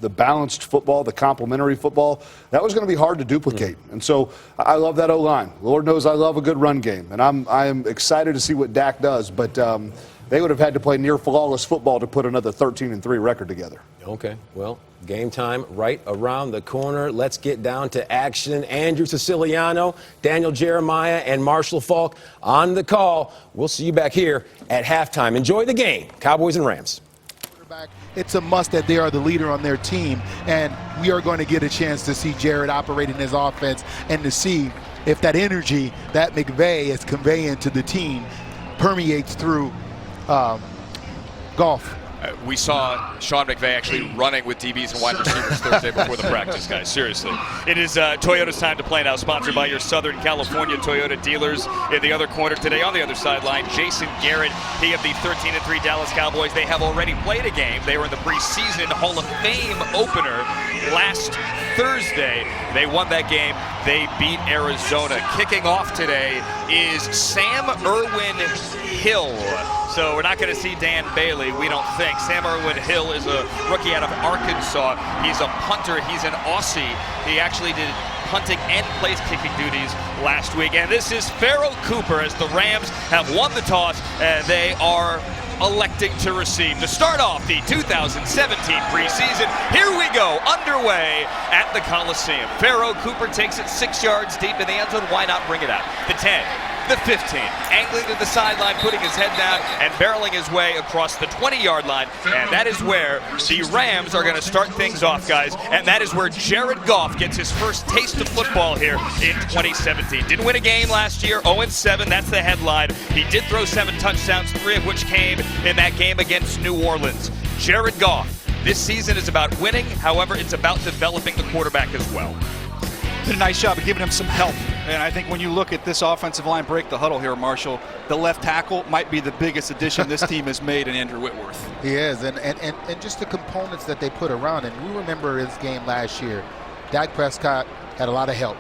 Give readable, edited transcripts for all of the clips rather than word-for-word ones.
the balanced football, the complementary football, that was going to be hard to duplicate. And so I love that O-line. Lord knows I love a good run game, and I am excited to see what DAC does. But they would have had to play near flawless football to put another 13-3 record together. Okay, well, game time right around the corner. Let's get down to action. Andrew Siciliano, Daniel Jeremiah, and Marshall Falk on the call. We'll see you back here at halftime. Enjoy the game, Cowboys and Rams. It's a must that they are the leader on their team, and we are going to get a chance to see Jared operating his offense and to see if that energy that McVay is conveying to the team permeates through golf. We saw Sean McVay actually running with DBs and wide receivers Thursday before the practice, guys. Seriously. It is Toyota's time to play now, sponsored by your Southern California Toyota dealers. In the other corner today, on the other sideline, Jason Garrett, he of the 13-3 Dallas Cowboys. They have already played a game. They were in the preseason Hall of Fame opener last Thursday. They won that game. They beat Arizona. Kicking off today is Sam Irwin Hill. So we're not going to see Dan Bailey, we don't think. Sam Irwin Hill is a rookie out of Arkansas. He's a punter. He's an Aussie. He actually did punting and place kicking duties last week. And this is Pharoh Cooper as the Rams have won the toss and they are electing to receive. To start off the 2017 preseason, here we go, underway at the Coliseum. Pharoh Cooper takes it 6 yards deep in the end zone. Why not bring it out? The 10. The 15, angling to the sideline, putting his head down and barreling his way across the 20-yard line. And that is where the Rams are going to start things off, guys. And that is where Jared Goff gets his first taste of football here in 2017. Didn't win a game last year, 0-7, that's the headline. He did throw 7 touchdowns, 3 of which came in that game against New Orleans. Jared Goff, this season is about winning. However, it's about developing the quarterback as well. Did a nice job of giving him some help. And I think when you look at this offensive line break the huddle here, Marshall, the left tackle might be the biggest addition this team has made in Andrew Whitworth. He is, and just the components that they put around him. We remember his game last year. Dak Prescott had a lot of help.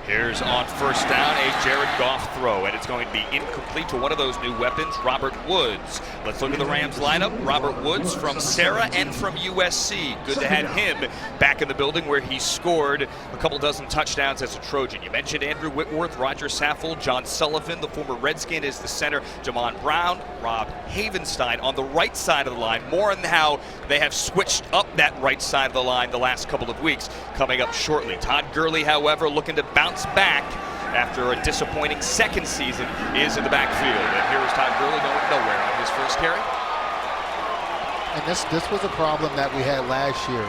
Here's on first down, a Jared Goff throw, and it's going to be incomplete to one of those new weapons, Robert Woods. Let's look at the Rams lineup. Robert Woods from Sarah and from USC. Good to have him back in the building where he scored a couple dozen touchdowns as a Trojan. You mentioned Andrew Whitworth, Roger Saffold, John Sullivan, the former Redskin is the center, Jamon Brown, Rob Havenstein on the right side of the line. More on how they have switched up that right side of the line the last couple of weeks coming up shortly. Todd Gurley, however, looking to bounce back after a disappointing second season, is in the backfield. And here is Todd Gurley going nowhere on his first carry. And this was a problem that we had last year.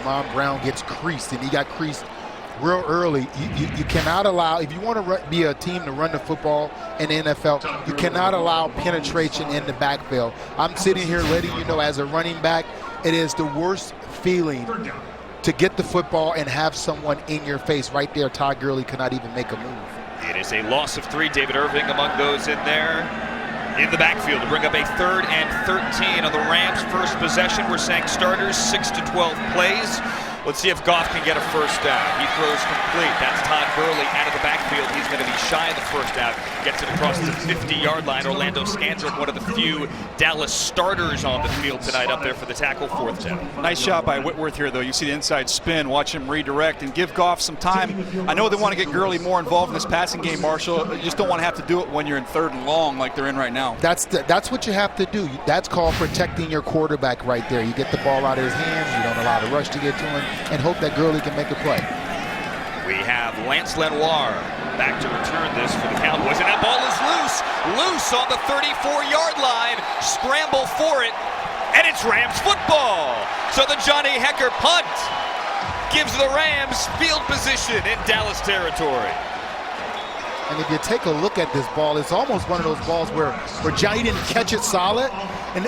Jamon Brown gets creased, and he got creased real early. You cannot allow, if you want to be a team to run the football in the NFL, you cannot allow penetration in the backfield. I'm sitting here letting you know, as a running back, it is the worst feeling to get the football and have someone in your face. Right there, Todd Gurley could not even make a move. It is a loss of 3. David Irving among those in there. In the backfield to bring up a 3rd and 13 on the Rams' first possession. We're saying starters 6 to 12 plays. Let's see if Goff can get a first down. He throws complete. That's Todd Gurley out of the backfield. He's going to be shy of the first down. Gets it across the 50-yard line. Orlando Scandrick, one of the few Dallas starters on the field tonight, up there for the tackle, 4th down. Nice job by Whitworth here, though. You see the inside spin, watch him redirect and give Goff some time. I know they want to get Gurley more involved in this passing game, Marshall. You just don't want to have to do it when you're in 3rd and long like they're in right now. That's what you have to do. That's called protecting your quarterback right there. You get the ball out of his hands. You don't allow the rush to get to him, and hope that Gurley can make a play. We have Lance Lenoir back to return this for the Cowboys, and that ball is loose on the 34-yard line. Scramble for it, and it's Rams football. So the Johnny Hecker punt gives the Rams field position in Dallas territory. And if you take a look at this ball, it's almost one of those balls where Johnny didn't catch it solid, and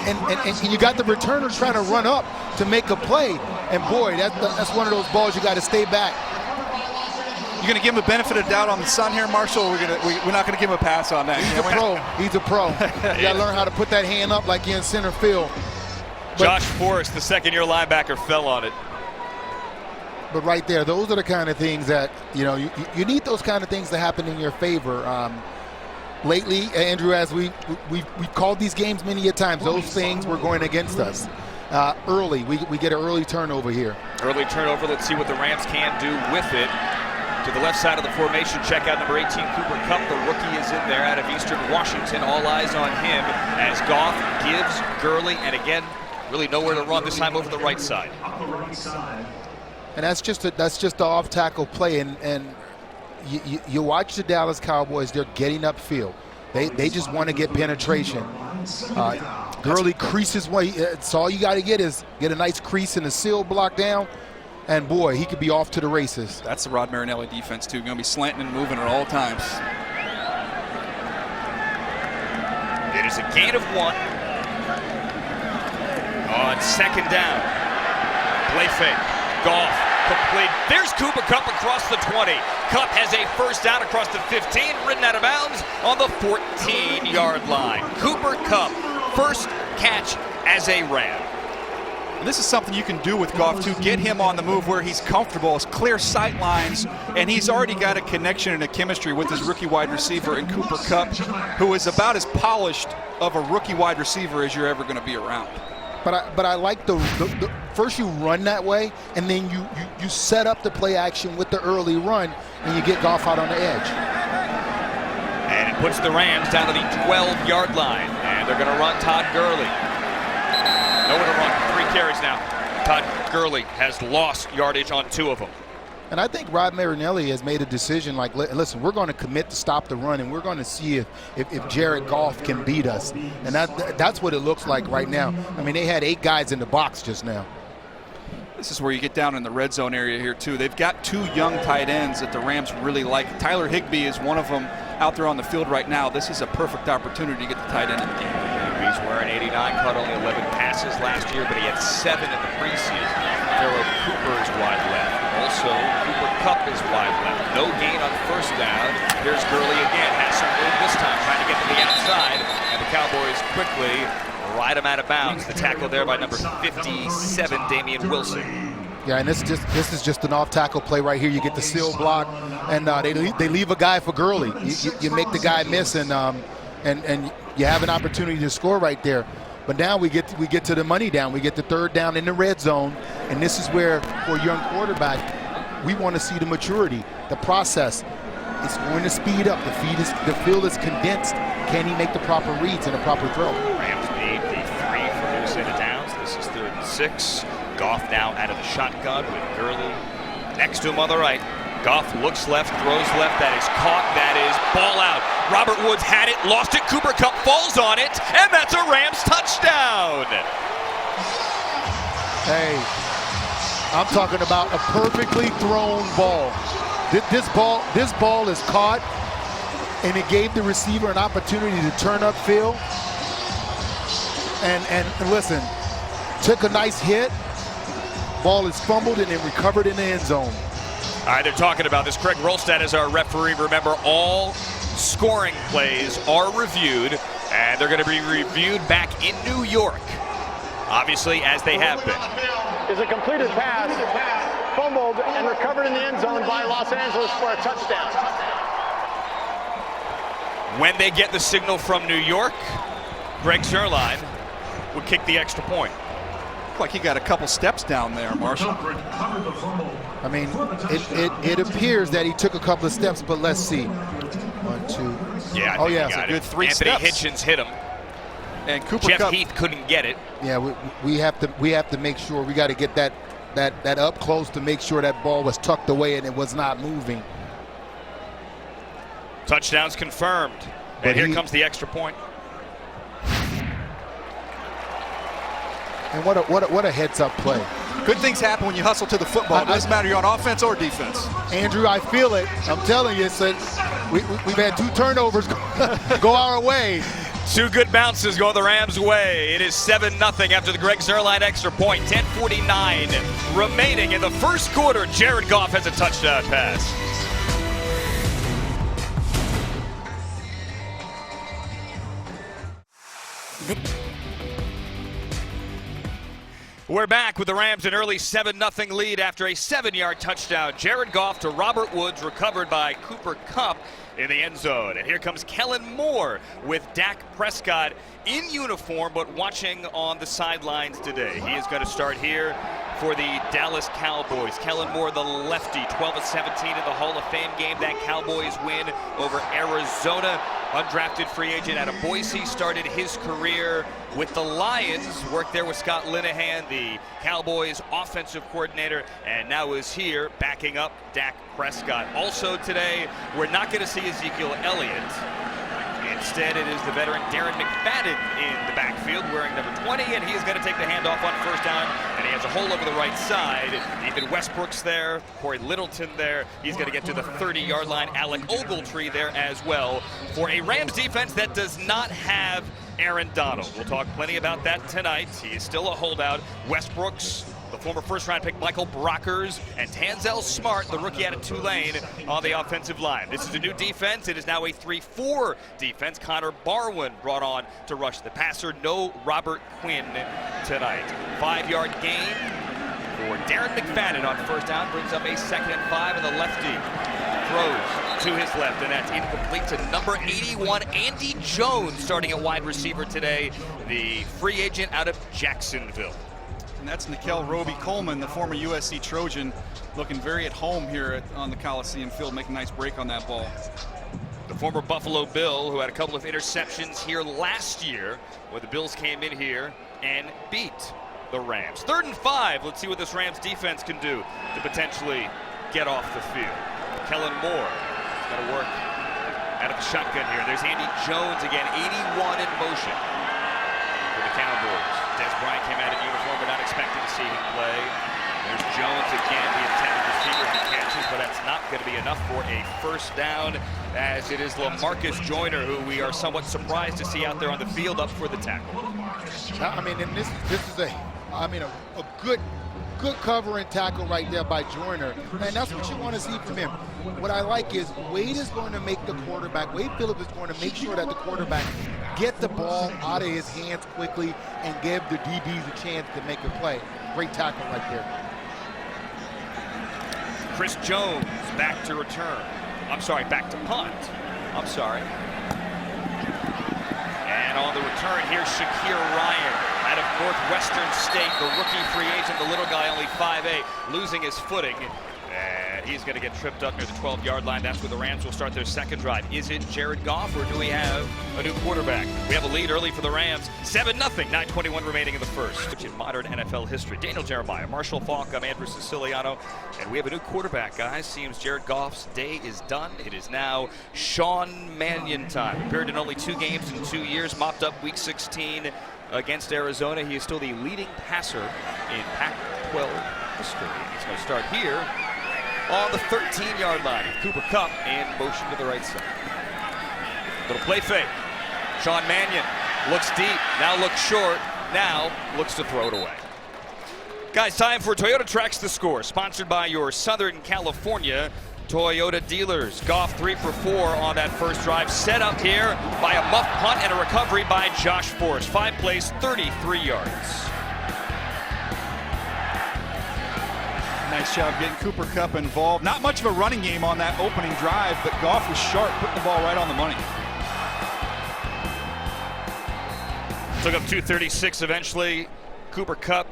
you got the returner trying to run up to make a play. And boy, that's one of those balls you got to stay back. You're going to give him a benefit of doubt on the sun here, Marshall? We're not going to give him a pass on that. He's a pro. He's a pro. You got to learn how to put that hand up like you're in center field. Josh Forrest, the second-year linebacker, fell on it. But right there, those are the kind of things that, you know, you need those kind of things to happen in your favor. Lately, Andrew, as we've called these games many a times, those things were going against us. early. We get an early turnover here. Early turnover. Let's see what the Rams can do with it. To the left side of the formation, check out number 18, Cooper Kupp. The rookie is in there out of Eastern Washington. All eyes on him as Goff gives Gurley, and again, really nowhere to run, this time over the right side. And that's just the off tackle play. And you watch the Dallas Cowboys, they're getting upfield. They just want to get penetration. Gurley creases way. It's all you got to get is get a nice crease and a seal block down. And boy, he could be off to the races. That's the Rod Marinelli defense too. Going to be slanting and moving at all times. It is a gain of 1 on second down. Play fake. Goff complete. There's Cooper Kupp across the 20. Kupp has a first down across the 15, ridden out of bounds on the 14-yard line. Cooper Kupp, first catch as a Ram. And this is something you can do with Goff to get him on the move where he's comfortable. It's clear sight lines, and he's already got a connection and a chemistry with his rookie wide receiver in Cooper Kupp, who is about as polished of a rookie wide receiver as you're ever going to be around. But I like the first you run that way, and then you set up the play action with the early run, and you get Goff out on the edge. And it puts the Rams down to the 12-yard line, and they're going to run Todd Gurley. Nowhere to run. 3 carries now. Todd Gurley has lost yardage on 2 of them. And I think Rod Marinelli has made a decision like, listen, we're going to commit to stop the run, and we're going to see if Jared Goff can beat us. And that's what it looks like right now. I mean, they had 8 guys in the box just now. This is where you get down in the red zone area here too. They've got 2 young tight ends that the Rams really like. Tyler Higbee is one of them out there on the field right now. This is a perfect opportunity to get the tight end in the game. Higbee's wearing 89, caught only 11 passes last year, but he had 7 in the preseason. Pharaoh Cooper is wide left. Also, Cooper Kupp is wide left. No gain on first down. Here's Gurley again. Has some room this time, trying to get to the outside. And the Cowboys quickly ride him out of bounds. The tackle there by number 57, Damian Wilson. Yeah, and this is just an off-tackle play right here. You get the seal block, and they leave a guy for Gurley. You make the guy miss, and you have an opportunity to score right there. But now we get to the money down. We get the 3rd down in the red zone, and this is where, for a young quarterback, we want to see the maturity, the process. It's going to speed up. The field is condensed. Can he make the proper reads and a proper throw? Rams need the 3 for new set of downs. This is 3rd and 6. Goff now out of the shotgun with Gurley next to him on the right. Goff looks left, throws left. That is caught. That is ball out. Robert Woods had it, lost it. Cooper Kupp falls on it, and that's a Rams touchdown. Hey, I'm talking about a perfectly thrown ball. This ball is caught, and it gave the receiver an opportunity to turn upfield. And listen, took a nice hit. Ball is fumbled and then recovered in the end zone. All right, they're talking about this. Craig Rolstad is our referee. Remember, all scoring plays are reviewed, and they're going to be reviewed back in New York, obviously, as they have been. Is a completed pass, fumbled and recovered in the end zone by Los Angeles for a touchdown. When they get the signal from New York, Greg Zuerlein would kick the extra point. Like he got a couple steps down there, Marshall. I mean, it appears that he took a couple of steps, but let's see. 1, 2. Yeah, I think oh yeah, he got a good it. 3 Anthony steps. Hitchens hit him. And Cooper Jeff Kupp, Heath couldn't get it. Yeah, we have to make sure we got to get that up close to make sure that ball was tucked away and it was not moving. Touchdowns confirmed. And here comes the extra point. And what a heads-up play. good things happen when you hustle to the football. It doesn't matter you're on offense or defense. Andrew, I feel it. I'm telling you, we've had 2 turnovers go our way. 2 good bounces go the Rams' way. It is 7-0 after the Greg Zuerlein extra point. 10:49 remaining in the first quarter. Jared Goff has a touchdown pass. We're back with the Rams an early 7-0 lead after a 7-yard touchdown. Jared Goff to Robert Woods, recovered by Cooper Kupp. in the end zone. And here comes Kellen Moore with Dak Prescott in uniform, but watching on the sidelines today. He is going to start here for the Dallas Cowboys. Kellen Moore, the lefty, 12 of 17 in the Hall of Fame game. That Cowboys win over Arizona. Undrafted free agent out of Boise, started his career with the Lions, worked there with Scott Linehan, the Cowboys offensive coordinator, and now is here backing up Dak Prescott. Also today, we're not going to see Ezekiel Elliott. Instead, it is the veteran Darren McFadden in the backfield wearing number 20, and he is going to take the handoff on first down, and he has a hole over the right side. Ethan Westbrook's there, Corey Littleton there. He's going to get to the 30-yard line. Alec Ogletree there as well for a Rams defense that does not have Aaron Donald. We'll talk plenty about that tonight. He is still a holdout. Westbrook's the former first-round pick Michael Brockers, and Tanzel Smart, the rookie out of Tulane, on the offensive line. This is a new defense. It is now a 3-4 defense. Connor Barwin brought on to rush the passer. No Robert Quinn tonight. 5-yard gain for Darren McFadden on first down. Brings up a 2nd and 5, and the lefty throws to his left, and that's incomplete to number 81, Andy Jones, starting at wide receiver today, the free agent out of Jacksonville. And that's Nickel Roby-Coleman, the former USC Trojan, looking very at home here on the Coliseum field, making a nice break on that ball. The former Buffalo Bill, who had a couple of interceptions here last year, where the Bills came in here and beat the Rams. 3rd and 5. Let's see what this Rams defense can do to potentially get off the field. Kellen Moore is going to work out of the shotgun here. There's Andy Jones again, 81 in motion for the Cowboys. Des Bryant came out in uniform. We're not expecting to see him play. There's Jones again, the intended receiver. He catches, but that's not going to be enough for a first down, as it is LaMarcus Joyner, who we are somewhat surprised to see out there on the field up for the tackle. I mean, and this is a good cover and tackle right there by Joyner, and that's what you want to see from him. What I like is Wade is going to make the quarterback, Wade Phillips is going to make sure that the quarterback get the ball out of his hands quickly and give the DBs a chance to make a play. Great tackle right there. Chris Jones back to return. Back to punt. And on the return, here's Shakir Ryan out of Northwestern State, the rookie free agent, the little guy, only 5'8", losing his footing. And he's going to get tripped up near the 12-yard line. That's where the Rams will start their second drive. Is it Jared Goff, or do we have a new quarterback? We have a lead early for the Rams, 7-0, 9:21 remaining in the first. Which in modern NFL history, Daniel Jeremiah, Marshall Falk, I'm Andrew Siciliano, and we have a new quarterback, guys. Seems Jared Goff's day is done. It is now Sean Mannion time. Appeared in only 2 games in 2 years, mopped up Week 16 against Arizona. He is still the leading passer in Pac-12 history. He's going to start here on the 13-yard line. Cooper Kupp in motion to the right side. Little play fake. Sean Mannion looks deep, now looks short, now looks to throw it away. Guys, time for Toyota Tracks the Score, sponsored by your Southern California Toyota dealers. Goff 3 for 4 on that first drive, set up here by a muff punt and a recovery by Josh Forrest. 5 plays, 33 yards. Nice job getting Cooper Kupp involved. Not much of a running game on that opening drive, but Goff was sharp, putting the ball right on the money. Took up 236 eventually. Cooper Kupp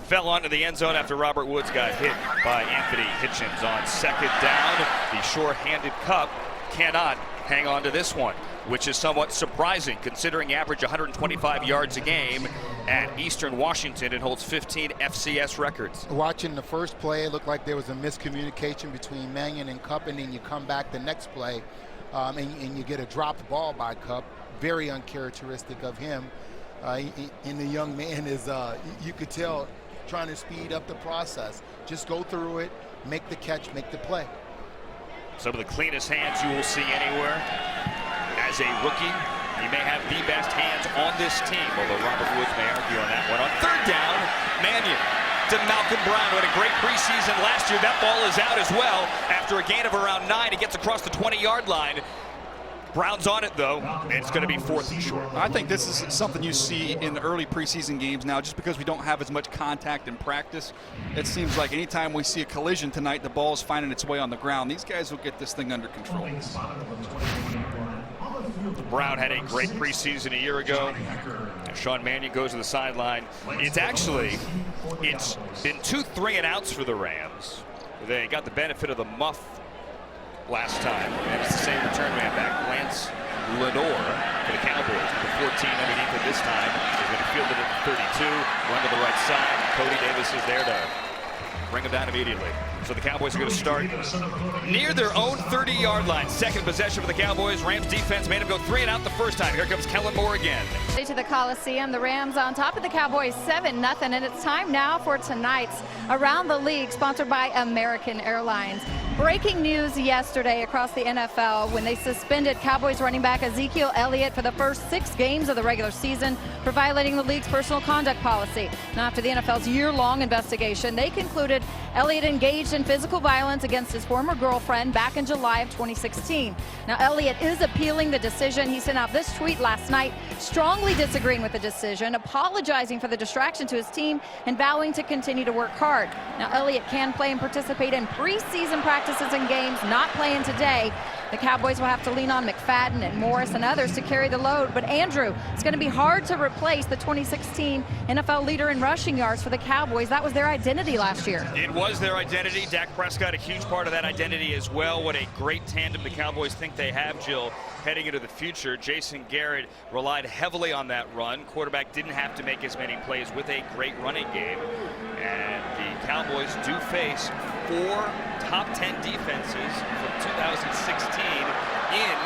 fell onto the end zone after Robert Woods got hit by Anthony Hitchens on second down. The short-handed Kupp cannot hang on to this one, which is somewhat surprising considering he averaged 125 yards a game at Eastern Washington and holds 15 FCS records. Watching the first play, it looked like there was a miscommunication between Mannion and Kupp, and then you come back the next play and you get a dropped ball by Kupp. Very uncharacteristic of him. And the young man is, you could tell, trying to speed up the process. Just go through it, make the catch, make the play. Some of the cleanest hands you will see anywhere. As a rookie, he may have the best hands on this team, although Robert Woods may argue on that one. On third down, Mannion to Malcolm Brown, who had a great preseason last year. That ball is out as well. After a gain of around 9, he gets across the 20-yard line. Brown's on it, though, and it's going to be 4th and short. I think this is something you see in the early preseason games now, just because we don't have as much contact in practice. It seems like anytime we see a collision tonight, the ball's finding its way on the ground. These guys will get this thing under control. Brown had a great preseason a year ago. Sean Mannion goes to the sideline. It's been 2 3-and-outs for the Rams. They got the benefit of the muff last time, and it's the same return man back, Lance Lenore for the Cowboys. Number 14 underneath it this time. He's going to field it at the 32, run to the right side. Cody Davis is there to bring him down immediately. So the Cowboys are going to start near their own 30-yard line. Second possession for the Cowboys. Rams defense made him go 3-and-out the first time. Here comes Kellen Moore again. To the Coliseum, the Rams on top of the Cowboys 7-0, and it's time now for tonight's Around the League, sponsored by American Airlines. Breaking news yesterday across the NFL when they suspended Cowboys running back Ezekiel Elliott for the first 6 games of the regular season for violating the league's personal conduct policy. Now, after the NFL's year-long investigation, they concluded Elliott engaged in physical violence against his former girlfriend back in July of 2016. Now, Elliott is appealing the decision. He sent out this tweet last night, strongly disagreeing with the decision, apologizing for the distraction to his team, and vowing to continue to work hard. Now, Elliott can play and participate in preseason practices and games, not playing today. The Cowboys will have to lean on McFadden and Morris and others to carry the load. But Andrew, it's going to be hard to replace the 2016 NFL leader in rushing yards for the Cowboys. That was their identity last year. It was their identity. Dak Prescott, a huge part of that identity as well. What a great tandem the Cowboys think they have, Jill, heading into the future. Jason Garrett relied heavily on that run. Quarterback didn't have to make as many plays with a great running game. And the Cowboys do face 4 top 10 defenses from 2016 in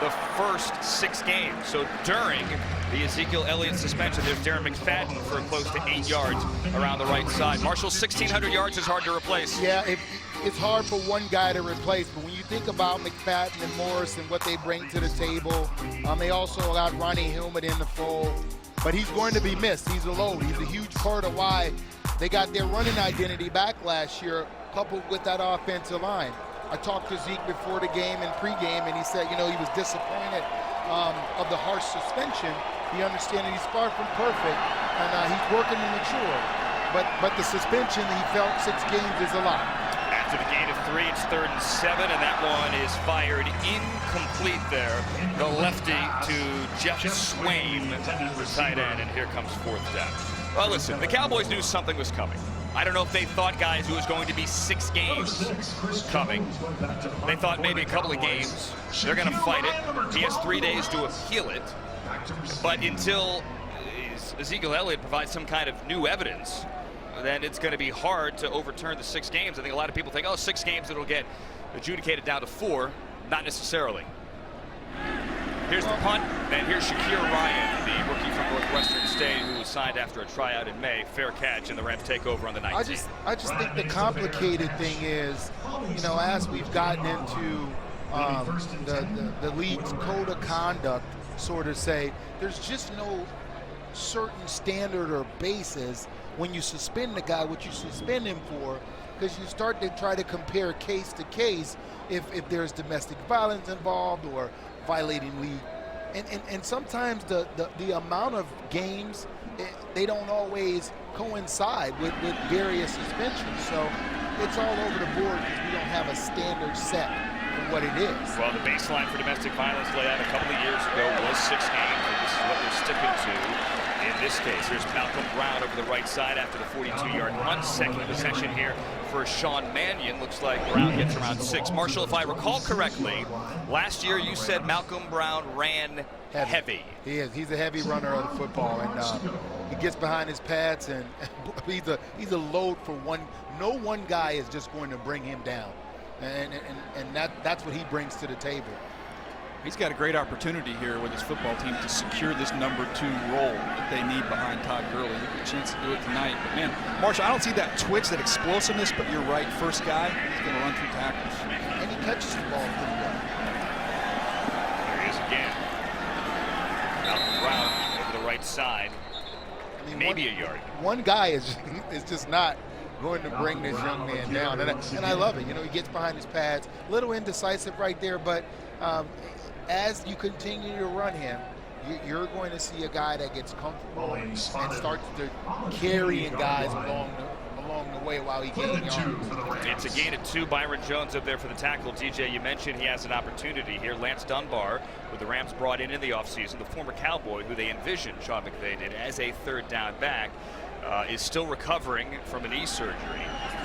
the first 6 games. So during the Ezekiel Elliott suspension, there's Darren McFadden for close to 8 yards around the right side. Marshall, 1,600 yards is hard to replace. Yeah, it's hard for one guy to replace, but when you think about McFadden and Morris and what they bring to the table, they also got Ronnie Hillman in the fold, but he's going to be missed. He's a load. He's a huge part of why they got their running identity back last year, coupled with that offensive line. I talked to Zeke before the game and pregame, and he said, he was disappointed of the harsh suspension. He understands he's far from perfect, and he's working to mature. But the suspension, he felt 6 games is a lot. After the gain of 3, it's 3rd and 7, and that one is fired incomplete there. The lefty to Jeff Swain, tight end, and here comes 4th down. Well, listen, the Cowboys knew something was coming. I don't know if they thought, guys, it was going to be 6 games coming. They thought maybe a couple of games. They're going to fight it. He has 3 days to appeal it. But until Ezekiel Elliott provides some kind of new evidence, then it's going to be hard to overturn the 6 games. I think a lot of people think, 6 games, it'll get adjudicated down to 4. Not necessarily. Here's the punt, and here's Shakir Ryan, the rookie from Northwestern State, who was signed after a tryout in May. Fair catch, and the Rams take over on the 19th. I just think the complicated thing is, as we've gotten into the league's code of conduct, sort of say, there's just no certain standard or basis when you suspend the guy, what you suspend him for, because you start to try to compare case to case if there's domestic violence involved or violating league. And sometimes the amount of games, they don't always coincide with various suspensions. So it's all over the board because we don't have a standard set for what it is. Well, the baseline for domestic violence laid out a couple of years ago was 6 games, and this is what they're sticking to. In this case, there's Malcolm Brown over the right side after the 42-yard run. Second possession here for Sean Mannion. Looks like Brown gets around 6. Marshall, if I recall correctly, last year you said Malcolm Brown ran heavy. He is. He's a heavy runner of the football, and he gets behind his pads, and he's a load for one. No one guy is just going to bring him down, and that's what he brings to the table. He's got a great opportunity here with his football team to secure this number 2 role that they need behind Todd Gurley. He get a chance to do it tonight. But, man, Marshall, I don't see that twitch, that explosiveness, but you're right. First guy, he's going to run through tackles. And he catches the ball pretty well. There he is again. Malcolm Brown over the right side. Maybe a yard. One guy is just not going to bring this young man down. And I love it. He gets behind his pads. A little indecisive right there, but as you continue to run him, you're going to see a guy that gets comfortable and starts to carrying guys along the way while he gains yards. It's a gain of 2. Byron Jones up there for the tackle. DJ, you mentioned he has an opportunity here. Lance Dunbar, who the Rams brought in the offseason, the former Cowboy, who they envisioned, Sean McVay did, as a third down back, is still recovering from a knee surgery.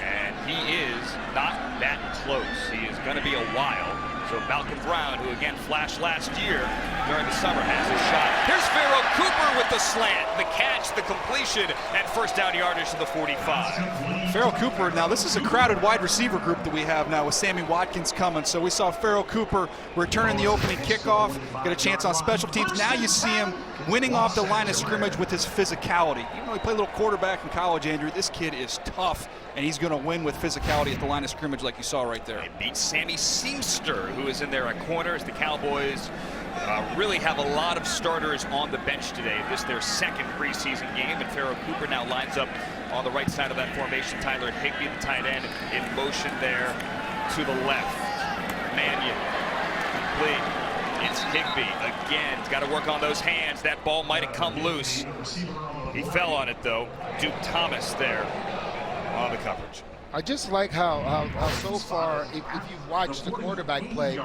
And he is not that close. He is going to be a while. So Malcolm Brown, who again flashed last year during the summer, has a shot. Here's Pharaoh Cooper with the slant, the catch, the completion, and first down yardage to the 45. Pharaoh Cooper, now this is a crowded wide receiver group that we have now with Sammy Watkins coming. So we saw Pharaoh Cooper returning the opening kickoff, get a chance on special teams. Now you see him winning off the line of scrimmage with his physicality. Even though he played a little quarterback in college, Andrew, this kid is tough, and he's going to win with physicality at the line of scrimmage like you saw right there. They beat Sammy Seamster, who is in there at corner, as the Cowboys really have a lot of starters on the bench today. This is their second preseason game, and Pharaoh Cooper now lines up on the right side of that formation. Tyler Higbee, the tight end, in motion there to the left. Mannion, complete. It's Higbee again. He's got to work on those hands. That ball might have come loose. He fell on it, though. Duke Thomas there on the coverage. I just like how so far, if you've watched the quarterback play,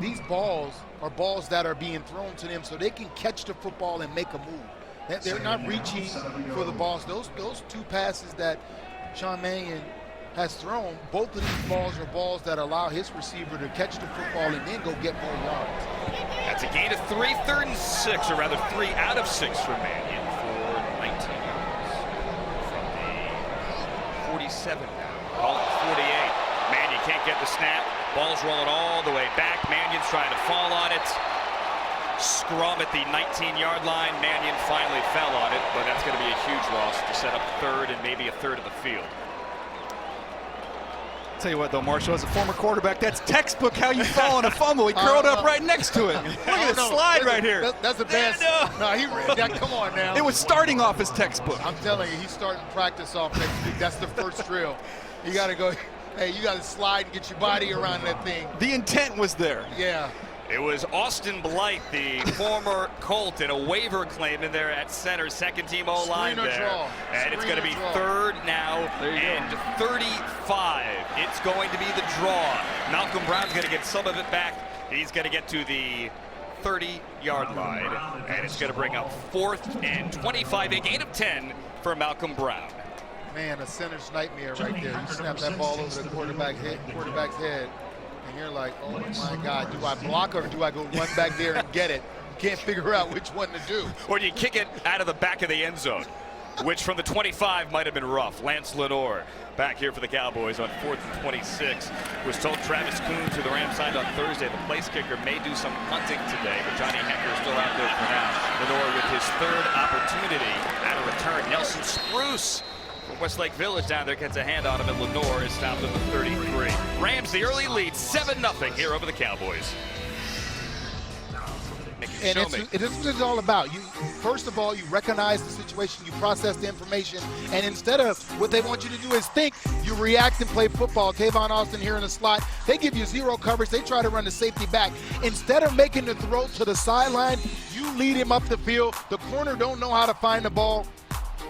these balls are balls that are being thrown to them so they can catch the football and make a move. They're not reaching for the balls. Those 2 passes that Sean Mannion has thrown, both of these balls are balls that allow his receiver to catch the football and then go get more yards. That's a gain of 3, 3rd and 6, or rather 3 out of 6 for Mannion for 19 yards from the 47 now. Holland 48. Mannion can't get the snap. Ball's rolling all the way back. Mannion's trying to fall on it. Scrum at the 19-yard line. Mannion finally fell on it, but that's going to be a huge loss to set up 3rd and maybe a 1/3 of the field. Tell you what, though, Marshall, as a former quarterback, that's textbook how you fall on a fumble. He curled up right next to it. Look at this slide right here. That's the best. No, he read that. Come on now. It was starting off his textbook. I'm telling you, he's starting practice off next week. That's the first drill. You got to go, hey, you got to slide and get your body around that thing. The intent was there. Yeah. It was Austin Blythe, the former Colt, in a waiver claim in there at center, second-team O-line there. And it's going to be 3rd now and 35. It's going to be the draw. Malcolm Brown's going to get some of it back. He's going to get to the 30-yard line, and it's going to bring up 4th and 25, a gain of 10 for Malcolm Brown. Man, a center's nightmare right there. You snap that ball over the quarterback's head. And you're like, oh my God, do I block or do I go run back there and get it? You can't figure out which one to do. Or do you kick it out of the back of the end zone, which from the 25 might have been rough. Lance Lenore back here for the Cowboys on 4th and 26. Was told Travis Coons, who the Rams signed on Thursday, the place kicker, may do some hunting today, but Johnny Hecker is still out there for now. Lenore with his 3rd opportunity at a return. Nelson Spruce from Westlake Village down there gets a hand on him, and Lenore is stopped at the 33. Rams the early lead, 7-0 here over the Cowboys. And it's what it's all about. You, first of all, you recognize the situation, you process the information, and instead of what they want you to do is think, you react and play football. Tavon Austin here in the slot, they give you 0 coverage. They try to run the safety back. Instead of making the throw to the sideline, you lead him up the field. The corner don't know how to find the ball.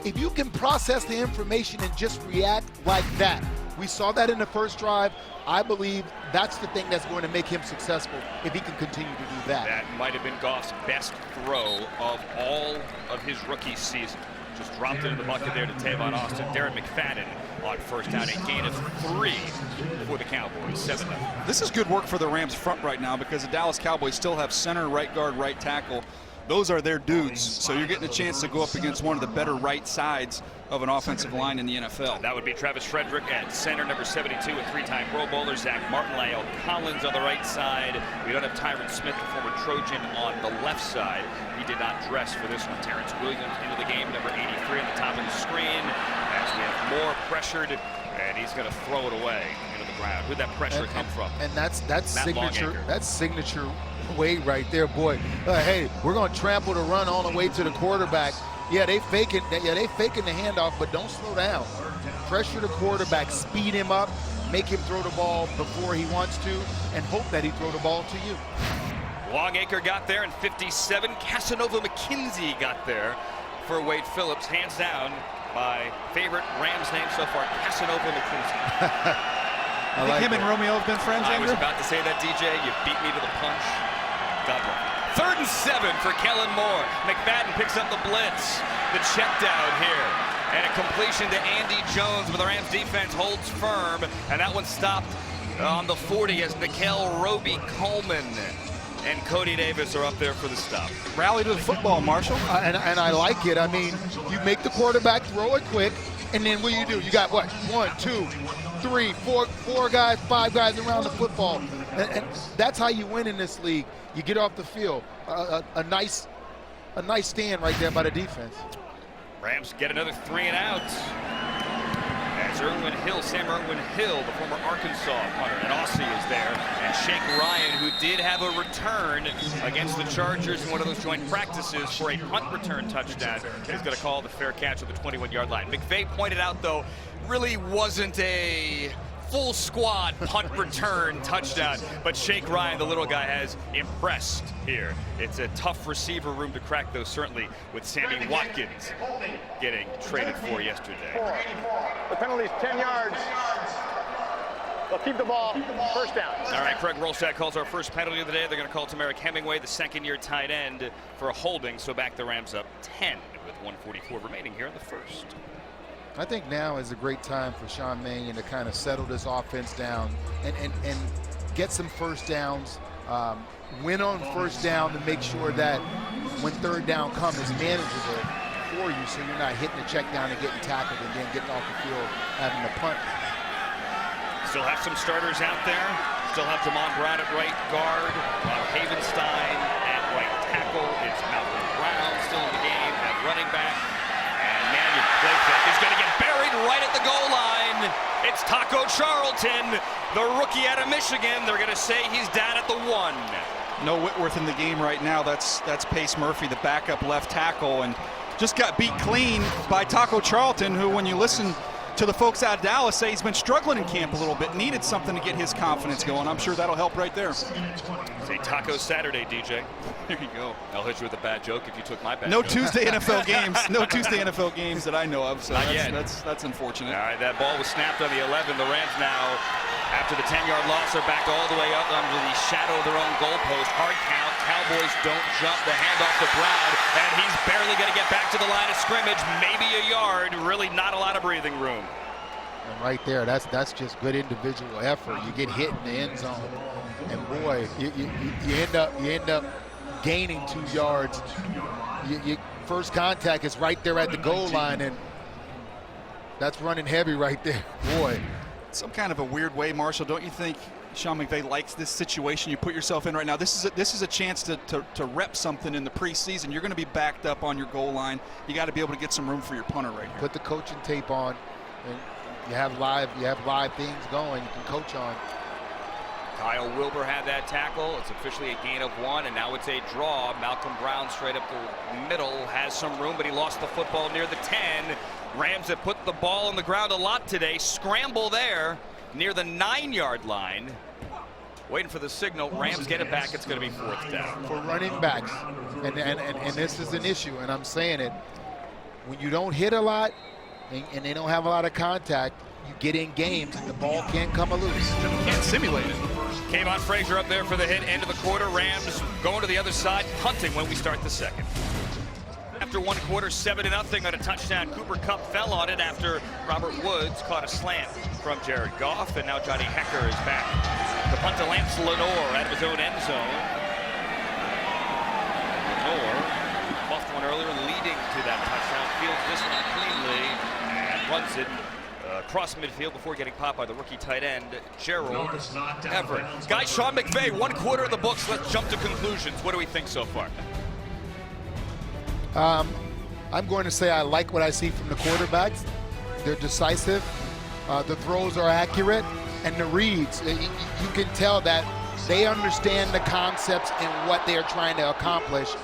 If you can process the information and just react like that, we saw that in the first drive. I believe that's the thing that's going to make him successful if he can continue to do that. That might have been Goff's best throw of all of his rookie season. Just dropped it in the bucket there to Tavon Austin. Darren McFadden on first down, a gain of 3 for the Cowboys, 7-0. This is good work for the Rams front right now because the Dallas Cowboys still have center, right guard, right tackle. Those are their dudes, so you're getting a chance to go up against one of the better right sides of an offensive line in the NFL. That would be Travis Frederick at center, number 72, a 3-time Pro Bowler. Zach Martin, Lyle Collins on the right side. We don't have Tyron Smith, the former Trojan, on the left side. He did not dress for this one. Terrence Williams into the game, number 83 on the top of the screen. As we have more pressured, and he's going to throw it away into the ground. Where'd that pressure come from? And that's signature. That's signature way right there, boy. Hey, we're going to trample the run all the way to the quarterback. Yeah, they faking the handoff, but don't slow down. Pressure the quarterback, speed him up, make him throw the ball before he wants to, and hope that he throw the ball to you. Longacre got there in 57. Casanova McKenzie got there for Wade Phillips. Hands down, my favorite Rams name so far, Casanova McKenzie. I think him and Romeo have been friends, I was Andrew? about to say that, DJ. You beat me to the punch. God bless. 3rd and 7 for Kellen Moore. McFadden picks up the blitz. The check down here. And a completion to Andy Jones, but the Rams defense holds firm. And that one stopped on the 40 as Nickel Roby Coleman and Cody Davis are up there for the stop. Rally to the football, Marshall. And I like it. I mean, you make the quarterback throw it quick, and then what do? You got what? 1, 2, 3, 4 guys, 5 guys around the football. And that's how you win in this league. You get off the field. A nice stand right there by the defense. Rams get another 3 and out. As Sam Irwin Hill, the former Arkansas punter, and Aussie is there. And Shake Ryan, who did have a return against the Chargers in one of those joint practices for a punt return touchdown, is going to call the fair catch at the 21-yard line. McVay pointed out, though, really wasn't a full squad punt return touchdown, but Shake Ryan, the little guy, has impressed here. It's a tough receiver room to crack, though, certainly with Sammy Watkins getting traded for yesterday. The penalty's 10 yards. They'll keep the ball. First down. All right, Craig Rolstad calls our first penalty of the day. They're going to call Tamarick Hemingway, the second-year tight end, for a holding, so back the Rams up 10 with 1:44 remaining here in the first. I think now is a great time for Sean Mannion to kind of settle this offense down and get some first downs, win on first down to make sure that when third down comes, it's manageable for you, so you're not hitting the check down and getting tackled and then getting off the field having to punt. Still have some starters out there. Still have Jamon Brown at right guard, Havenstein at right tackle. It's Malcolm Brown still in the game at running back. Mannion plays that. He's going to get buried right at the goal line. It's Taco Charlton, the rookie out of Michigan. They're going to say he's down at the 1. No Whitworth in the game right now. That's Pace Murphy, the backup left tackle, and just got beat clean by Taco Charlton, who, when you listen to the folks out of Dallas, say he's been struggling in camp a little bit, needed something to get his confidence going. I'm sure that'll help right there. Say Taco Saturday, DJ. There you go. I'll hit you with a bad joke if you took my bad No joke. Tuesday NFL games. No Tuesday NFL games that I know of, so Not yet. that's unfortunate. All right, that ball was snapped on the 11. The Rams now, after the 10-yard loss, are backed all the way up under the shadow of their own goalpost. Hard count. Cowboys don't jump. The handoff to Brown, and he's barely going to get back to the line of scrimmage. Maybe a yard. Really not a lot of breathing room. And right there, that's just good individual effort. You get hit in the end zone, and boy, you end up gaining 2 yards. First contact is right there at the goal line, and that's running heavy right there. Boy. Some kind of a weird way, Marshall, don't you think Sean McVay likes this situation you put yourself in right now? This is a chance to rep something in the preseason. You're going to be backed up on your goal line. You got to be able to get some room for your punter right here. Put the coaching tape on, and you have live things going you can coach on. Kyle Wilbur had that tackle. It's officially a gain of 1, and now it's a draw. Malcolm Brown straight up the middle has some room, but he lost the football near the 10. Rams have put the ball on the ground a lot today. Scramble there near the 9-yard line. Waiting for the signal. Rams get it back. It's going to be 4th down. For running backs, and this is an issue, and I'm saying it, when you don't hit a lot and they don't have a lot of contact, you get in games and the ball can't come loose. Can't simulate it. Kayvon Frazier up there for the hit. End of the quarter. Rams going to the other side, punting when we start the second. After 1 quarter, 7-0 on a touchdown. Cooper Kupp fell on it after Robert Woods caught a slant from Jared Goff, and now Johnny Hecker is back. The punt to Lance Lenore out of his own end zone. Lenore muffed one earlier, leading to that touchdown. Fields this one cleanly and runs it across midfield before getting popped by the rookie tight end, Gerald Everett. Guys, Sean McVay, 1 quarter of the books. Let's jump to conclusions. What do we think so far? I'm going to say I like what I see from the quarterbacks. They're decisive. The throws are accurate. And the reads, you can tell that they understand the concepts and what they're trying to accomplish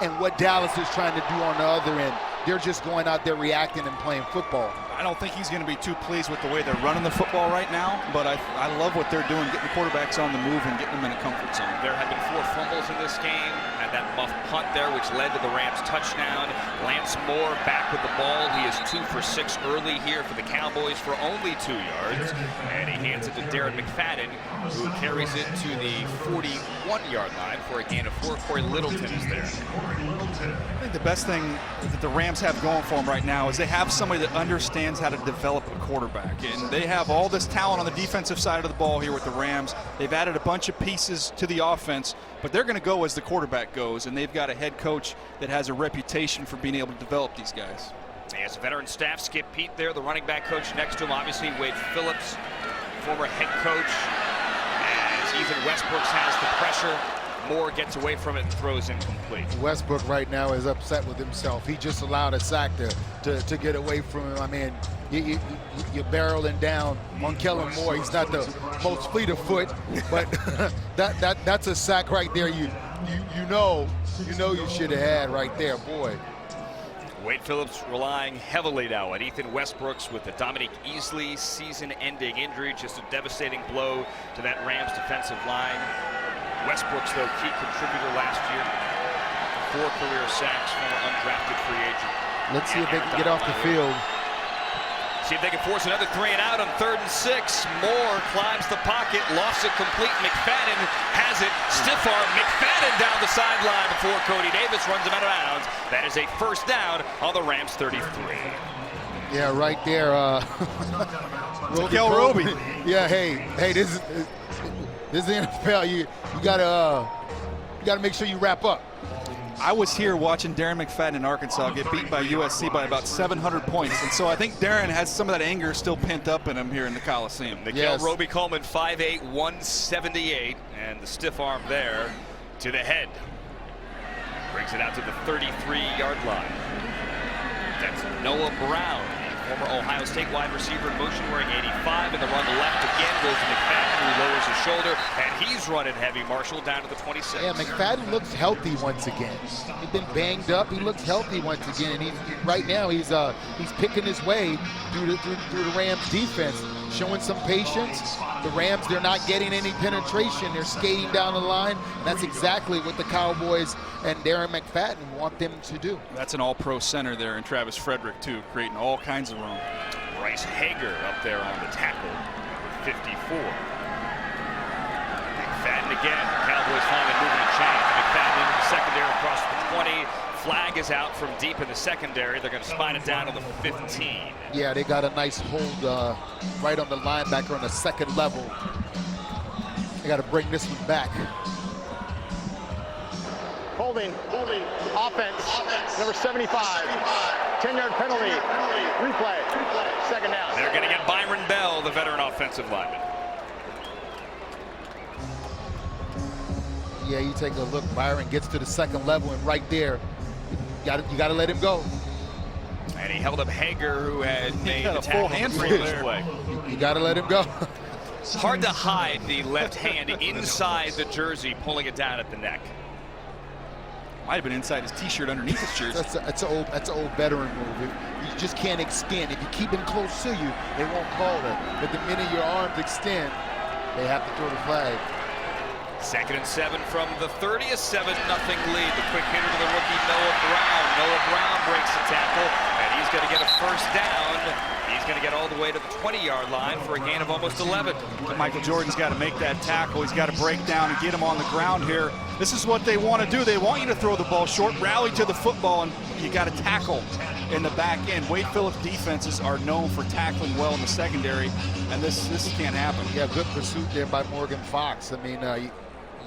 and what Dallas is trying to do on the other end. They're just going out there reacting and playing football. I don't think he's going to be too pleased with the way they're running the football right now, but I love what they're doing, getting the quarterbacks on the move and getting them in a comfort zone. There have been 4 fumbles in this game, and that muff punt there, which led to the Rams touchdown. Lance Moore back with the ball. He is 2 for 6 early here for the Cowboys for only 2 yards, and he hands it to Darren McFadden, who carries it to the 41-yard line for a gain of 4. Corey Littleton is there. I think the best thing that the Rams have going for them right now is they have somebody that understands how to develop a quarterback. And they have all this talent on the defensive side of the ball here with the Rams. They've added a bunch of pieces to the offense, but they're going to go as the quarterback goes. And they've got a head coach that has a reputation for being able to develop these guys. He has a veteran staff. Skip Pete there, the running back coach next to him. Obviously, Wade Phillips, former head coach. As Ethan Westbrooks has the pressure, Moore gets away from it and throws incomplete. Westbrook right now is upset with himself. He just allowed a sack to get away from him. I mean, you're barreling down on Kellen Moore. He's not the most fleet of foot, but that's a sack right there. You know you should have had right there, boy. Wade Phillips relying heavily now on Ethan Westbrooks with the Dominique Easley season-ending injury. Just a devastating blow to that Rams defensive line. Westbrooks, though, key contributor last year. 4 career sacks, former undrafted free agent. Let's see if they can get off the field. See if they can force another 3 and out on 3rd and 6. Moore climbs the pocket, lofts it complete. McFadden has it. Stiff arm. McFadden down the sideline before Cody Davis runs him out of bounds. That is a first down on the Rams 33. Yeah, right there. Roby. Yeah, hey, this is the NFL. You gotta make sure you wrap up. I was here watching Darren McFadden in Arkansas get beat by USC by about 700 points, and so I think Darren has some of that anger still pent up in him here in the Coliseum. Nikhil Roby-Coleman, 5'8", 178, and the stiff arm there to the head. Brings it out to the 33-yard line. That's Noah Brown, former Ohio State wide receiver in motion, wearing 85, and the run left again goes to McFadden, who lowers his shoulder, and he's running heavy, Marshall, down to the 26. Yeah, McFadden looks healthy once again. He's been banged up. He looks healthy once again, and right now he's picking his way through the Rams defense, showing some patience. The Rams, they're not getting any penetration. They're skating down the line. And that's exactly what the Cowboys and Darren McFadden want them to do. That's an all-pro center there, and Travis Frederick, too, creating all kinds of room. Bryce Hager up there on the tackle, 54. McFadden again. Cowboys finally moving the chains. McFadden into the secondary across the 20. Flag is out from deep in the secondary. They're going to spine it down to the 15. Yeah, they got a nice hold right on the linebacker on the second level. They got to bring this one back. Holding, offense, number 75, 10-yard penalty, replay, second down. They're going to get Byron Bell, the veteran offensive lineman. Yeah, you take a look. Byron gets to the second level, and right there, you got to let him go. And he held up Hager, who had made got the a tackle full on the handful previous there. play. You got to let him go. It's hard to hide the left hand inside the jersey, pulling it down at the neck. Might have been inside his T-shirt underneath his jersey. That's an old veteran move. You just can't extend. If you keep him close to you, they won't call it. But the minute your arms extend, they have to throw the flag. 2nd and 7 from the 30, a 7-0 lead. The quick hitter to the rookie, Noah Brown. Noah Brown breaks the tackle, and he's going to get a first down. He's going to get all the way to the 20-yard line for a gain of almost 11. Michael Jordan's got to make that tackle. He's got to break down and get him on the ground here. This is what they want to do. They want you to throw the ball short, rally to the football, and you got to tackle in the back end. Wade Phillips defenses are known for tackling well in the secondary, and this can't happen. Yeah, good pursuit there by Morgan Fox. I mean,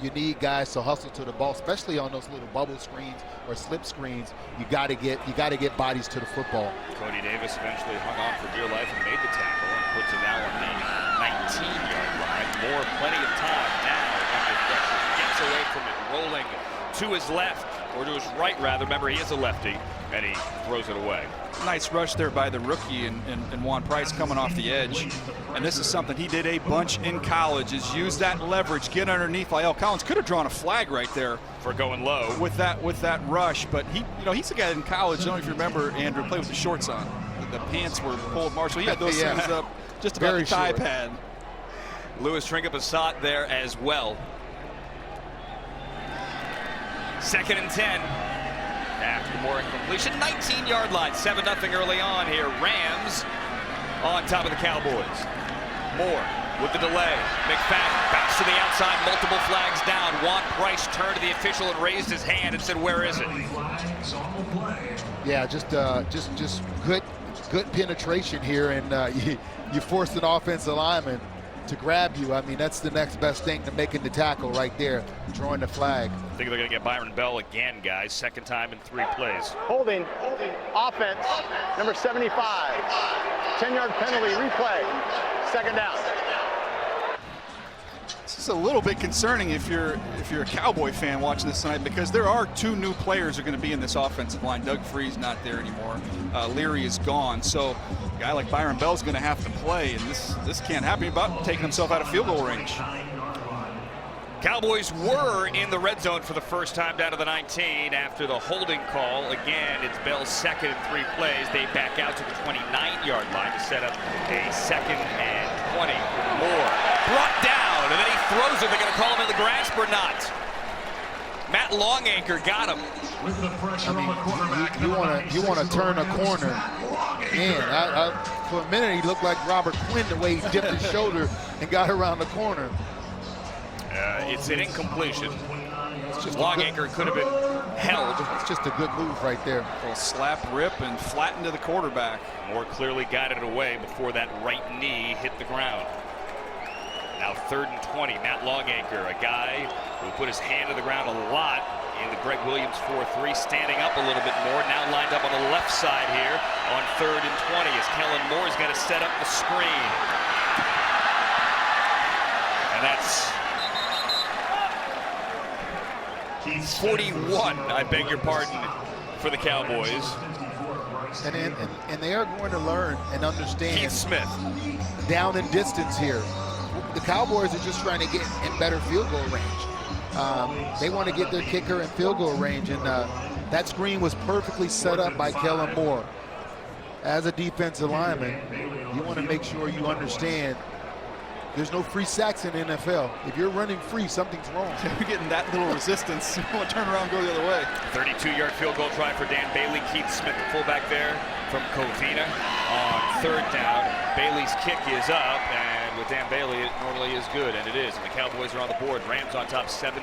you need guys to hustle to the ball, especially on those little bubble screens or slip screens. You got to get bodies to the football. Cody Davis eventually hung on for dear life and made the tackle and puts it now on the 19-yard line. Moore, plenty of time now under pressure. Gets away from it, rolling to his left, or to his right rather. Remember, he is a lefty, and he throws it away. Nice rush there by the rookie and Juan Price coming off the edge. And this is something he did a bunch in college, is use that leverage, get underneath. La'el Collins could have drawn a flag right there for going low with that rush, but he's a guy in college, I don't know if you remember, Andrew, played with the shorts on. the pants were pulled. Marshall, he had those Yeah. things up just about Very the thigh short. pad. Louis Tringapassat there as well. 2nd and 10. After more incompletion, 19-yard line, 7-0 early on here. Rams on top of the Cowboys. Moore with the delay. McFadden backs to the outside, multiple flags down. Juan Price turned to the official and raised his hand and said, "Where is it?" Yeah, just good penetration here, and you forced an offensive lineman to grab you. I mean, that's the next best thing to making the tackle right there, drawing the flag. I think they're going to get Byron Bell again, guys. 2nd time in 3 plays. Holding, offense, number 75. 10-yard penalty, replay, 2nd down. This is a little bit concerning if you're a Cowboy fan watching this tonight, because there are 2 new players who are going to be in this offensive line. Doug Free's not there anymore. Leary is gone. So a guy like Byron Bell's going to have to play, and this can't happen. He's about taking himself out of field goal range. Cowboys were in the red zone for the first time down to the 19 after the holding call. Again, it's Bell's 2nd in 3 plays. They back out to the 29-yard line to set up a 2nd and 20. Moore brought down, and then he throws it. They're going to call him in the grasp or not. Matt Longacre got him. I mean, you want to turn a corner. Man, for a minute he looked like Robert Quinn the way he dipped his shoulder and got around the corner. It's an incompletion. Longacre could have been held. It's just a good move right there. A little slap rip and flatten to the quarterback. Moore clearly guided it away before that right knee hit the ground. Now 3rd and 20. Matt Longacre, a guy who put his hand to the ground a lot in the Greg Williams 4-3, standing up a little bit more. Now lined up on the left side here on 3rd and 20 as Kellen Moore's going to set up the screen. And that's 41, I beg your pardon, for the Cowboys. And they are going to learn and understand Keith Smith. down and distance here. The Cowboys are just trying to get in better field goal range. They want to get their kicker in field goal range, and that screen was perfectly set up by Kellen Moore. As a defensive lineman, you want to make sure you understand there's no free sacks in the NFL. If you're running free, something's wrong. You're getting that little resistance. You want to turn around and go the other way. 32-yard field goal try for Dan Bailey. Keith Smith, the fullback there from Covina on 3rd down. Bailey's kick is up, and with Dan Bailey, it normally is good, and it is. And the Cowboys are on the board. Rams on top 7-3.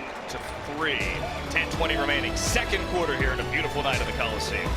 10:20 remaining. 2nd quarter here in a beautiful night at the Coliseum.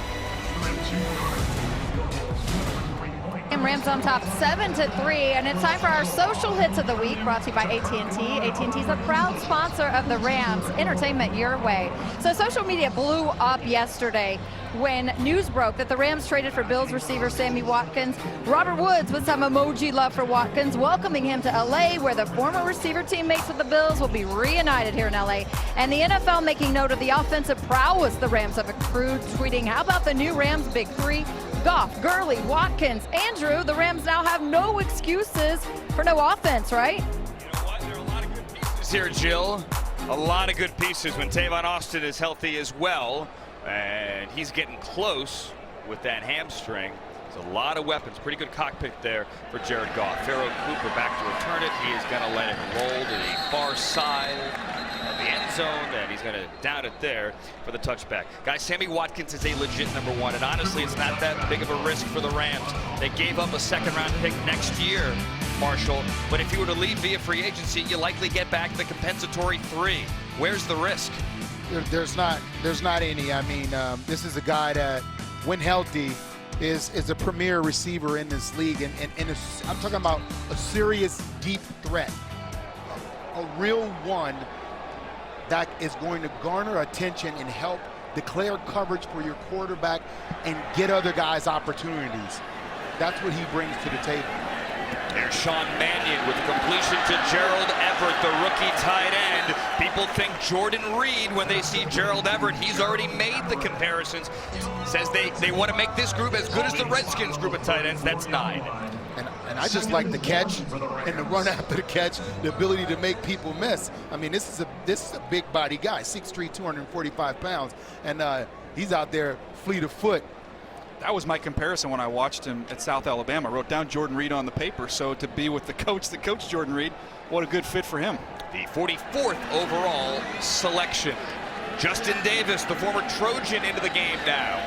And Rams on top 7-3, and it's time for our social hits of the week, brought to you by AT&T. AT&T is a proud sponsor of the Rams. Entertainment your way. So social media blew up yesterday when news broke that the Rams traded for Bills receiver Sammy Watkins. Robert Woods with some emoji love for Watkins, welcoming him to LA, where the former receiver teammates with the Bills will be reunited here in LA. And the NFL making note of the offensive prowess the Rams have accrued, tweeting, "How about the new Rams Big Three? Goff, Gurley, Watkins, Andrew. The Rams now have no excuses for no offense," right? You know what? There are a lot of good pieces here, Jill. A lot of good pieces when Tavon Austin is healthy as well. And he's getting close with that hamstring. There's a lot of weapons. Pretty good cockpit there for Jared Goff. Pharaoh Cooper back to return it. He is going to let it roll to the far side of the end zone, and he's going to down it there for the touchback. Guys, Sammy Watkins is a legit #1, and honestly, it's not that big of a risk for the Rams. They gave up a 2nd-round pick next year, Marshall, but if you were to leave via free agency, you likely get back the compensatory 3. Where's the risk? There's not any. I mean, this is a guy that, when healthy, is a premier receiver in this league, and I'm talking about a serious deep threat, a real one that is going to garner attention and help declare coverage for your quarterback and get other guys opportunities. That's what he brings to the table. There's Sean Mannion with the completion to Gerald Everett, the rookie tight end. People think Jordan Reed when they see Gerald Everett. He's already made the comparisons. Says they want to make this group as good as the Redskins group of tight ends. That's 9. And I just like the catch and the run after the catch, the ability to make people miss. I mean, this is a big body guy, 6'3", 245 pounds, and he's out there fleet of foot. That was my comparison when I watched him at South Alabama. I wrote down Jordan Reed on the paper, so to be with the coach that coached Jordan Reed, what a good fit for him. The 44th overall selection. Justin Davis, the former Trojan, into the game now.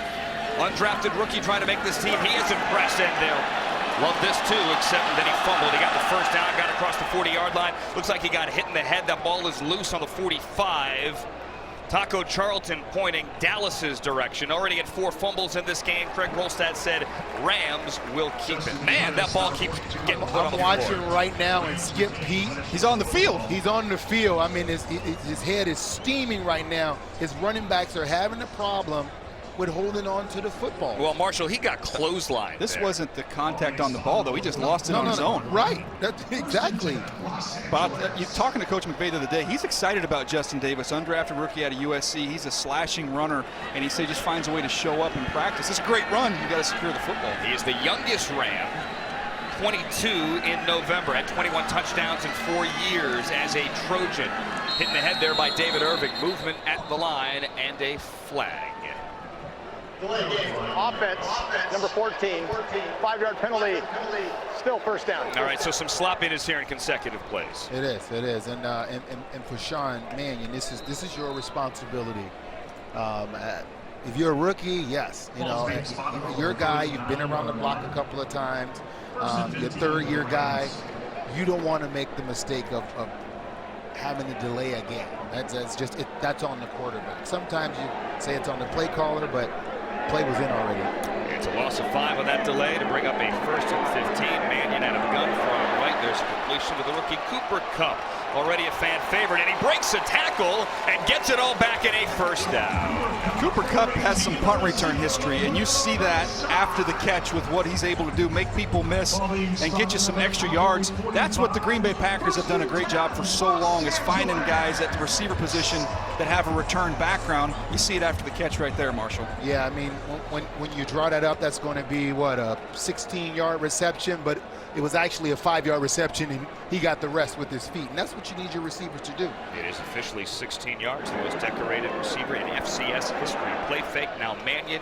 Undrafted rookie trying to make this team. He is impressed, and they'll love this too, except that he fumbled. He got the first down, got across the 40-yard line. Looks like he got hit in the head. That ball is loose on the 45. Taco Charlton pointing Dallas's direction. Already at 4 fumbles in this game. Craig Rolstad said Rams will keep it. Man, that ball keeps getting put on the floor. I'm watching right now, and Skip Pete. He's on the field. He's on the field. I mean, his head is steaming right now. His running backs are having a problem with holding on to the football. Well, Marshall, he got clotheslined. This there. wasn't the contact on the ball, though. He just lost it on his own. Right. Exactly. Bob, you're talking to Coach McVay the other day. He's excited about Justin Davis, undrafted rookie out of USC. He's a slashing runner, and he said just finds a way to show up in practice. It's a great run. You got to secure the football. He is the youngest Ram, 22 in November, had 21 touchdowns in 4 years as a Trojan. Hit in the head there by David Irving. Movement at the line and a flag. Offense, number 14, 5-yard penalty, still first down. All right, so some sloppiness here in consecutive plays. It is, and for Sean Mannion, this is your responsibility. If you're a rookie, yes, you know, you're a guy. You've been around the block a couple of times. Your third-year guy, you don't want to make the mistake of having to delay a game. That's on the quarterback. Sometimes you say it's on the play caller, but play was in already. It's a loss of 5 on that delay to bring up a 1st and 15. Mannion out of gun from right. There's a completion to the rookie Cooper Kupp. Already a fan favorite, and he breaks a tackle and gets it all back in a first down. Cooper Kupp has some punt return history, and you see that after the catch with what he's able to do, make people miss and get you some extra yards. That's what the Green Bay Packers have done a great job for so long, is finding guys at the receiver position that have a return background. You see it after the catch right there, Marshall. Yeah, I mean, when you draw that up, that's going to be, what, a 16-yard reception, but it was actually a 5-yard reception, and he got the rest with his feet, and that's what you need your receivers to do. It is officially 16 yards, the most decorated receiver in FCS history. Play fake, now Mannion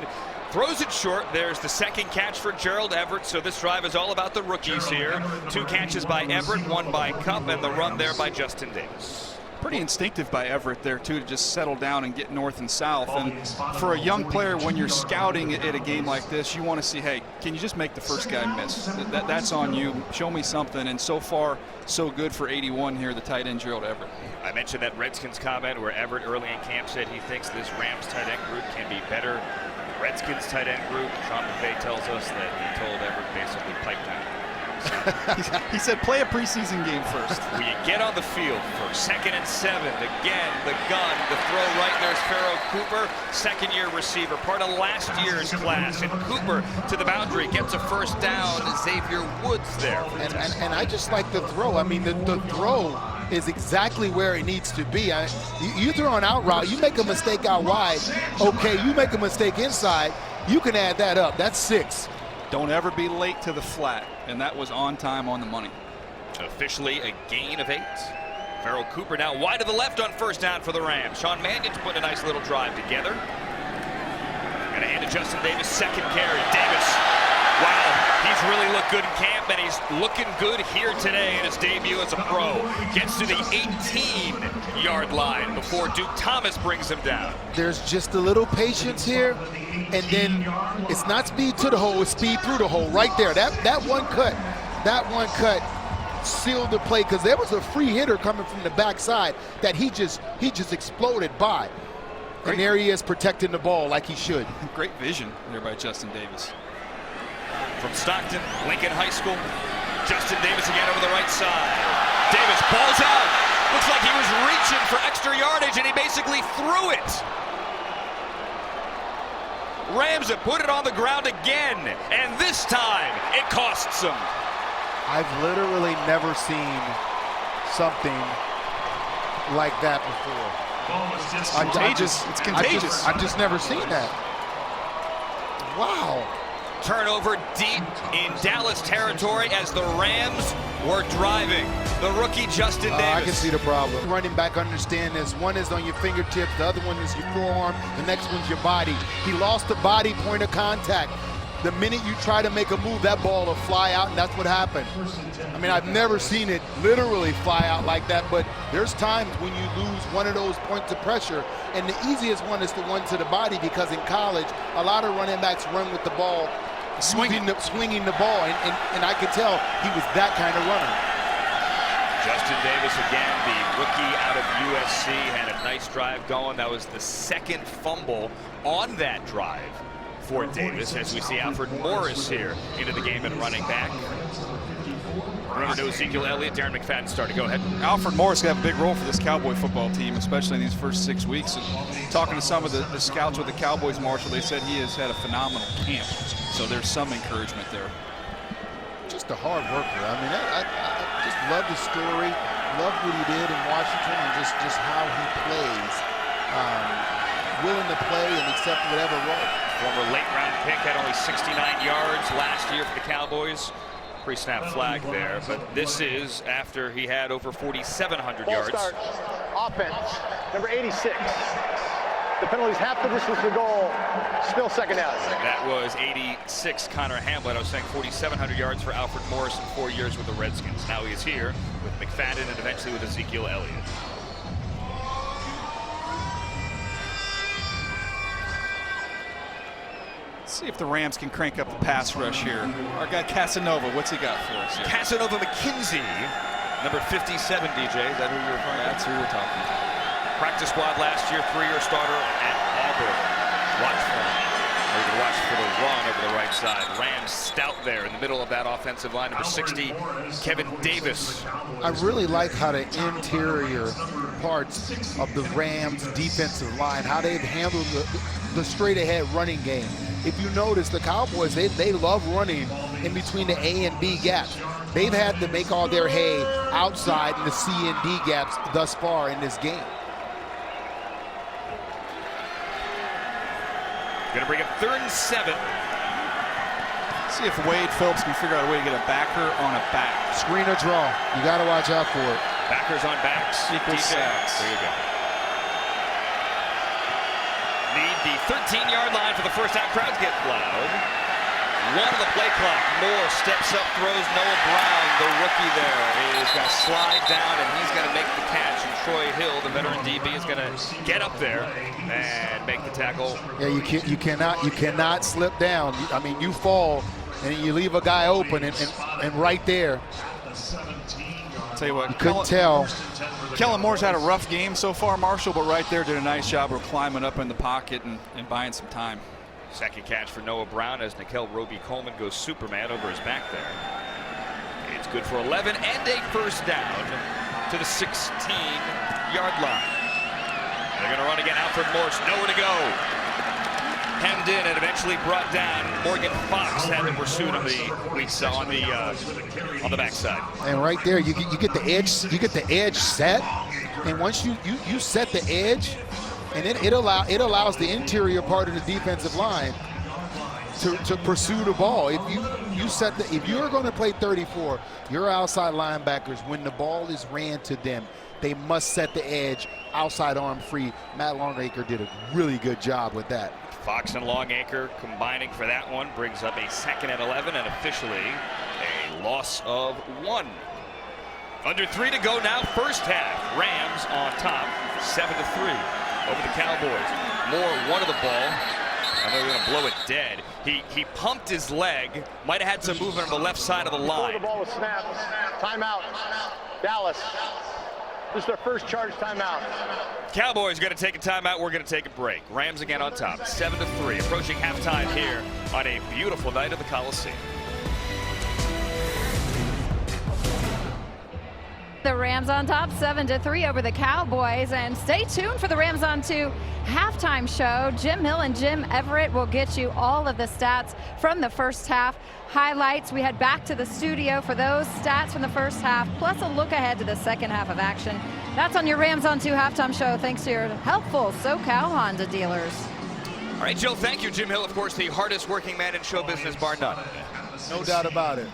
throws it short. There's the second catch for Gerald Everett, so this drive is all about the rookies here. 2 catches by Everett, 1 by Kupp, and the run there by Justin Davis. Pretty instinctive by Everett there, too, to just settle down and get north and south. And for a young player, when you're scouting at a game like this, you want to see, hey, can you just make the first guy miss? That's on you. Show me something. And so far, so good for 81 here, the tight end, Gerald Everett. I mentioned that Redskins comment where Everett early in camp said he thinks this Rams tight end group can be better. Redskins tight end group, Sean McVay tells us that he told Everett basically pipe down. He said play a preseason game first. We get on the field for 2nd and 7. Again, the gun, the throw right. There's Pharoh Cooper, second-year receiver, part of last year's class. And Cooper to the boundary, gets a first down. Xavier Woods there. And I just like the throw. I mean, the throw is exactly where it needs to be. You throw an out route, you make a mistake out wide. Okay, you make a mistake inside, you can add that up. That's 6. Don't ever be late to the flat, and that was on time, on the money. Officially a gain of 8. Pharoh Cooper now wide to the left on first down for the Rams. Sean Mannion's putting a nice little drive together. Gonna hand to Justin Davis, second carry. Davis, wow, he's really looked good in camp, and he's looking good here today in his debut as a pro. Gets to the 18-yard line before Duke Thomas brings him down. There's just a little patience here, and then it's not speed to the hole, it's speed through the hole right there. That one cut sealed the play, because there was a free hitter coming from the backside that he just exploded by. And there he is protecting the ball like he should. Great vision there by Justin Davis. From Stockton, Lincoln High School, Justin Davis again over the right side. Davis balls out. Looks like he was reaching for extra yardage, and he basically threw it. Rams have put it on the ground again, and this time it costs them. I've literally never seen something like that before. It's contagious. It's contagious. I've just never seen that. Wow. Turnover deep in Dallas territory as the Rams were driving. The rookie Justin Davis. I can see the problem. Running back, understand this. One is on your fingertips, the other one is your forearm, the next one's your body. He lost the body point of contact. the minute you try to make a move, that ball will fly out, and that's what happened. I mean, I've never seen it literally fly out like that, but there's times when you lose one of those points of pressure, and the easiest one is the one to the body, because in college, a lot of running backs run with the ball, swinging the ball, and I could tell he was that kind of runner. Justin Davis again, the rookie out of USC, had a nice drive going. That was the second fumble on that drive for Davis, as we see Alfred Morris here into the game and running back. Remember to Ezekiel Elliott, Darren McFadden started. Go ahead. Alfred Morris got a big role for this Cowboy football team, especially in these first 6 weeks. And talking to some of the scouts with the Cowboys, Marshall, they said he has had a phenomenal camp. So there's some encouragement there. Just a hard worker. I mean, I just love the story, love what he did in Washington, and just how he plays. Willing to play and accept whatever role. Former late-round pick, had only 69 yards last year for the Cowboys. Pre-snap flag there, but this is after he had over 4,700 yards. Start. Offense, number 86. The penalty's half the distance to the goal, still second down. That was 86 Connor Hamlet. I was saying 4,700 yards for Alfred Morris in 4 years with the Redskins. Now he is here with McFadden and eventually with Ezekiel Elliott. Let's see if the Rams can crank up the pass rush here. Our guy Casanova, what's he got for us here? Casanova McKenzie, number 57, DJ. Is that who you're referring to? That's who we're talking about. Practice squad last year, 3-year starter at Auburn. Watch for him. Or you can watch for the run over the right side. Rams stout there in the middle of that offensive line. Number 60, Kevin Davis. I really like how the interior parts of the Rams defensive line, how they've handled the straight ahead running game. If you notice, the Cowboys, they love running in between the A and B gaps. They've had to make all their hay outside in the C and D gaps thus far in this game. Going to bring up 3rd and 7. See if Wade Phillips can figure out a way to get a backer on a back. Screen or draw. You got to watch out for it. Backers on backs. Equals sacks. There you go. Need the 13-yard line for the first half. Crowds get loud. One of the play clock. Moore steps up, throws Noah Brown, the rookie there, is going to slide down, and he's going to make the catch. And Troy Hill, the veteran DB, is going to get up there and make the tackle. Yeah, you cannot slip down. I mean, you fall, and you leave a guy open, and right there. I'll tell you what, you couldn't tell. Kellen Moore's had a rough game so far, Marshall, but right there did a nice job of climbing up in the pocket and buying some time. Second catch for Noah Brown as Nickel Roby-Coleman goes Superman over his back there. It's good for 11 and a first down to the 16-yard line. They're going to run again. Alfred Morris, nowhere to go. Hemmed in and eventually brought down. Morgan Fox had the pursuit of the weeks on the backside. And right there, you get the edge. You get the edge set, and once you set the edge, and then it allows the interior part of the defensive line to pursue the ball. If you're going to play 34, your outside linebackers, when the ball is ran to them, they must set the edge outside arm free. Matt Longacre did a really good job with that. Fox and Longacre combining for that one brings up a 2nd and 11 and officially a loss of 1. Under 3 to go now, first half. Rams on top, 7-3 over the Cowboys. Moore wanted the ball. I know they're going to blow it dead. He pumped his leg. Might have had some movement on the left side of the line. The ball was snapped. Timeout. Dallas. This is their first charge timeout. Cowboys going to take a timeout. We're going to take a break. Rams again on top, 7-3, approaching halftime here on a beautiful night at the Coliseum. The Rams on top, 7-3 over the Cowboys. And stay tuned for the Rams on 2 halftime show. Jim Hill and Jim Everett will get you all of the stats from the first half. Highlights. We head back to the studio for those stats from the first half, plus a look ahead to the second half of action. That's on your Rams on 2 halftime show, thanks to your helpful SoCal Honda dealers. All right, Joe, thank you. Jim Hill, of course, the hardest working man in show business, bar none. No doubt about it.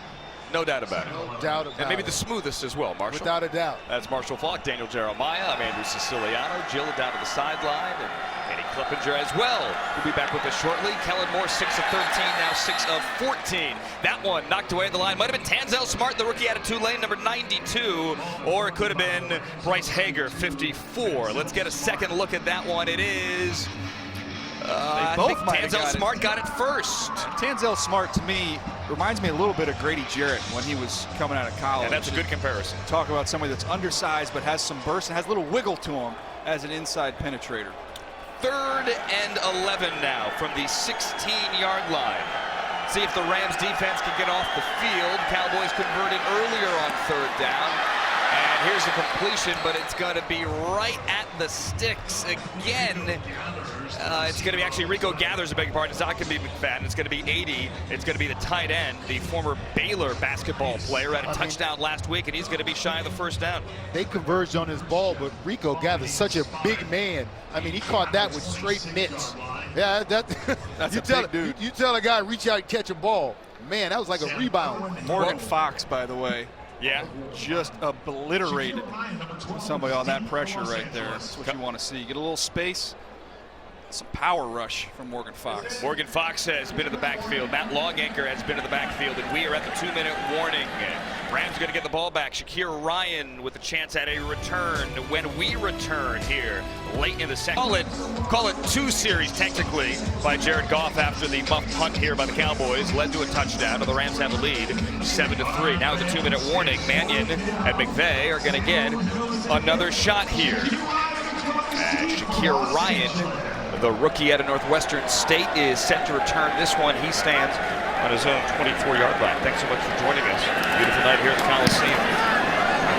No doubt about it. No doubt about it. And maybe the smoothest as well, Marshall. Without a doubt. That's Marshall Falk, Daniel Jeremiah. I'm Andrew Siciliano. Jill down to the sideline. And Eddie Klippinger as well. We'll be back with us shortly. Kellen Moore, 6 of 13, now 6 of 14. That one knocked away at the line. Might have been Tanzel Smart, the rookie out of Tulane, number 92. Or it could have been Bryce Hager, 54. Let's get a second look at that one. It is... I think Tanzel Smart got it first. Tanzel Smart, to me, reminds me a little bit of Grady Jarrett when he was coming out of college. And that's a good comparison. Talk about somebody that's undersized but has some burst and has a little wiggle to him as an inside penetrator. 3rd and 11 now from the 16-yard line. See if the Rams defense can get off the field. Cowboys converted earlier on 3rd down. And here's a completion, but it's going to be right at the sticks again. It's going to be actually Rico Gathers, a beg your pardon. It's not going to be McFadden. It's going to be 80. It's going to be the tight end, the former Baylor basketball player, had a touchdown last week, and he's going to be shy of the first down. They converged on his ball, but Rico Gathers, such a big man. I mean, he caught that with straight mitts. Yeah, that's a big dude. You tell a guy reach out and catch a ball. Man, that was like a rebound. Morgan Fox, by the way. Yeah. Just obliterated somebody on that pressure right there. That's what you want to see. Get a little space. Some power rush from Morgan Fox. Morgan Fox has been in the backfield. Matt Longanker has been in the backfield, and we are at the 2-minute warning. Rams going to get the ball back. Shakir Ryan with a chance at a return when we return here late in the second. Call it 2 series technically by Jared Goff after the muff punt here by the Cowboys led to a touchdown, and the Rams have a lead 7-3. Now the 2-minute warning. Mannion and McVay are going to get another shot here. Shakir Ryan, the rookie out of Northwestern State, is set to return this one. He stands on his own 24-yard line. Thanks so much for joining us. Beautiful night here at the Coliseum.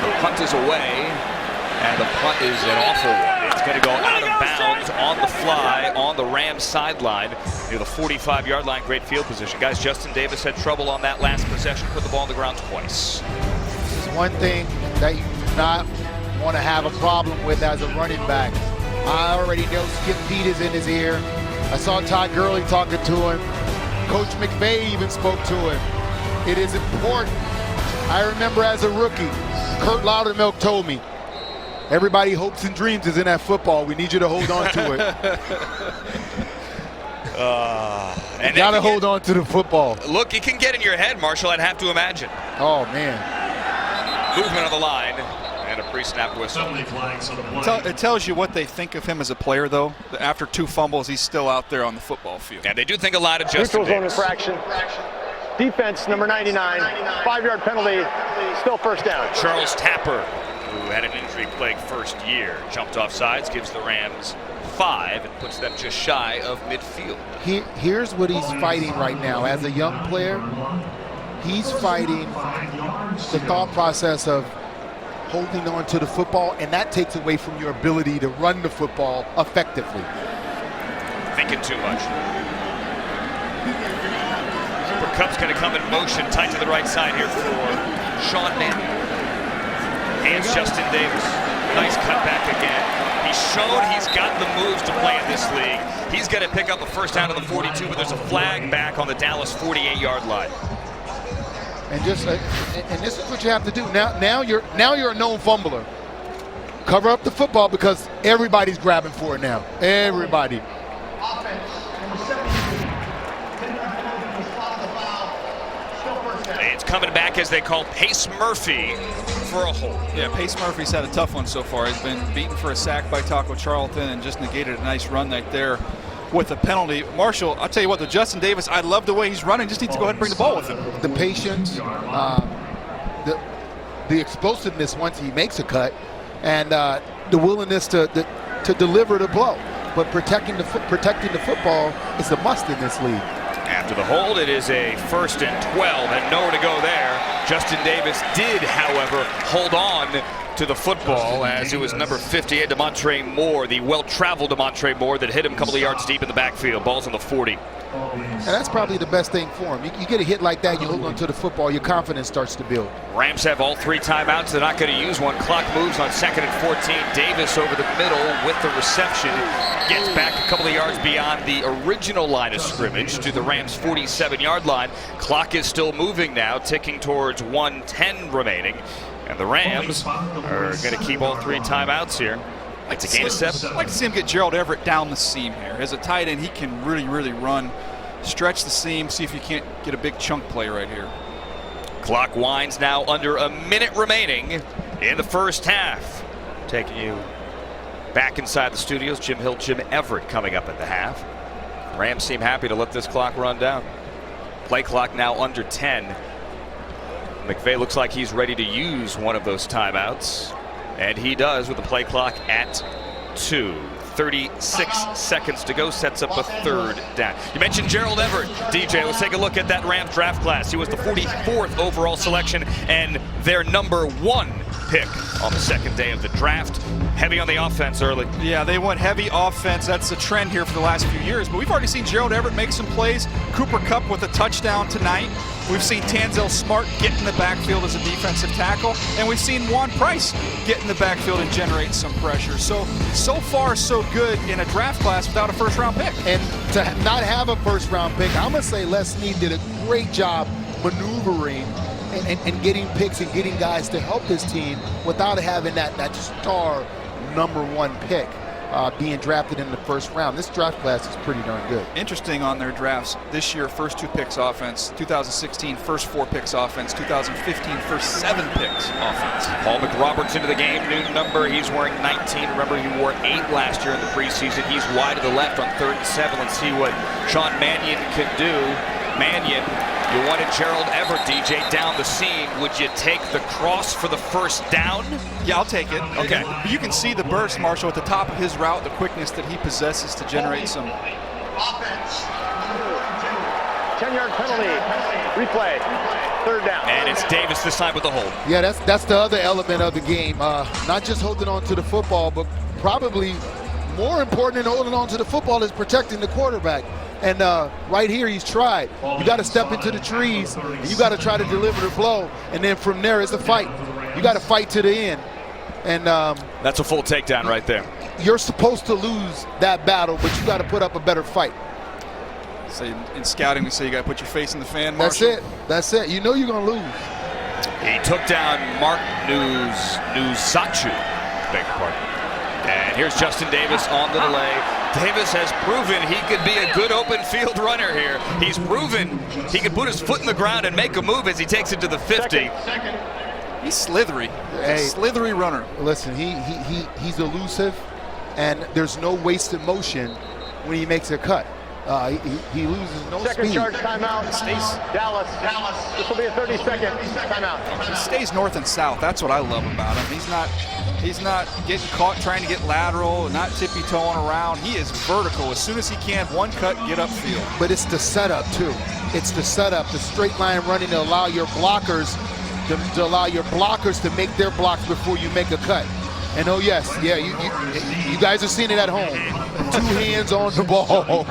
The punt is away, and the punt is an awful one. It's going to go out of bounds on the fly on the Rams sideline near the 45-yard line. Great field position. Guys, Justin Davis had trouble on that last possession. Put the ball on the ground twice. This is one thing that you do not want to have a problem with as a running back. I already know Skip Pete is in his ear. I saw Todd Gurley talking to him. Coach McVay even spoke to him. It is important. I remember as a rookie, Kurt Loudermilk told me, everybody hopes and dreams is in that football. We need you to hold on to it. And you got to hold on to the football. Look, it can get in your head, Marshall, I'd have to imagine. Oh, man. Movement on the line. And a pre-snap whistle. It tells you what they think of him as a player, though. After 2 fumbles, he's still out there on the football field. And they do think a lot of Justin Neutral zone Davis. infraction. Defense, number 99. 5-yard penalty. Still first down. Charles Tapper, who had an injury-plagued first year, jumped off sides, gives the Rams 5 and puts them just shy of midfield. Here's what he's fighting right now. As a young player, he's fighting the thought process of holding on to the football, and that takes away from your ability to run the football effectively. Thinking too much. Cooper Kupp's going to come in motion, tight to the right side here for Sean Mannion. Hands Justin Davis. Nice cutback again. He's shown he's got the moves to play in this league. He's going to pick up a first down to the 42, but there's a flag back on the Dallas 48-yard line. And this is what you have to do. Now you're a known fumbler. Cover up the football because everybody's grabbing for it now. Everybody. It's coming back as they call Pace Murphy for a hold. Yeah, Pace Murphy's had a tough one so far. He's been beaten for a sack by Taco Charlton and just negated a nice run right there with the penalty. Marshall, I'll tell you what, the Justin Davis, I love the way he's running. Just needs to go ahead and bring the ball with him. The patience, the explosiveness once he makes a cut, and the willingness to deliver the blow. But protecting the football is a must in this league. After the hold, it is a 1st and 12, and nowhere to go there. Justin Davis did, however, hold on to the football as it was number 58, DeMontre Moore, the well-traveled DeMontre Moore that hit him a couple of yards deep in the backfield. Ball's on the 40. And that's probably the best thing for him. You get a hit like that, you hold on to the football, your confidence starts to build. Rams have all 3 timeouts. They're not going to use one. Clock moves on 2nd and 14. Davis over the middle with the reception. Gets back a couple of yards beyond the original line of scrimmage to the Rams' 47-yard line. Clock is still moving now, ticking towards 1:10 remaining. And the Rams are going to keep all 3 timeouts here. It's a gain of 7. I'd like to see him get Gerald Everett down the seam here. As a tight end, he can really, really run, stretch the seam, see if you can't get a big chunk play right here. Clock winds now, under a minute remaining in the first half. Taking you back inside the studios, Jim Hill, Jim Everett coming up at the half. Rams seem happy to let this clock run down. Play clock now under 10. McVay looks like he's ready to use one of those timeouts, and he does with the play clock at 2. 36 seconds to go, sets up a third down. You mentioned Gerald Everett. DJ, let's take a look at that Rams draft class. He was the 44th overall selection and their #1 pick on the second day of the draft. Heavy on the offense early. Yeah, they went heavy offense. That's the trend here for the last few years. But we've already seen Gerald Everett make some plays. Cooper Kupp with a touchdown tonight. We've seen Tanzel Smart get in the backfield as a defensive tackle. And we've seen Juan Price get in the backfield and generate some pressure. So far, so good in a draft class without a first-round pick. And to not have a first-round pick, I'm going to say Les Snead did a great job maneuvering and getting picks and getting guys to help his team without having that star #1 pick being drafted in the first round. This draft class is pretty darn good. Interesting on their drafts. This year, first 2 picks offense. 2016, first 4 picks offense. 2015, first 7 picks offense. Paul McRoberts into the game, new number. He's wearing 19. Remember, he wore 8 last year in the preseason. He's wide to the left on 3rd and 7. Let's see what Sean Mannion can do. Mannion, you wanted Gerald Everett, DJ, down the seam. Would you take the cross for the first down? Yeah, I'll take it. Okay. You can see the burst, Marshall, at the top of his route, the quickness that he possesses to generate some. Offense. 10-yard penalty. Replay. 3rd down. And it's Davis this time with the hold. Yeah, that's the other element of the game. Not just holding on to the football, but probably more important than holding on to the football is protecting the quarterback. And right here, he's tried. You got to step into the trees, and you got to try to deliver the blow. And then from there, it's a fight. You got to fight to the end. And that's a full takedown right there. You're supposed to lose that battle, but you got to put up a better fight. So in scouting, we say you got to put your face in the fan, Marshall. That's it. You know you're going to lose. He took down Mark Nuzachu. Beg your pardon. And here's Justin Davis on the delay. Davis has proven he could be a good open field runner here. He's proven he can put his foot in the ground and make a move as he takes it to the 50. He's slithery. Hey, Slithery runner. Listen, he's elusive, and there's no wasted motion when he makes a cut. He loses no Second speed. charge timeout. Dallas. This will be a 30-second timeout. He stays north and south. That's what I love about him. He's not getting caught trying to get lateral, not tippy-toeing around. He is vertical. As soon as he can, one cut, get upfield. But it's the setup too. It's the setup, the straight line running to allow your blockers to make their blocks before you make a cut. And oh yes, yeah, you guys have seen it at home. 2 hands on the ball.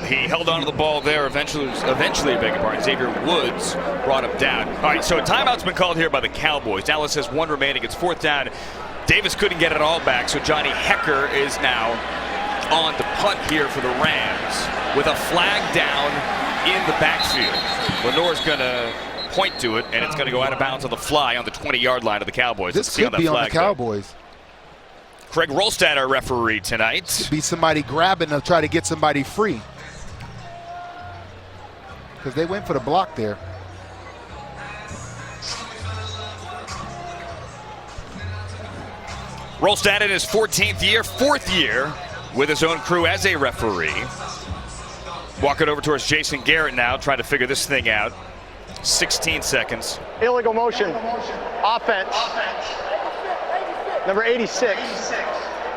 He held on to the ball there. Eventually, beg your pardon, Xavier Woods brought him down. All right, so a timeout's been called here by the Cowboys. Dallas has 1 remaining. It's 4th down. Davis couldn't get it all back, so Johnny Hecker is now on to punt here for the Rams with a flag down in the backfield. Lenore's going to point to it, and it's going to go out of bounds on the fly on the 20-yard line of the Cowboys. This could be on the Cowboys. Craig Rolstad, our referee tonight. Could be somebody grabbing to try to get somebody free. Because they went for the block there. Rolstad in his 14th year, 4th year with his own crew as a referee. Walk it over towards Jason Garrett now, trying to figure this thing out. 16 seconds. Illegal motion. Offense. Number 86.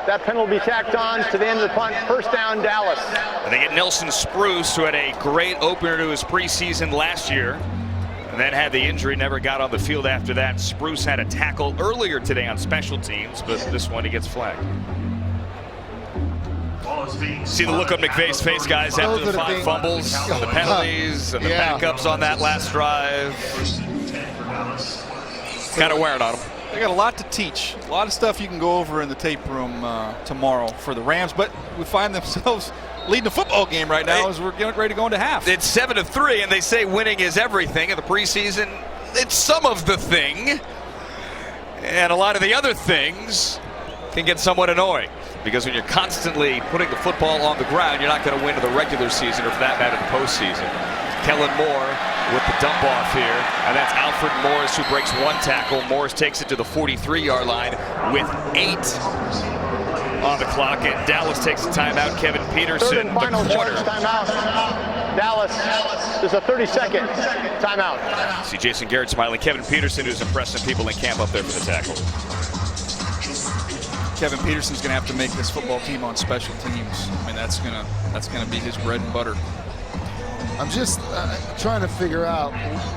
That penalty will be tacked on to the end of the punt. 1st down, Dallas. And they get Nelson Spruce, who had a great opener to his preseason last year. And then had the injury, never got on the field after that. Spruce had a tackle earlier today on special teams, but this one he gets flagged. See the look on McVay's face, guys, after the 5 fumbles, the penalties, and the backups on that last drive. Kind of wearing on them. They got a lot to teach. A lot of stuff you can go over in the tape room tomorrow for the Rams, but we find themselves leading the football game right now as we're getting ready to go into half. It's 7-3, and they say winning is everything in the preseason. It's some of the thing. And a lot of the other things can get somewhat annoying, because when you're constantly putting the football on the ground, you're not going to win in the regular season, or for that matter, the postseason. Kellen Moore with the dump off here, and that's Alfred Morris who breaks one tackle. Morris takes it to the 43-yard line with 8 on the clock, and Dallas takes a timeout. Kevin Peterson, Third and final the corner. charge timeout. Dallas, there's a 30-second timeout. See Jason Garrett smiling. Kevin Peterson, who's impressing people in camp up there for the tackle. Kevin Peterson's going to have to make this football team on special teams. I mean, that's gonna be his bread and butter. I'm just trying to figure out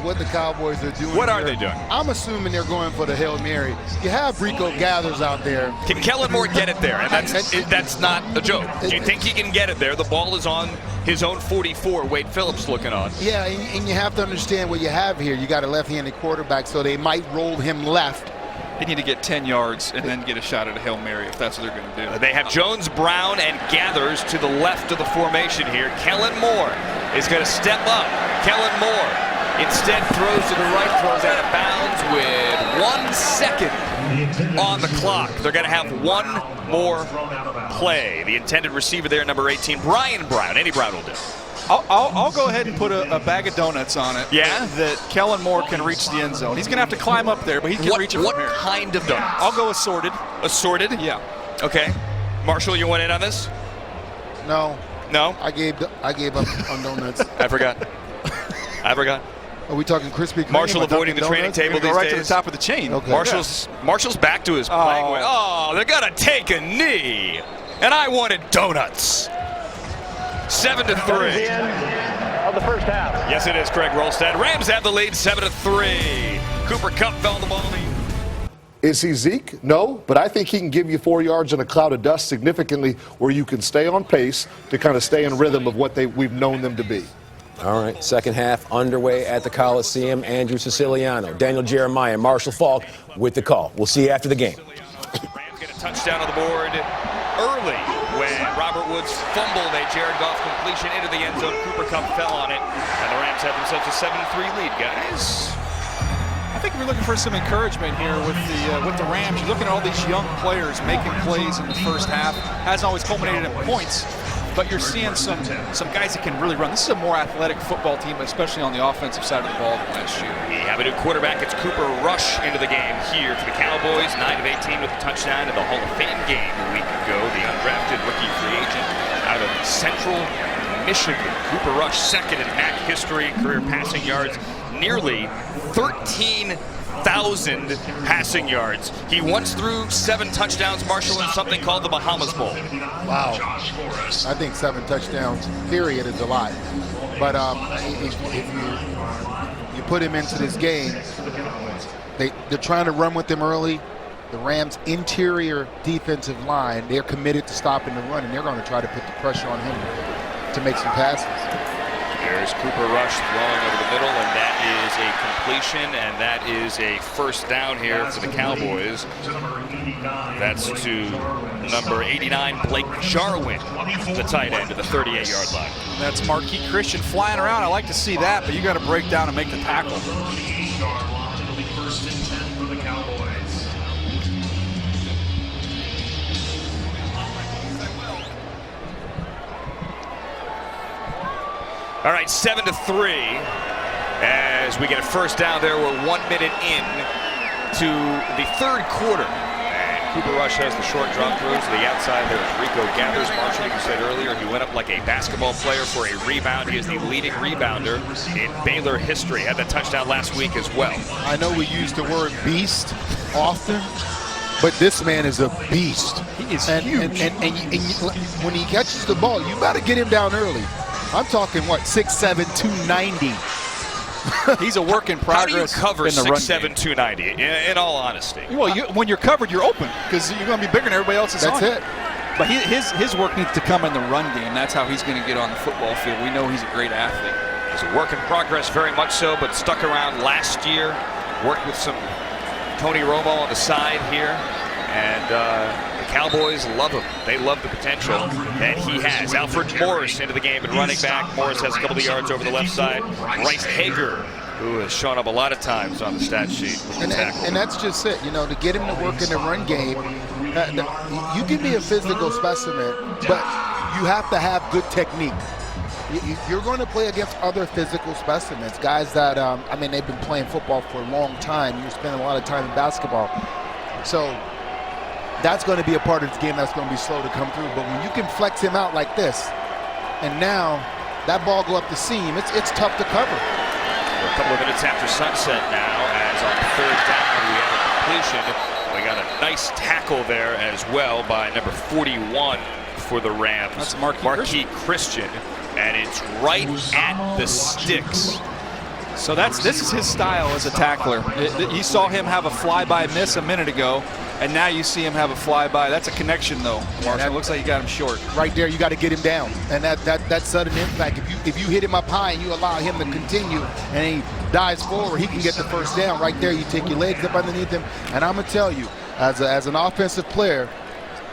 what the Cowboys are doing. What are here. they doing? I'm assuming they're going for the Hail Mary. You have Rico Gathers out there. Can Kellen Moore get it there? And that's not a joke. Do you think he can get it there? The ball is on his own 44. Wade Phillips looking on. Yeah, and you have to understand what you have here. You got a left-handed quarterback, so they might roll him left. They need to get 10 yards and then get a shot at a Hail Mary if that's what they're going to do. They have Jones, Brown, and Gathers to the left of the formation here. Kellen Moore is going to step up. Kellen Moore instead throws to the right, throws out of bounds with 1 second on the clock. They're going to have one more play. The intended receiver there, number 18, Brian Brown. Any Brown will do. I'll go ahead and put a bag of donuts on it. Yeah? That Kellen Moore can reach the end zone. He's going to have to climb up there, but he can reach it from here. What kind of donuts? I'll go assorted. Assorted? Yeah. Okay. Marshall, you want in on this? No, No? I gave up on donuts. I forgot. I forgot. Are we talking Krispy Kreme? Marshall or avoiding the Dunkin' training Donuts? table Go these right to the days. top of the chain. Okay. Marshall's back to his playing way. Oh, they're going to take a knee. And I wanted donuts. 7-3. That is the end of the first half. Yes, it is, Craig Rolstad. Rams have the lead, 7-3. Cooper Kupp fell the ball. Is he Zeke? No, but I think he can give you 4 yards in a cloud of dust significantly where you can stay on pace to kind of stay in rhythm of what we've known them to be. All right, second half underway at the Coliseum. Andrew Siciliano, Daniel Jeremiah, Marshall Faulk with the call. We'll see you after the game. Rams get a touchdown on the board early when Robert Woods fumbled a Jared Goff completion into the end zone. Cooper Kupp fell on it, and the Rams have themselves a 7-3 lead, guys. I think we're looking for some encouragement here with the Rams. You're looking at all these young players making plays in the first half. Hasn't always culminated in points, but you're seeing some guys that can really run. This is a more athletic football team, especially on the offensive side of the ball than last year. We have a new quarterback. It's Cooper Rush into the game here for the Cowboys. 9 of 18 with a touchdown in the Hall of Fame game a week ago. The undrafted rookie free agent out of Central Michigan. Cooper Rush, second in MAC history, career passing yards, nearly 13,000 passing yards. He once threw 7 touchdowns, Marshall, in something called the Bahamas Bowl. Wow. I think 7 touchdowns, period, is a lot. But if you put him into this game, they're trying to run with him early. The Rams' interior defensive line, they're committed to stopping the run, and they're going to try to put the pressure on him to make some passes. There's Cooper Rush throwing over the middle, and that is a completion, and that is a first down here for the Cowboys. That's to number 89, Blake Jarwin, the tight end, to the 38-yard line. That's Marquis Christian flying around. I like to see that, but you got to break down and make the tackle. All right, 7-3 as we get a first down there. We're 1 minute in to the third quarter. And Cooper Rush has the short drop throws to the outside. There's Rico Gathers. Marshall, you said earlier, he went up like a basketball player for a rebound. He is the leading rebounder in Baylor history. Had that touchdown last week as well. I know we use the word beast often, but this man is a beast. He is And huge. when he catches the ball, you got to get him down early. I'm talking, 6'7", 290. He's a work in progress. How do you cover in the run 6'7", game. 290, in all honesty? Well, when you're covered, you're open because you're going to be bigger than everybody else is on. That's it. But his work needs to come in the run game. That's how he's going to get on the football field. We know he's a great athlete. He's a work in progress, very much so, but stuck around last year. Worked with some Tony Romo on the side here. And the Cowboys love him. They love the potential that he has. Alfred Morris into the game and running back. Morris has a couple of yards over the left side. Bryce Hager who has shown up a lot of times on the stat sheet. And that's just it, to get him to work in the run game. You can be a physical specimen, but you have to have good technique. You're going to play against other physical specimens, guys that, they've been playing football for a long time. You're spending a lot of time in basketball. So that's going to be a part of this game that's going to be slow to come through. But when you can flex him out like this, and now that ball go up the seam, it's tough to cover. We're a couple of minutes after sunset now, as on third down we have a completion. We got a nice tackle there as well by number 41 for the Rams. That's Moreeeee Christian. And it's right at the sticks. So this is his style as a tackler. You saw him have a flyby miss a minute ago, and now you see him have a flyby. That's a connection, though, Marshall. It looks like you got him short. Right there, you got to get him down. And that sudden impact, if you hit him up high and you allow him to continue and he dives forward, he can get the first down. Right there, you take your legs up underneath him. And I'm going to tell you, as an offensive player,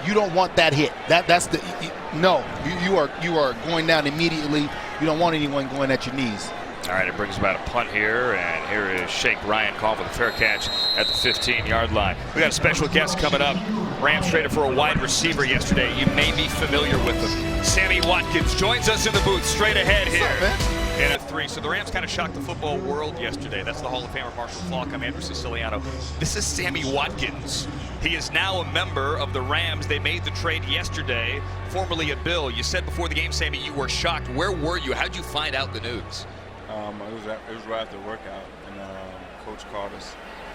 you don't want that hit. You are going down immediately. You don't want anyone going at your knees. All right, it brings about a punt here, and here is Shake Ryan calling for the fair catch at the 15-yard line. We got a special guest coming up. Rams traded for a wide receiver yesterday. You may be familiar with him. Sammy Watkins joins us in the booth straight ahead here. In at 3. So the Rams kind of shocked the football world yesterday. That's the Hall of Famer Marshall Falk. I'm Andrew Siciliano. This is Sammy Watkins. He is now a member of the Rams. They made the trade yesterday, formerly a Bill. You said before the game, Sammy, you were shocked. Where were you? How did you find out the news? It was right after the workout, and Coach called me in,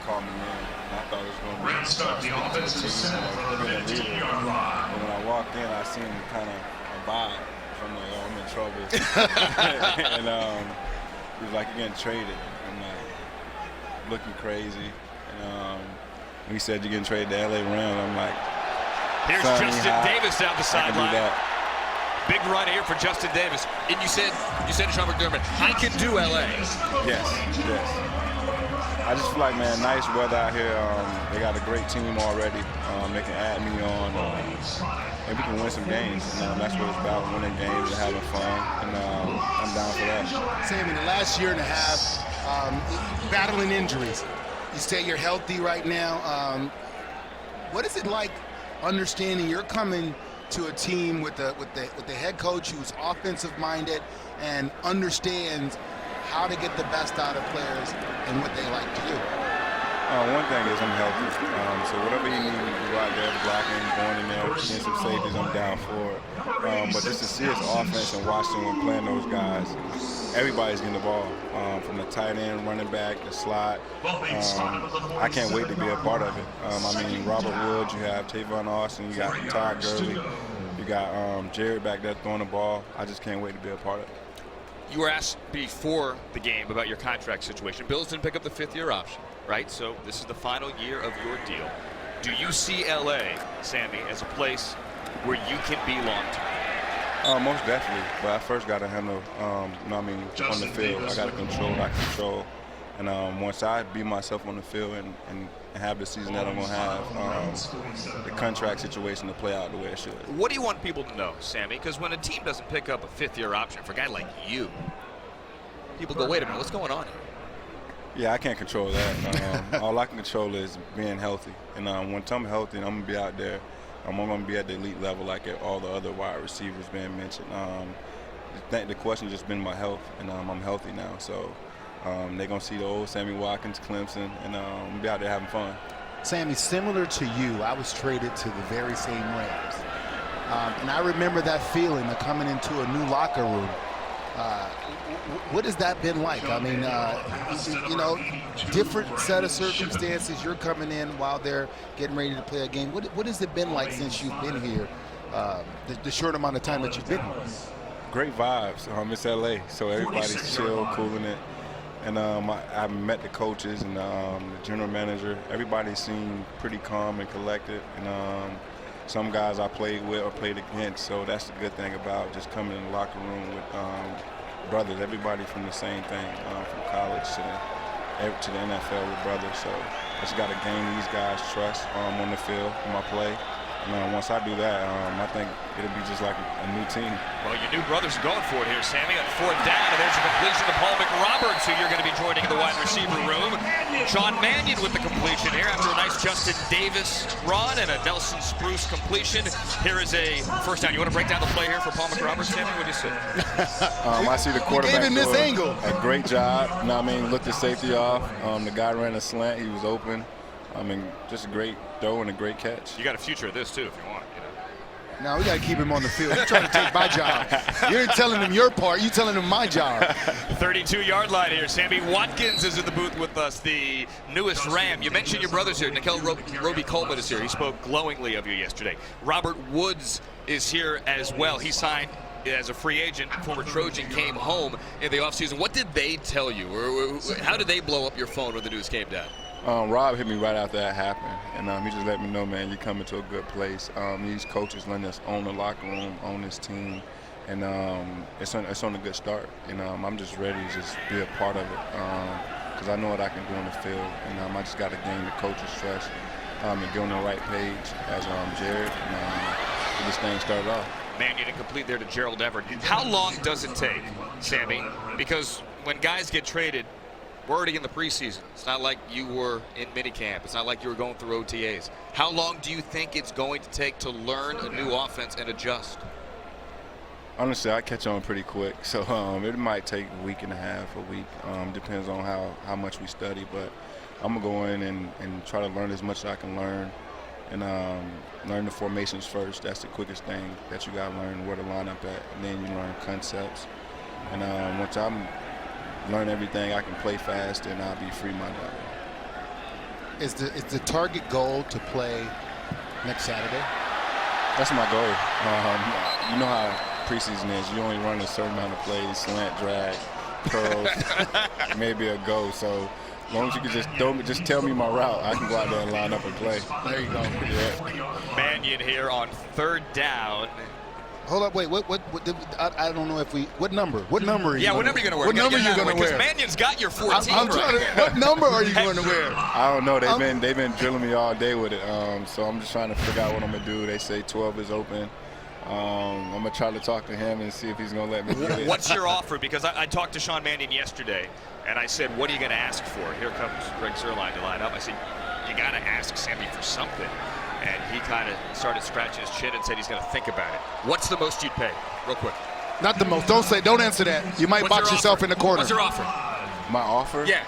and I thought it was going to be Rams start the offense to set for the 15-yard line. But when I walked in, I seen kind of a vibe. So I'm like, oh, I'm in trouble. And he was like, you're getting traded. I'm like, looking crazy. And he said, you're getting traded to LA Rams. I'm like, here's Justin Davis down the sideline. Big run here for Justin Davis. And you said to Sean McDermott, I can do LA. Yes. I just feel like, man, nice weather out here. They got a great team already. They can add me on, and we can win some games. And that's what it's about, winning games and having fun. And I'm down for that. Sam, in the last year and a half, battling injuries. You say you're healthy right now. What is it like understanding you're coming to a team with the head coach who's offensive minded and understands how to get the best out of players and what they like to do? One thing is I'm healthy, so whatever you need me to go out there, blocking, going in there, getting some safeties, I'm down for it. But just to see his offense and watching him playing those guys, everybody's getting the ball, from the tight end, running back, the slot. I can't wait to be a part of it. Robert Woods, you have Tavon Austin, you got Todd Gurley, you got Jared back there throwing the ball. I just can't wait to be a part of it. You were asked before the game about your contract situation. Bills didn't pick up the 5th-year option, right? So this is the final year of your deal. Do you see LA, Sammy, as a place where you can be long-term? Most definitely, but I first got to handle, on the field. I got to control what I control. And once I be myself on the field and have the season that I'm going to have, the contract situation to play out the way it should. What do you want people to know, Sammy? Because when a team doesn't pick up a 5th-year option for a guy like you, people go, wait a minute, what's going on here? Yeah, I can't control that. All I can control is being healthy. And once I'm healthy and I'm going to be out there, I'm going to be at the elite level like all the other wide receivers being mentioned. The question just been my health, and I'm healthy now. So they're going to see the old Sammy Watkins, Clemson, and I'm going to be out there having fun. Sammy, similar to you, I was traded to the very same Rams. And I remember that feeling of coming into a new locker room. What has that been like? Different set of circumstances. You're coming in while they're getting ready to play a game. What has it been like since you've been here, the short amount of time that you've been here? Great vibes. It's LA, so everybody's chill, cooling it. And I met the coaches and the general manager. Everybody seemed pretty calm and collected. And some guys I played with or played against, so that's the good thing about just coming in the locker room with brothers. Everybody from the same thing, from college to the NFL with brothers. So I just got to gain these guys' trust on the field, in my play, once I do that, I think it'll be just like a new team. Well, your new brothers are going for it here, Sammy, on 4th down, and there's a completion to Paul McRoberts, who you're going to be joining in the wide receiver room. Sean Mannion with the completion here after a nice Justin Davis run and a Nelson Spruce completion. Here is a first down. You want to break down the play here for Paul McRoberts, Sammy? What do you say? I see the quarterback gave him this angle. A great job. Looked the safety off. The guy ran a slant. He was open. Just a great throw and a great catch. You got a future of this, too, if you want. Now we got to keep him on the field. You're trying to take my job. You ain't telling him your part. You're telling him my job. 32-yard line here. Sammy Watkins is in the booth with us, the newest Ram. You mentioned your brothers here. Nikel Roby-Coleman is here. He spoke glowingly of you yesterday. Robert Woods is here as well. He signed as a free agent. Former Trojan came home in the offseason. What did they tell you? Or how did they blow up your phone when the news came down? Rob hit me right after that happened, and he just let me know, man, you're coming to a good place. These coaches letting us own the locker room, own this team, and it's on a good start. And I'm just ready to just be a part of it because I know what I can do on the field, and I just got to gain the coaches' trust and get on the right page as Jared, and get this thing started off. Man, you didn't complete there to Gerald Everett. How long does it take, Sammy? Because when guys get traded, we're already in the preseason. It's not like you were in minicamp. It's not like you were going through OTAs. How long do you think it's going to take to learn a new offense and adjust? Honestly, I catch on pretty quick. So it might take a week and a half, a week. Depends on how much we study. But I'm going to go in and try to learn as much as I can learn. And learn the formations first. That's the quickest thing that you got to learn, where to line up at. And then you learn concepts. And once I'm learn everything, I can play fast, and I'll be free-minded. Is the target goal to play next Saturday? That's my goal. You know how preseason is. You only run a certain amount of plays, slant, drag, curls, maybe a go. So as long as you can just tell me my route, I can go out there and line up and play. There you go. Yeah. Mannion here on 3rd down. Hold up, wait. What? I don't know if we. What number? What number are you? Yeah, what number are you going to wear? What number are you going to wear? Because Mannion's got your 14. I'm trying to. What number are you going to wear? I don't know. They've been drilling me all day with it. So I'm just trying to figure out what I'm gonna do. They say 12 is open. I'm gonna try to talk to him and see if he's gonna let me get it. What's your offer? Because I talked to Sean Mannion yesterday, and I said, "What are you going to ask for?" Here comes Greg Zuerlein to line up. I said, "You got to ask Sammy for something." And he kind of started scratching his chin and said he's going to think about it. What's the most you'd pay? Real quick. Not the most. Don't answer that. You might box yourself in the corner. What's your offer? My offer? Yeah.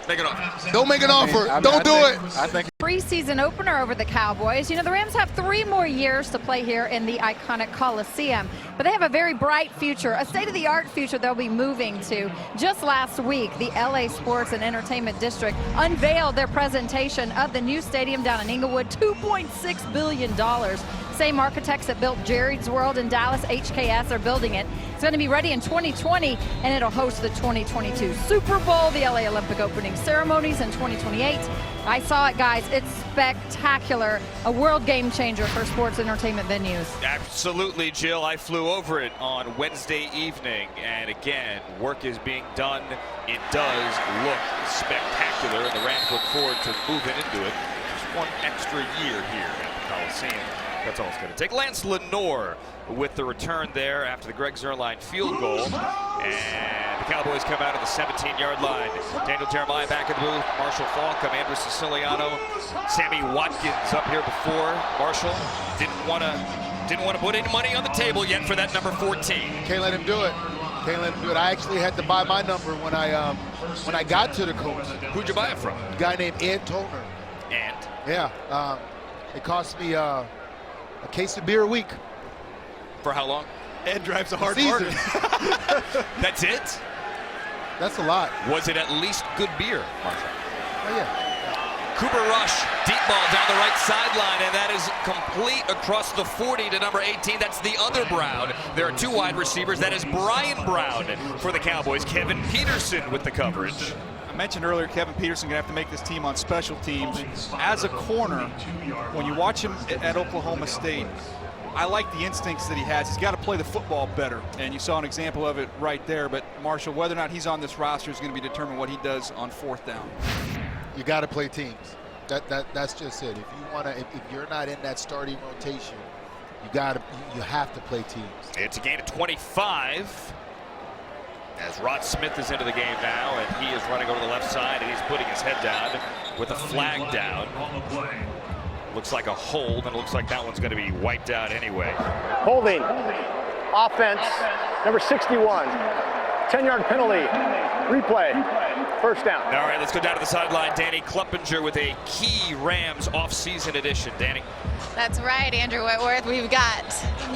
Make an offer. Don't make an offer. Don't do it. I think Preseason opener over the Cowboys. You know, the Rams have 3 more years to play here in the iconic Coliseum, but they have a very bright future, a state-of-the-art future they'll be moving to. Just last week, the LA Sports and Entertainment District unveiled their presentation of the new stadium down in Inglewood, $2.6 billion. Same architects that built Jerry's World in Dallas, HKS, are building it. It's going to be ready in 2020, and it'll host the 2022 Super Bowl, the LA Olympic opening ceremonies in 2028. I saw it, guys. It's spectacular. A world game changer for sports entertainment venues. Absolutely, Jill. I flew over it on Wednesday evening, and again, work is being done. It does look spectacular, and the Rams look forward to moving into it. Just one extra year here at the Coliseum. That's all it's going to take. Lance Lenore with the return there after the Greg Zuerlein field goal. And the Cowboys come out of the 17-yard line. Daniel Jeremiah back in the booth. Marshall Falk, Andrew Siciliano. Sammy Watkins up here before. Marshall didn't want to put any money on the table yet for that number 14. Can't let him do it. Can't let him do it. I actually had to buy my number when I got to the Colts. Who'd you buy it from? A guy named Ed Tolner. And? Yeah. It cost me a case of beer a week. For how long? Ed drives a hard season. That's it? That's a lot. Was it at least good beer, Marshall? Oh, yeah. Cooper Rush, deep ball down the right sideline, and that is complete across the 40 to number 18. That's the other Brown. There are 2 wide receivers. That is Brian Brown for the Cowboys. Kevin Peterson with the coverage. I mentioned earlier Kevin Peterson going to have to make this team on special teams. As a corner, when you watch him at Oklahoma State, I like the instincts that he has. He's got to play the football better, and you saw an example of it right there. But Marshall, whether or not he's on this roster is going to be determined what he does on 4th down. You got to play teams. That's just it. If you wanna, if you're not in that starting rotation, you have to play teams. It's a gain of 25. As Rod Smith is into the game now, and he is running over the left side, and he's putting his head down with a flag down. Looks like a hold, and it looks like that one's going to be wiped out anyway. Holding. Offense. Number 61. 10-yard penalty. Replay. First down. All right, let's go down to the sideline. Danny Kluppinger with a key Rams off-season edition. Danny. That's right, Andrew Whitworth. We've got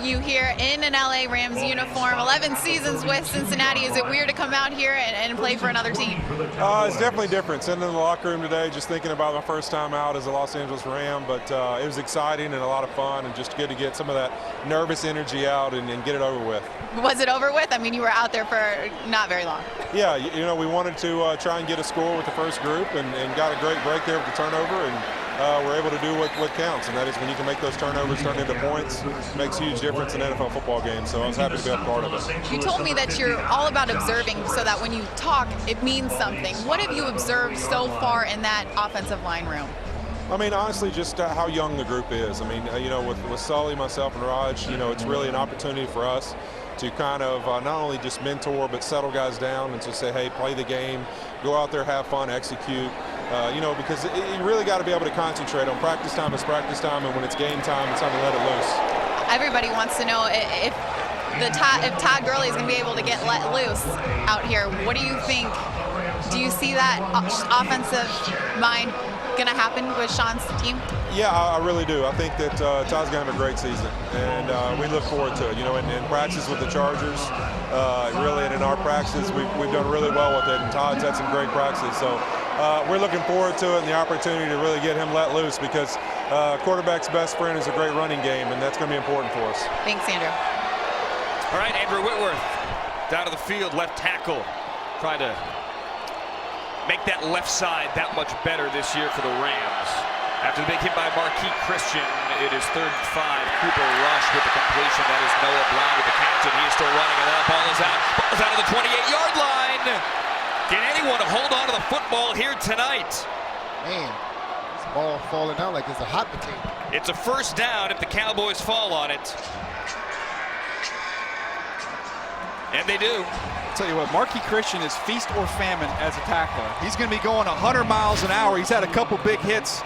you here in an LA Rams uniform. 11 seasons with Cincinnati. Is it weird to come out here and play for another team? It's definitely different. Sitting in the locker room today, just thinking about my first time out as a Los Angeles Ram, but it was exciting and a lot of fun, and just good to get some of that nervous energy out and get it over with. Was it over with? I mean, you were out there for not very long. Yeah, you know, we wanted to try and get a score with the first group, and got a great break there with the turnover, and we're able to do what counts, and that is when you can make those turnovers turn into points. It makes a huge difference in NFL football games, so I was happy to be a part of it. You told me that you're all about observing so that when you talk, it means something. What have you observed so far in that offensive line room? I mean, honestly, just how young the group is. I mean, you know, with Sully, myself, and Raj, you know, it's really an opportunity for us to kind of not only just mentor, but settle guys down and just say, hey, play the game, go out there, have fun, execute. You know, because you really got to be able to concentrate on practice time is practice time, and when it's game time, it's time to let it loose. Everybody wants to know if Todd Gurley is going to be able to get let loose out here. What do you think? Do you see that offensive mind going to happen with Sean's team? Yeah, I really do. I think that Todd's going to have a great season, and we look forward to it. You know, in practice with the Chargers, really, and in our practices, we've done really well with it, and Todd's had some great practices. So we're looking forward to it and the opportunity to really get him let loose, because quarterback's best friend is a great running game, and that's going to be important for us. Thanks, Andrew. All right, Andrew Whitworth down to the field, left tackle, trying to make that left side that much better this year for the Rams. After the big hit by Moreeeee Christian, it is 3rd and 5. Cooper Rush with the completion. That is Noah Brown with the catch, and he is still running, and that ball is out. Ball's out of the 28-yard line. Can anyone hold on to the football here tonight? Man, this ball falling out like it's a hot potato. It's a first down if the Cowboys fall on it. And they do. I'll tell you what, Moreeeee Christian is feast or famine as a tackler. He's going to be going 100 miles an hour. He's had a couple big hits,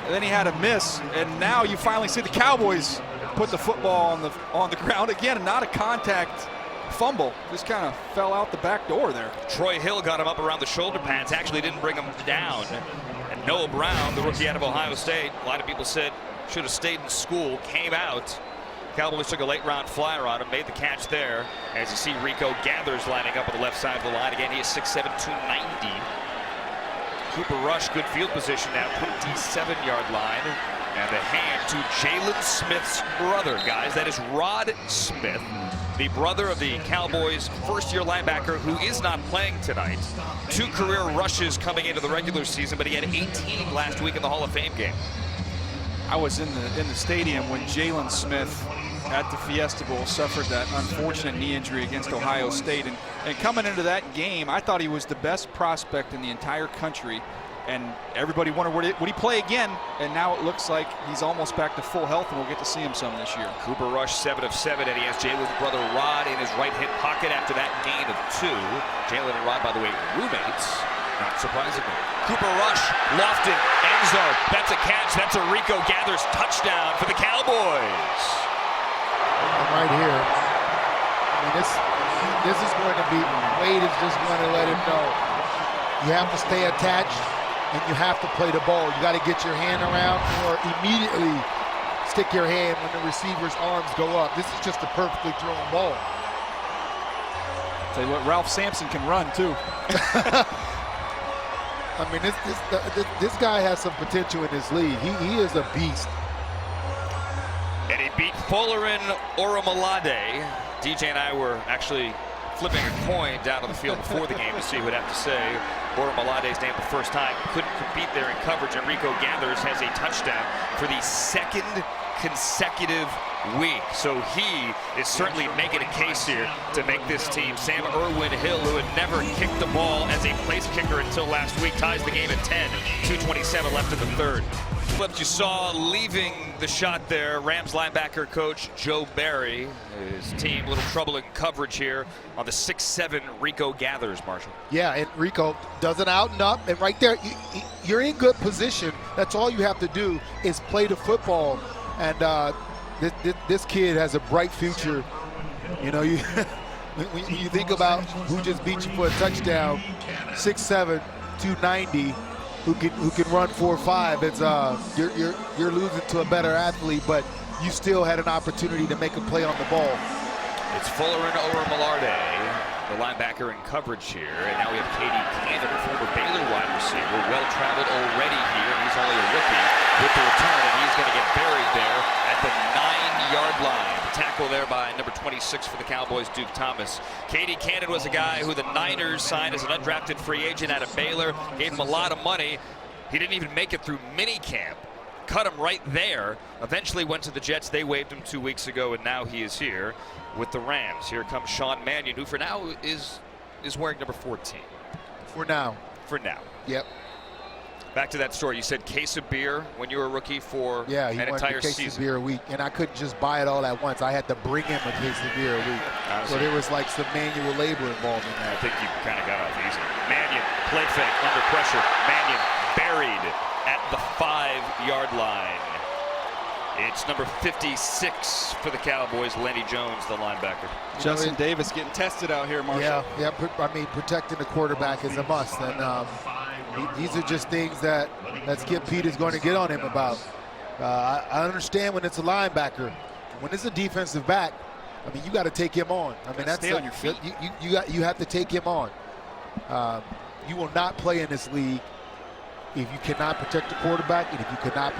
and then he had a miss, and now you finally see the Cowboys put the football on the ground again, and not a contact fumble. Just kind of fell out the back door there. Troy Hill got him up around the shoulder pads, actually didn't bring him down. And Noah Brown, the rookie out of Ohio State, a lot of people said should have stayed in school, came out. Cowboys took a late round flyer on him, made the catch there. As you see Rico Gathers lining up on the left side of the line. Again, he is 6'7", 290. Cooper Rush, good field position now, 27-yard line. And the hand to Jalen Smith's brother, guys. That is Rod Smith, the brother of the Cowboys' first-year linebacker who is not playing tonight. 2 career rushes coming into the regular season, but he had 18 last week in the Hall of Fame game. I was in the stadium when Jalen Smith at the Fiesta Bowl suffered that unfortunate knee injury against Ohio State. And coming into that game, I thought he was the best prospect in the entire country. And everybody wondered, would he play again? And now it looks like he's almost back to full health, and we'll get to see him some this year. Cooper Rush 7 of 7, and he has Jalen's brother Rod in his right hip pocket after that gain of 2. Jalen and Rod, by the way, roommates, not surprisingly. Cooper Rush, lofted, end zone. That's a catch. That's a Rico Gathers touchdown for the Cowboys. Right here. I mean, this is going to be, Wade is just going to let him know. You have to stay attached, and you have to play the ball. You got to get your hand around or immediately stick your hand when the receiver's arms go up. This is just a perfectly thrown ball. Tell you what, Ralph Sampson can run too. I mean, this guy has some potential in this league. He is a beast. And he beat Folarin Oromalade. DJ and I were actually flipping a coin down on the field before the game to see who would have to say Oromalade's name the first time. Couldn't compete there in coverage. Enrico Gathers has a touchdown for the 2nd consecutive week. So he is certainly making a case here to make this team. Sam Irwin-Hill, who had never kicked the ball as a place kicker until last week, ties the game at 10. 2:27 left in the third. Clips you saw leaving the shot there, Rams linebacker coach Joe Barry. His team, a little trouble in coverage here on the 6'7" Rico Gathers, Marshall. Yeah, and Rico does it out and up, and right there, you're in good position. That's all you have to do is play the football, and this kid has a bright future. You know, when you think about who just beat you for a touchdown, 6'7", 290. Who can run 4.5? It's you're losing to a better athlete, but you still had an opportunity to make a play on the ball. It's Fuller and over Mallarde, the linebacker in coverage here, and now we have Katie Cannon, the former Baylor wide receiver, well-traveled already here. He's only a rookie with the return, and he's going to get buried there at the 9-yard line. The tackle there by number 26 for the Cowboys, Duke Thomas. Katie Cannon was a guy who the Niners signed as an undrafted free agent out of Baylor, gave him a lot of money. He didn't even make it through minicamp. Cut him right there. Eventually went to the Jets. They waived him 2 weeks ago, and now he is here with the Rams. Here comes Sean Mannion, who for now is wearing number 14. For now. For now. Yep. Back to that story. You said case of beer when you were a rookie for an entire case season. of beer a week, and I couldn't just buy it all at once. I had to bring him a case of beer a week. So there was like some manual labor involved in that. I think you kind of got off easy. Mannion, play fake, under pressure. Mannion buried at the 5-yard line. It's number 56 for the Cowboys, Lenny Jones, the linebacker. Justin Davis getting tested out here, Marshall. Yeah. I mean, protecting the quarterback is a must, and these are just things that Skip Pete is going to get on him about. I understand when it's a linebacker. When it's a defensive back, I mean, you got to take him on. I mean, that's stay on your feet. You have to take him on. You will not play in this league if you cannot protect the quarterback and if you cannot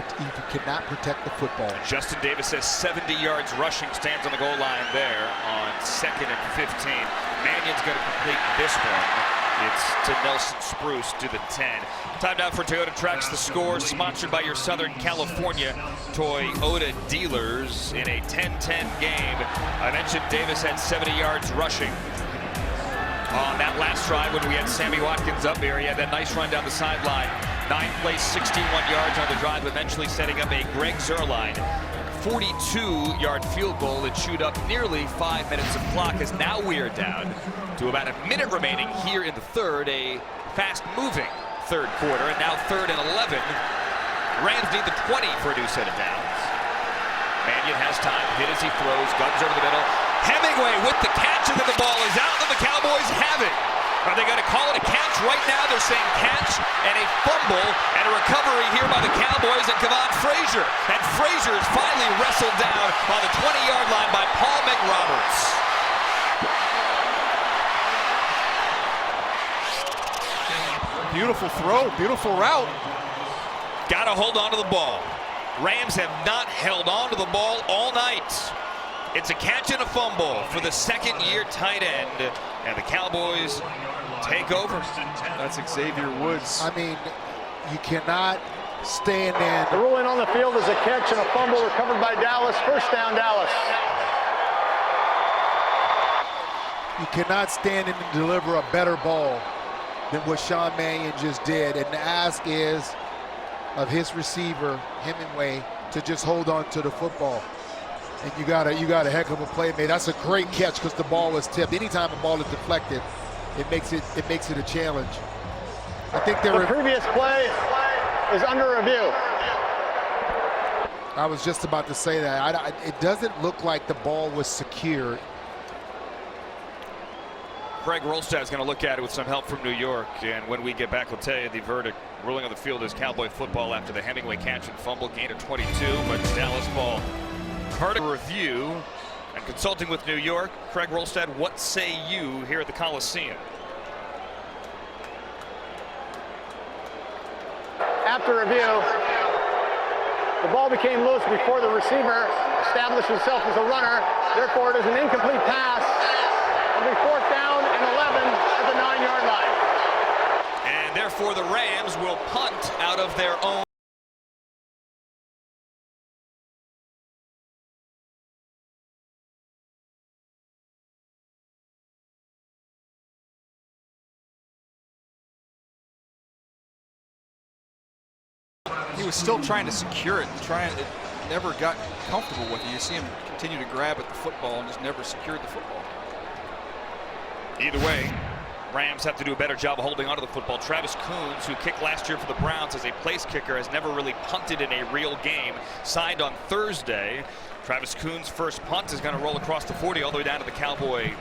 protect the football. Justin Davis has 70 yards rushing, stands on the goal line there on 2nd and 15. Mannion's going to complete this one. It's to Nelson Spruce to the 10. Time now for Toyota Tracks The Score, sponsored by your Southern California Toyota dealers in a 10-10 game. I mentioned Davis had 70 yards rushing. On that last drive when we had Sammy Watkins up here, he had that nice run down the sideline. 9 plays, 61 yards on the drive, eventually setting up a Greg Zuerlein 42-yard field goal that chewed up nearly 5 minutes of clock, as now we are down to about a minute remaining here in the third, a fast-moving third quarter, and now 3rd and 11. Rams need the 20 for a new set of downs. Mannion has time, hit as he throws, guns over the middle. Hemingway with the catch, and then the ball is out, and the Cowboys have it. Are they going to call it a catch? Right now they're saying catch and a fumble and a recovery here by the Cowboys and Kevon Frazier. And Frazier is finally wrestled down on the 20-yard line by Paul McRoberts. Beautiful throw, beautiful route. Got to hold on to the ball. Rams have not held on to the ball all night. It's a catch and a fumble for the second-year tight end, and the Cowboys take over. That's Xavier Woods. I mean, you cannot stand in. The ruling on the field is a catch and a fumble recovered by Dallas. First down, Dallas. You cannot stand in and deliver a better ball than what Sean Mannion just did. And the ask is of his receiver, Hemingway, to just hold on to the football. And you got a heck of a play made. That's a great catch because the ball was tipped. Anytime a ball is deflected, it makes it a challenge. I think the previous play is under review. I was just about to say that. It doesn't look like the ball was secured. Craig Rolstad is going to look at it with some help from New York, and when we get back, we'll tell you the verdict. Ruling on the field is Cowboy football after the Hemingway catch and fumble, gain of 22, but Dallas ball. Part of review and consulting with New York. Craig Rolstad, what say you here at the Coliseum? After review, the ball became loose before the receiver established himself as a runner. Therefore, it is an incomplete pass. It'll be 4th down and 11 at the 9-yard line. And therefore, the Rams will punt out of their own was still trying to secure it, it never got comfortable with it. You see him continue to grab at the football and just never secured the football. Either way, Rams have to do a better job of holding onto the football. Travis Coons, who kicked last year for the Browns as a place kicker, has never really punted in a real game. Signed on Thursday. Travis Coons' first punt is going to roll across the 40 all the way down to the Cowboy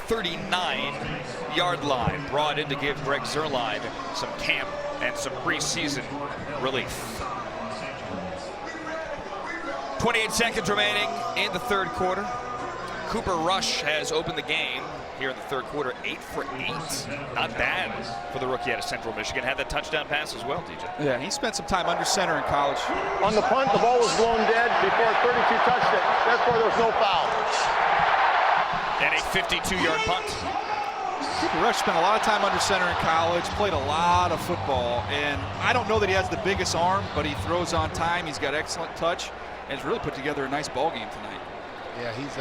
39-yard line. Brought in to give Greg Zuerlein some camp and some preseason relief. 28 seconds remaining in the third quarter. Cooper Rush has opened the game here in the third quarter, 8 for 8. Not bad for the rookie out of Central Michigan. Had that touchdown pass as well, DJ. Yeah, he spent some time under center in college. On the punt, the ball was blown dead before 32 touched it. Therefore, there was no foul. And a 52-yard punt. Cooper Rush spent a lot of time under center in college, played a lot of football, and I don't know that he has the biggest arm, but he throws on time. He's got excellent touch, and has really put together a nice ball game tonight. Yeah, he's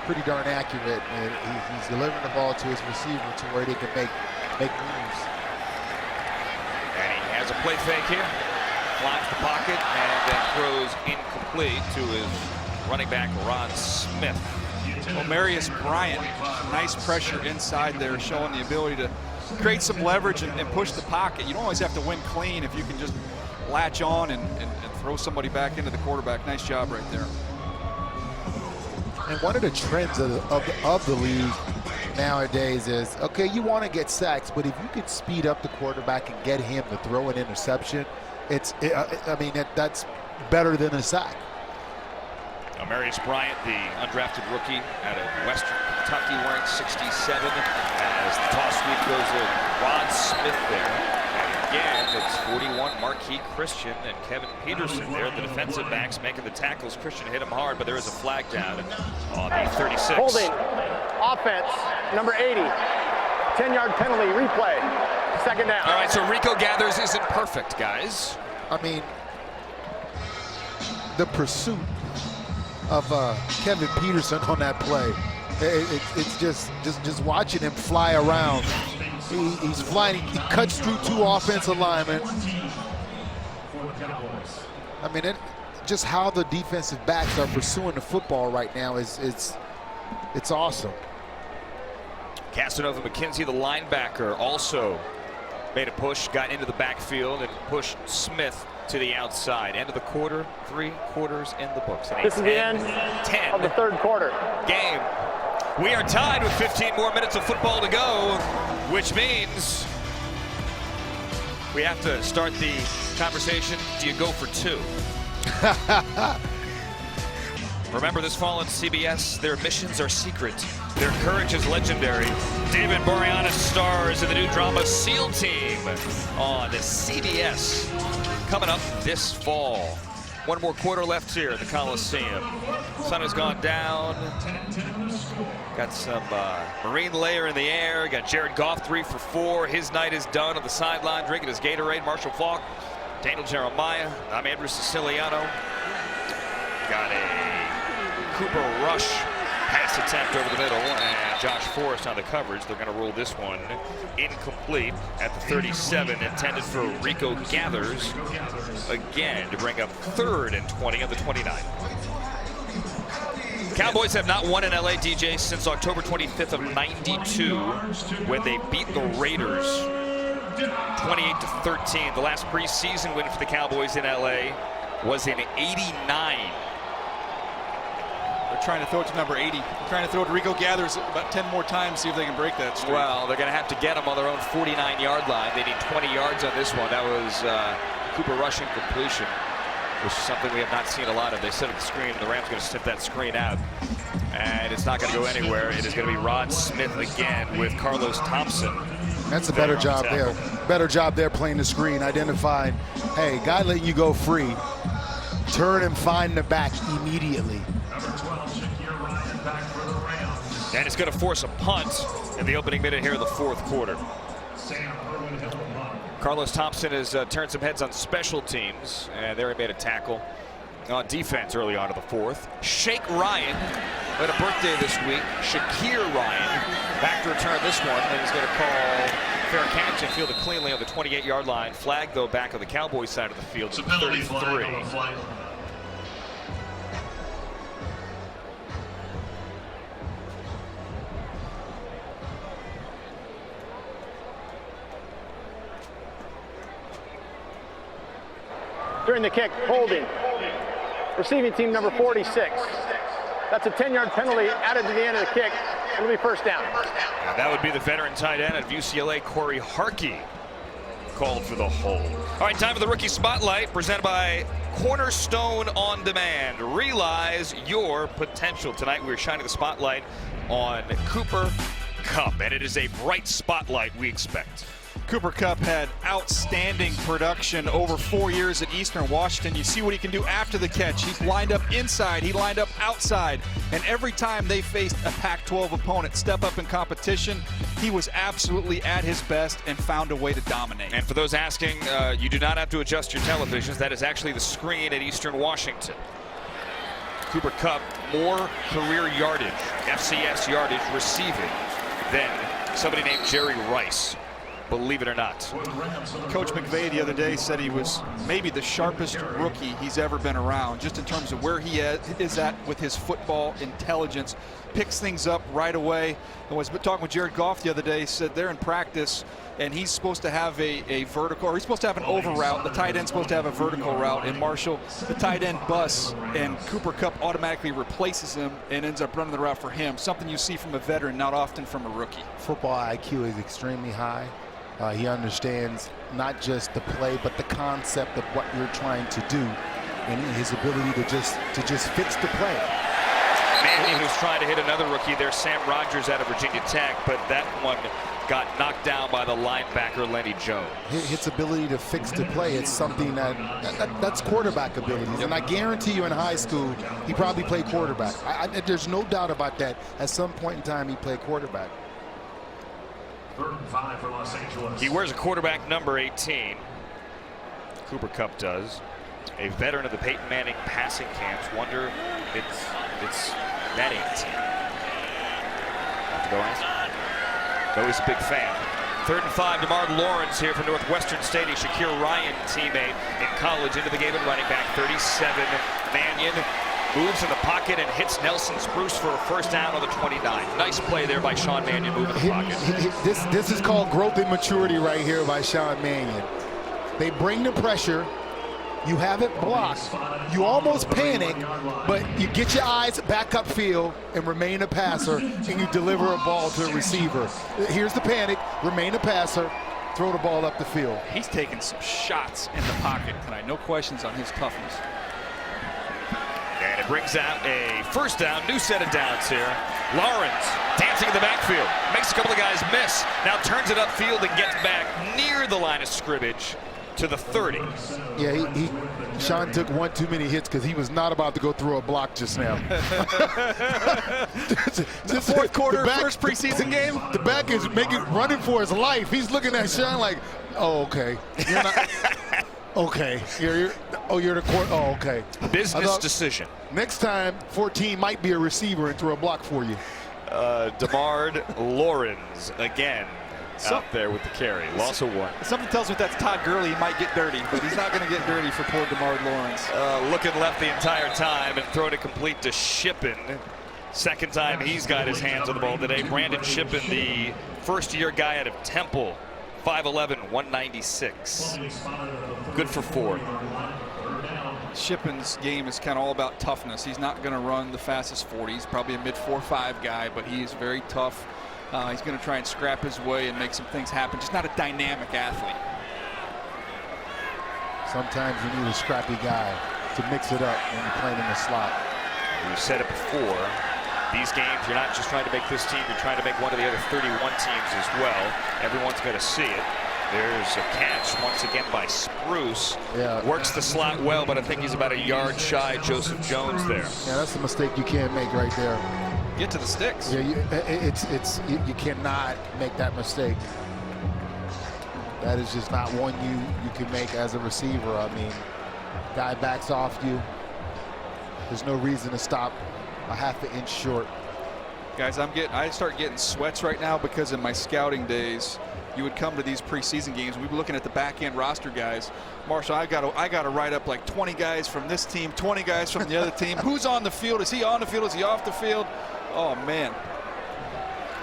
pretty darn accurate. And he's delivering the ball to his receiver to where they can make moves. And he has a play fake here. Flies the pocket and then throws incomplete to his running back, Ron Smith. Moreeeee Bryant, nice pressure inside there, showing the ability to create some leverage and push the pocket. You don't always have to win clean if you can just latch on and throw somebody back into the quarterback. Nice job right there. And one of the trends of the league nowadays is, okay, you want to get sacks, but if you can speed up the quarterback and get him to throw an interception, that's better than a sack. Moreeeee Bryant, the undrafted rookie out of Western Kentucky, wearing 67 as the toss sweep goes to Ron Smith there. Again, it's 41, Marquis Christian and Kevin Peterson there. The defensive backs making the tackles. Christian hit him hard, but there is a flag down on the 36. Holding. Offense, number 80. 10-yard penalty, replay. Second down. All right, so Rico Gathers isn't perfect, guys. I mean, the pursuit of Kevin Peterson on that play, it's just watching him fly around. He's flying, he cuts through two offensive linemen. I mean, just how the defensive backs are pursuing the football right now it's awesome. Casanova McKenzie, the linebacker, also made a push, got into the backfield and pushed Smith to the outside. End of the quarter, 3 quarters in the books. This is the end of the third quarter. Game. We are tied with 15 more minutes of football to go, which means we have to start the conversation. Do you go for 2? Remember this fall on CBS, their missions are secret. Their courage is legendary. David Boreanaz stars in the new drama SEAL Team on CBS. Coming up this fall. One more quarter left here at the Coliseum. Sun has gone down. Got some marine layer in the air. Got Jared Goff 3 for 4. His night is done on the sideline drinking his Gatorade. Marshall Faulk, Daniel Jeremiah. I'm Andrew Siciliano. Got a Cooper Rush pass attempt over the middle, and Josh Forrest on the coverage. They're going to roll this one incomplete at the 37, intended for Rico Gathers again to bring up 3rd and 20 on the 29. Cowboys have not won in LA, DJ, since October 25th of '92 when they beat the Raiders 28-13. The last preseason win for the Cowboys in LA was in '89. They're trying to throw it to number 80. They're trying to throw it to Rico Gathers about 10 more times, see if they can break that streak. Well, they're going to have to get him on their own 49-yard line. They need 20 yards on this one. That was Cooper Rush incompletion, which is something we have not seen a lot of. They set up the screen, and the Rams are going to sniff that screen out. And it's not going to go anywhere. It is going to be Rod Smith again with Carlos Thompson. That's a better job there. Better job there playing the screen, identifying, hey, guy letting you go free. Turn and find the back immediately. And it's going to force a punt in the opening minute here of the fourth quarter. Carlos Thompson has turned some heads on special teams, and there he made a tackle on defense early on in the fourth. Shake Ryan had a birthday this week. Shakir Ryan back to return this one, and he's going to call fair catch and fielded cleanly on the 28-yard line. Flag, though, back on the Cowboys side of the field at 33. During the kick, holding. Receiving team number 46. That's a 10-yard penalty added to the end of the kick. It'll be first down. And that would be the veteran tight end of UCLA, Corey Harkey, called for the hold. All right, time for the Rookie Spotlight, presented by Cornerstone On Demand. Realize your potential. Tonight we're shining the spotlight on Cooper Kupp, and it is a bright spotlight we expect. Cooper Kupp had outstanding production over 4 years at Eastern Washington. You see what he can do after the catch. He lined up inside, he lined up outside, and every time they faced a Pac-12 opponent step up in competition, he was absolutely at his best and found a way to dominate. And for those asking, you do not have to adjust your televisions. That is actually the screen at Eastern Washington. Cooper Kupp, more career yardage, FCS yardage receiving than somebody named Jerry Rice. Believe it or not. Coach McVay the other day said he was maybe the sharpest rookie he's ever been around, just in terms of where he is at with his football intelligence. Picks things up right away. I was talking with Jared Goff the other day, said they're in practice, and he's supposed to have a vertical, or he's supposed to have an over route. The tight end's supposed to have a vertical route, and Marshall, the tight end busts, and Cooper Kupp automatically replaces him and ends up running the route for him. Something you see from a veteran, not often from a rookie. Football IQ is extremely high. He understands not just the play, but the concept of what you're trying to do, and his ability to just fix the play. Manny, who's trying to hit another rookie there, Sam Rogers out of Virginia Tech, but that one got knocked down by the linebacker, Lenny Jones. His ability to fix the play, it's something that's quarterback abilities. And I guarantee you in high school, he probably played quarterback. There's no doubt about that. At some point in time, he played quarterback. He wears a quarterback number 18. Cooper Kupp does. A veteran of the Peyton Manning passing camps. Wonder if it's that 18. Have to go ask him. No, he's a big fan. 3rd and 5, DeMar Lawrence here from Northwestern State, a Shakir Ryan teammate in college, into the game at running back. 37, Mannion moves in the pocket and hits Nelson Spruce for a first down on the 29. Nice play there by Sean Mannion, moving the pocket. This is called growth and maturity right here by Sean Mannion. They bring the pressure. You have it blocked. You almost panic, but you get your eyes back upfield and remain a passer, and you deliver a ball to a receiver. Here's the panic, remain a passer, throw the ball up the field. He's taking some shots in the pocket tonight. No questions on his toughness. And it brings out a first down, new set of downs here. Lawrence dancing in the backfield, makes a couple of guys miss, now turns it upfield and gets back near the line of scrimmage to the 30. Yeah, Sean took one too many hits because he was not about to go through a block just now. The fourth quarter, first preseason game. The back is running for his life. He's looking at Sean like, oh, okay. You're not, okay. You're the court. Oh, okay. Business decision. Next time, 14 might be a receiver and throw a block for you. DeMar Lawrence again. Out there with the carry. Loss of 1. Something tells me that's Todd Gurley. He might get dirty, but he's not going to get dirty for poor DeMar Lawrence. Looking left the entire time and throwing it complete to Shippen. Second time he's got his hands on the ball today. Brandon Shippen, the first-year guy out of Temple. 5'11", 196. Good for 4. Shippen's game is kind of all about toughness. He's not going to run the fastest 40. He's probably a mid 4.5 guy, but he's very tough. He's going to try and scrap his way and make some things happen. Just not a dynamic athlete. Sometimes you need a scrappy guy to mix it up when you're playing in the slot. We've said it before. These games, you're not just trying to make this team, you're trying to make one of the other 31 teams as well. Everyone's going to see it. There's a catch once again by Spruce. Yeah. Works the slot well, but I think he's about a yard shy Joseph Jones there. Yeah, that's a mistake you can't make right there. Get to the sticks. Yeah, you cannot make that mistake. That is just not one you can make as a receiver. I mean, guy backs off you. There's no reason to stop a half an inch short. Guys, I start getting sweats right now because in my scouting days, you would come to these preseason games. We'd be looking at the back end roster guys. Marshall, I got to write up like 20 guys from this team, 20 guys from the other team. Who's on the field? Is he on the field? Is he off the field? Oh man.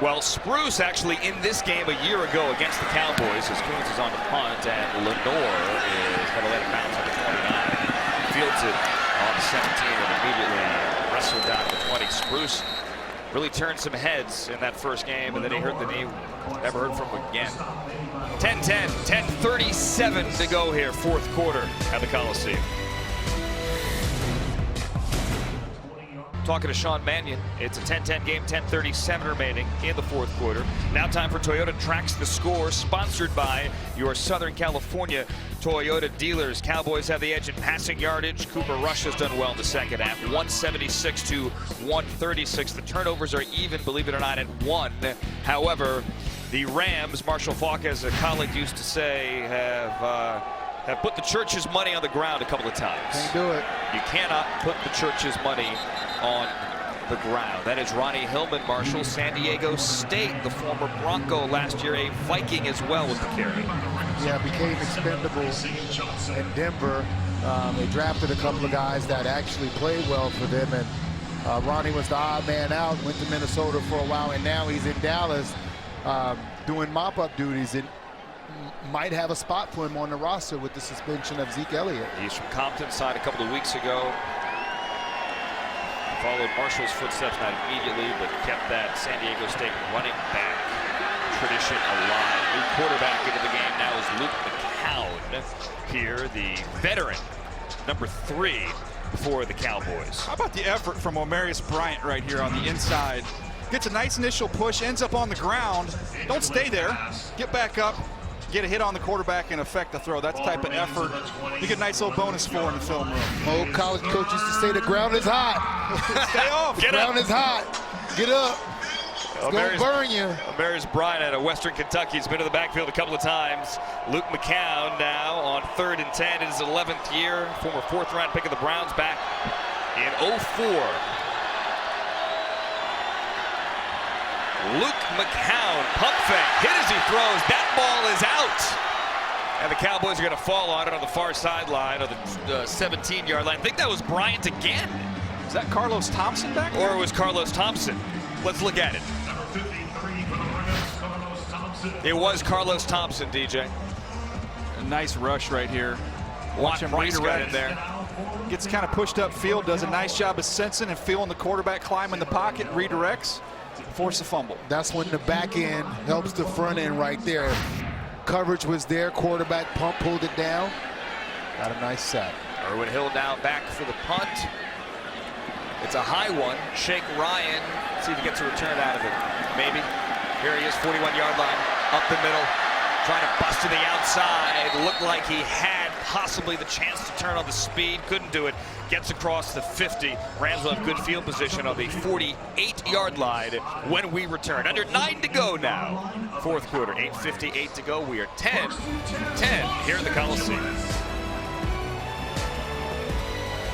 Well, Spruce actually in this game a year ago against the Cowboys, as Coons is on the punt, and Lenore is going to let it bounce on the 29. Fields it on the 17 and immediately wrestled down to the 20. Spruce really turned some heads in that first game, and then he hurt the knee. Never heard from him again. 10-10, 10:37 to go here, fourth quarter at the Coliseum. Talking to Sean Mannion, it's a 10-10 game, 10:37 remaining in the fourth quarter. Now time for Toyota Tracks the Score, sponsored by your Southern California Toyota dealers. Cowboys have the edge in passing yardage. Cooper Rush has done well in the second half, 176 to 136. The turnovers are even, believe it or not, at 1. However, the Rams, Marshall Faulk, as a colleague used to say, have put the church's money on the ground a couple of times. Can't do it. You cannot put the church's money on the ground. That is Ronnie Hillman, Marshall, San Diego State, the former Bronco last year, a Viking as well with the carry. Yeah, became expendable in Denver. They drafted a couple of guys that actually played well for them, and Ronnie was the odd man out, went to Minnesota for a while, and now he's in Dallas doing mop-up duties, and might have a spot for him on the roster with the suspension of Zeke Elliott. He's from Compton, signed a couple of weeks ago. Followed Marshall's footsteps, not immediately, but kept that San Diego State running back tradition alive. New quarterback into the game now is Luke McCown here, the veteran, number 3 for the Cowboys. How about the effort from Omarius Bryant right here on the inside? Gets a nice initial push, ends up on the ground. Don't stay there. Get back up, get a hit on the quarterback and affect the throw. That's the type of effort you get a nice little bonus for in the film room. Old college coach used to say the ground is hot. Stay off. The ground is hot. Get up. It's going to burn you. Omarius Bryant out of Western Kentucky has been to the backfield a couple of times. Luke McCown now on 3rd and 10 in his 11th year. Former 4th round pick of the Browns back in 04. Luke McCown, pump fake, hit as he throws. That ball is out. And the Cowboys are going to fall on it on the far sideline of the 17-yard line. I think that was Bryant again. Is that Carlos Thompson back there? Or it was Carlos Thompson. Let's look at it. It was Carlos Thompson, DJ. A nice rush right here. Watch him redirect in there. Gets kind of pushed upfield, does a nice job of sensing and feeling the quarterback climb in the pocket, redirects, force a fumble. That's when the back end helps the front end right there. Coverage was there, quarterback pump pulled it down. Got a nice sack. Erwin Hill now back for the punt. It's a high one. Shake Ryan. See if he gets a return out of it. Maybe. Here he is, 41-yard line, up the middle, trying to bust to the outside. Looked like he had possibly the chance to turn on the speed. Couldn't do it. Gets across the 50. Rams will have good field position on the 48-yard line when we return. Under 9 to go now. Fourth quarter, 8:58 to go. We are 10-10 here in the Coliseum.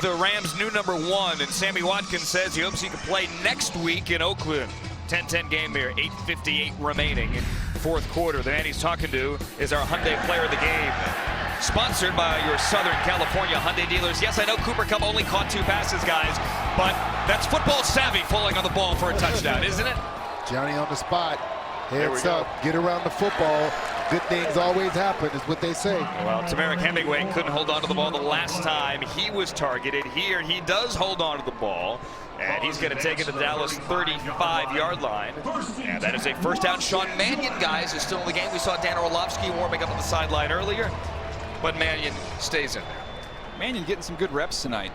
The Rams' new number 1, and Sammy Watkins says he hopes he can play next week in Oakland. 10-10 game here, 8:58 remaining. Fourth quarter, the man he's talking to is our Hyundai player of the game. Sponsored by your Southern California Hyundai dealers. Yes, I know Cooper Kupp only caught 2 passes, guys, but that's football savvy falling on the ball for a touchdown, isn't it? Johnny on the spot. Heads up, get around the football. Good things always happen, is what they say. Well, Tamarick Hemingway couldn't hold on to the ball the last time he was targeted. Here, he does hold on to the ball, and he's going to take it to the Dallas 35-yard line. And that is a first down. Sean Mannion, guys, is still in the game. We saw Dan Orlovsky warming up on the sideline earlier, but Mannion stays in there. Mannion getting some good reps tonight.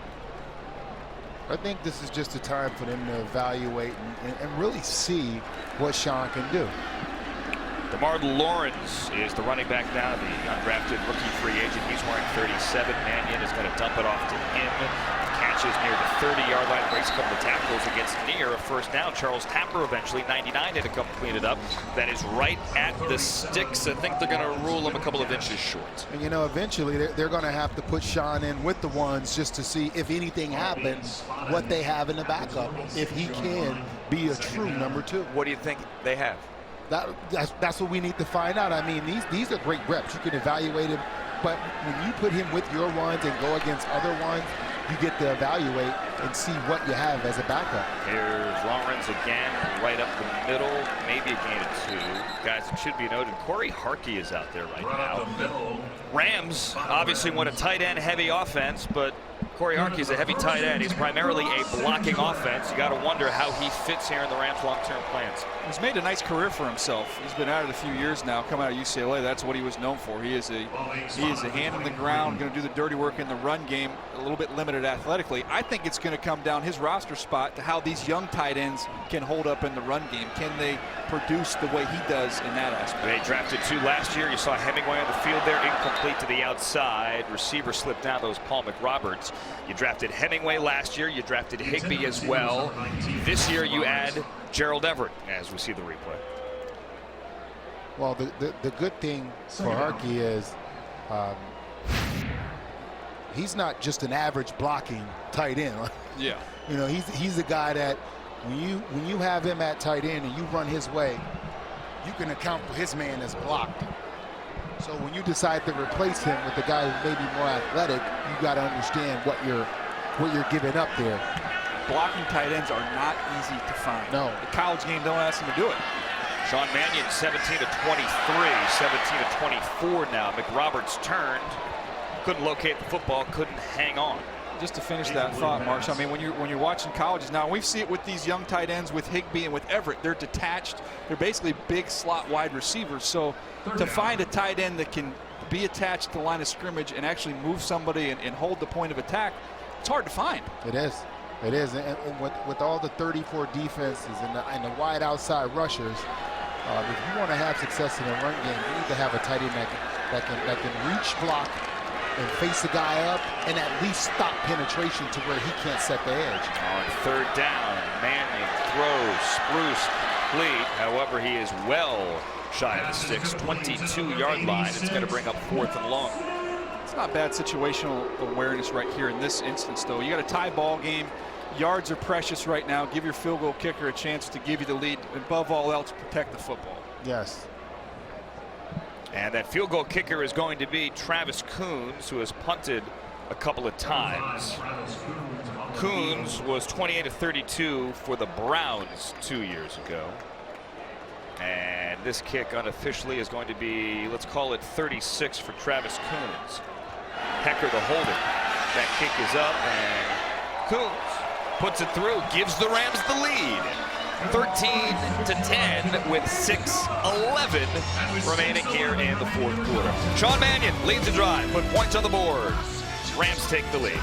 I think this is just a time for them to evaluate and really see what Sean can do. DeMar Lawrence is the running back now, the undrafted rookie free agent. He's wearing 37. Mannion is going to dump it off to him. The catch catches near the 30-yard line, breaks a couple of tackles against near a first down. Charles Tapper eventually, 99, didn't come clean it up. That is right at the sticks. I think they're going to rule him a couple of inches short. And, you know, eventually they're going to have to put Sean in with the ones just to see if anything happens, what they have in the backup, if he can be a true number 2. What do you think they have? That's what we need to find out. I mean, these are great reps. You can evaluate him, but when you put him with your ones and go against other ones, you get to evaluate and see what you have as a backup. Here's Lawrence again, right up the middle, maybe a gain of 2. Guys, it should be noted, Corey Harkey is out there right now. Rams obviously want a tight end heavy offense, but Corey Harkey is a heavy tight end. He's primarily a blocking offense. You got to wonder how he fits here in the Rams' long-term plans. He's made a nice career for himself. He's been at it a few years now, coming out of UCLA. That's what he was known for. He is a hand in the ground, going to do the dirty work in the run game, a little bit limited athletically. I think it's going to come down his roster spot to how these young tight ends can hold up in the run game. Can they produce the way he does in that aspect? They drafted 2 last year. You saw Hemingway on the field there, incomplete to the outside. Receiver slipped down. That was Paul McRoberts. You drafted Hemingway last year. You drafted Higbee as well. This year you add Gerald Everett, as we see the replay. Well, the good thing for Harkey is he's not just an average blocking tight end. Yeah. You know, he's a guy that when you have him at tight end and you run his way, you can account for his man as blocked. So when you decide to replace him with a guy who may be more athletic, you got to understand what you're giving up there. Blocking tight ends are not easy to find. No. The college game don't ask him to do it. Sean Mannion, 17 to 23, 17 to 24 now. McRoberts turned, couldn't locate the football, couldn't hang on. Just to finish that thought, Marsh, I mean, when you're watching colleges now, we see it with these young tight ends, with Higbee and with Everett. They're detached. They're basically big slot wide receivers. So to find a tight end that can be attached to the line of scrimmage and actually move somebody and hold the point of attack, it's hard to find. It is. It is. And with all the 34 defenses and the wide outside rushers, if you want to have success in the run game, you need to have a tight end that can reach, block, and face the guy up and at least stop penetration to where he can't set the edge. On 3rd down, Manning throws, Spruce complete. However, he is well shy of the sticks, 22-yard line. It's going to bring up 4th and long. It's not bad situational awareness right here in this instance, though. You got a tie ball game. Yards are precious right now. Give your field goal kicker a chance to give you the lead. Above all else, protect the football. Yes. And that field goal kicker is going to be Travis Coons, who has punted a couple of times. Coons was 28 of 32 for the Browns 2 years ago. And this kick unofficially is going to be, let's call it 36 for Travis Coons. Hecker the holder. That kick is up, and Coons puts it through, gives the Rams the lead. 13 to 10 with 6:11 remaining here in the 4th quarter. Sean Mannion leads the drive, put points on the board. Rams take the lead.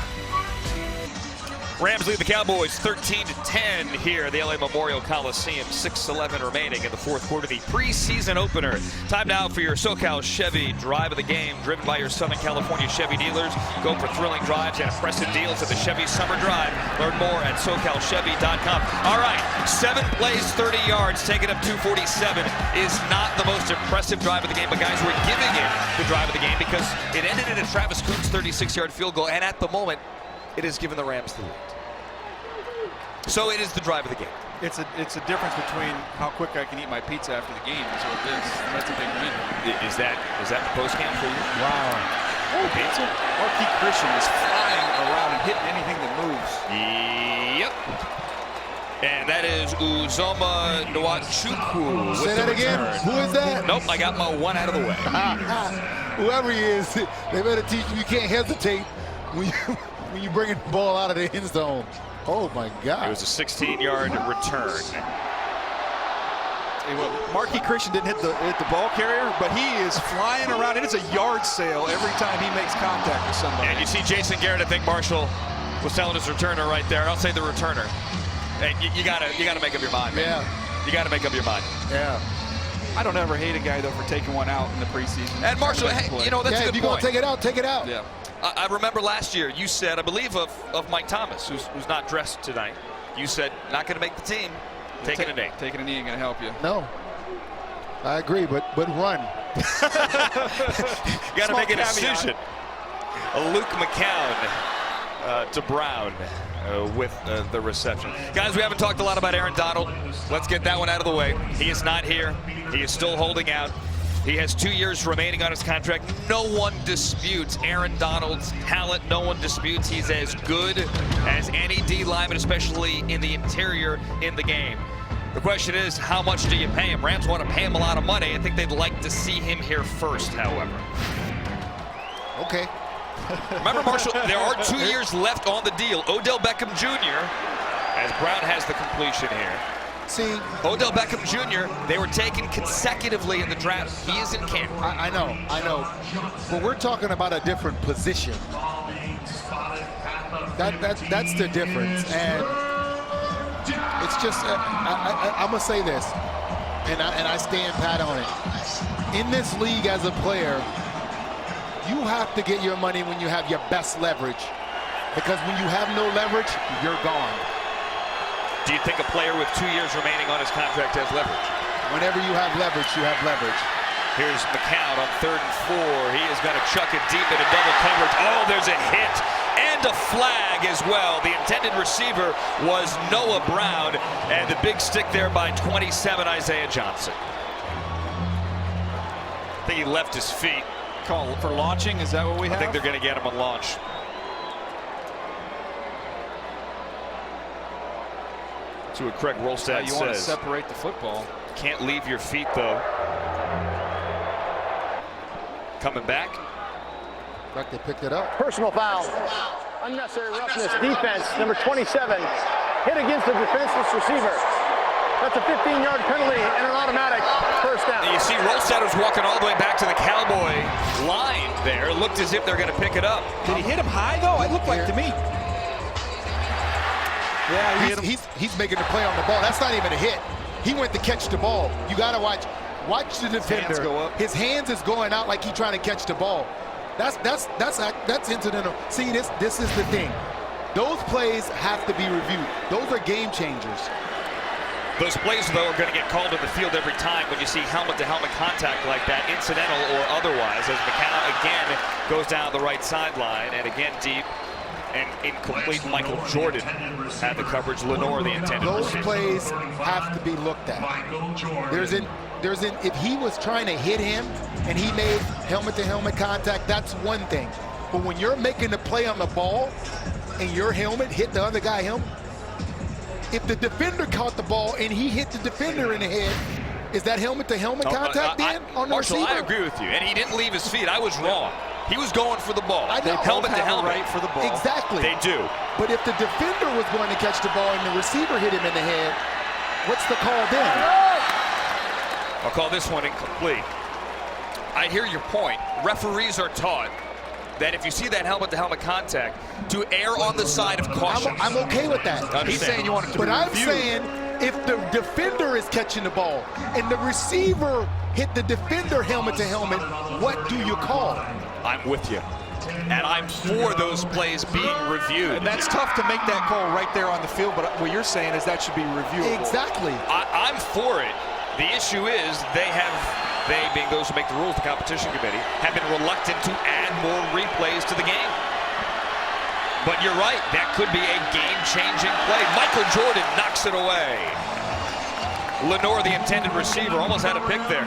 Rams lead the Cowboys 13 to 10 here at the LA Memorial Coliseum. 6:11 remaining in the 4th quarter, the preseason opener. Time now for your SoCal Chevy Drive of the Game, driven by your Southern California Chevy dealers. Go for thrilling drives and impressive deals at the Chevy Summer Drive. Learn more at SoCalChevy.com. All right, 7 plays, 30 yards, taking up 247 is not the most impressive drive of the game, but guys, we're giving it the drive of the game because it ended in a Travis Coons 36-yard field goal, and at the moment, it has given the Rams the lead. So it is the drive of the game. It's a difference between how quick I can eat my pizza after the game is what it is. That's a big win. Is that the post game for you? Wow. Oh, pizza. Moreeeee Christian is flying around and hitting anything that moves. Yep. And that is Uzoma Nwachukwu. Say that again. Who is that? Nope, I got my one out of the way. Whoever he is, they better teach you can't hesitate when you bring the ball out of the end zone. Oh my God. It was a 16-yard return. Moreeeee Christian didn't hit the ball carrier, but he is flying around. It is a yard sale every time he makes contact with somebody. And you see Jason Garrett, I think Marshall was telling his returner right there. I'll say the returner. And you gotta make up your mind, man. Yeah. You gotta make up your mind. Yeah. I don't ever hate a guy though for taking one out in the preseason. And Marshall, hey, you know, that's a good if you're point. gonna take it out, take it out. Yeah. I remember last year you said, I believe of Mike Thomas, who's not dressed tonight, you said not going to make the team, taking a knee. Taking a knee ain't going to help you. No. I agree, but run. You got to make a decision. Luke McCown to Brown with the reception. Guys, we haven't talked a lot about Aaron Donald. Let's get that one out of the way. He is not here. He is still holding out. He has 2 years remaining on his contract. No one disputes Aaron Donald's talent. No one disputes he's as good as any D lineman, especially in the interior in the game. The question is, how much do you pay him? Rams want to pay him a lot of money. I think they'd like to see him here first, however. Okay. Remember, Marshall, there are 2 years left on the deal. Odell Beckham Jr., as Brown has the completion here. See, Odell Beckham Jr., they were taken consecutively in the draft. He is in camp. I know. But we're talking about a different position. That's the difference. And it's just, I'm going to say this, and I stand pat on it. In this league as a player, you have to get your money when you have your best leverage. Because when you have no leverage, you're gone. Do you think a player with 2 years remaining on his contract has leverage? Whenever you have leverage, you have leverage. Here's McCown on 3rd and 4. He is going to chuck it deep into double coverage. Oh, there's a hit and a flag as well. The intended receiver was Noah Brown, and the big stick there by 27, Isaiah Johnson. I think he left his feet. Call for launching, is that what we have? I think they're going to get him on launch. That's what Craig Rolstad you says. want to separate the football. Can't leave your feet, though. Coming back. Like they picked it up. Personal foul. Unnecessary roughness. Defense, number 27. Hit against the defenseless receiver. That's a 15-yard penalty and an automatic first down. You see Rolstad was walking all the way back to the Cowboy line there. It looked as if they're going to pick it up. Did he hit him high, though? It looked like to me. Yeah, he's making the play on the ball. That's not even a hit. He went to catch the ball. You got to watch the defender. Hands go up. His hands is going out like he's trying to catch the ball. That's incidental. See, this is the thing. Those plays have to be reviewed. Those are game changers. Those plays, though, are going to get called in the field every time when you see helmet-to-helmet contact like that, incidental or otherwise, as McCown again goes down the right sideline, and again deep and incomplete. Michael Jordan had the coverage. Lenore, the intended Those receiver. plays have to be looked at. If he was trying to hit him and he made helmet-to-helmet contact, that's one thing. But when you're making the play on the ball and your helmet hit the other guy helmet, if the defender caught the ball and he hit the defender in the head, is that helmet-to-helmet contact then on the Marshall, receiver? I agree with you, and he didn't leave his feet. I was wrong. He was going for the ball. I know. Helmet-to-helmet. Right for the ball. Exactly. They do. But if the defender was going to catch the ball and the receiver hit him in the head, what's the call then? I'll call this one incomplete. I hear your point. Referees are taught that if you see that helmet-to-helmet contact, to err on the side of caution. I'm okay with that. He's saying you want it to be But I'm reviewed. saying if the defender is catching the ball and the receiver hit the defender helmet-to-helmet, what do you call? I'm with you. And I'm for those plays being reviewed. And that's tough to make that call right there on the field, but what you're saying is that should be reviewable. Exactly. I'm for it. The issue is they, being those who make the rules, the competition committee, have been reluctant to add more replays to the game. But you're right, that could be a game-changing play. Michael Jordan knocks it away. Lenore, the intended receiver, almost had a pick there.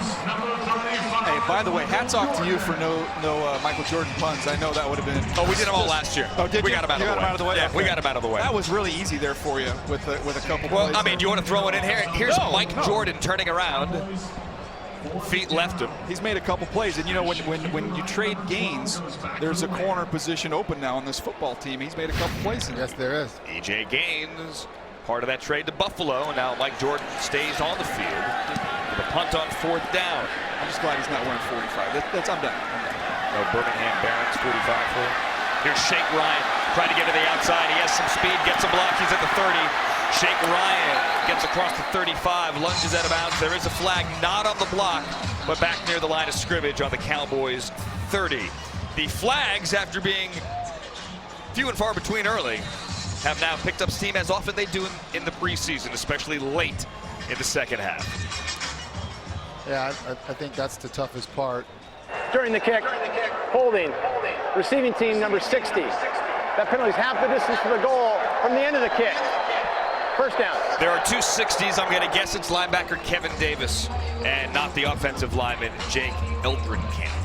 Hey, by the way, hats off to you for no Michael Jordan puns. I know that would have been. Oh, we did them all last year. Oh, did we you? got them out You of the way. got them out of the way? Yeah, Okay. we got them out of the way. That was really easy there for you with a couple. Well, plays I mean, do you want to throw it in here? Here's Mike no. Jordan turning around. Feet left him. He's made a couple plays, and you know when you trade Gaines, there's a corner position open now on this football team. He's made a couple plays. Yes, there is. E.J. Gaines, part of that trade to Buffalo, and now Mike Jordan stays on the field with a punt on 4th down. I'm just glad he's not wearing 45. I'm done. No Birmingham Barons 45 for. Here's Shake Ryan trying to get to the outside. He has some speed, gets a block. He's at the 30. Shake Ryan gets across the 35, lunges out of bounds. There is a flag, not on the block, but back near the line of scrimmage on the Cowboys 30. The Flags, after being few and far between early, have now picked up steam as often they do in the preseason, especially late in the second half. Yeah, I think that's the toughest part. During the kick, holding, receiving team number 60. That penalty is half the distance to the goal from the end of the kick. First down. There are two 60s. I'm going to guess it's linebacker Kevin Davis and not the offensive lineman Jake Eldrenkamp.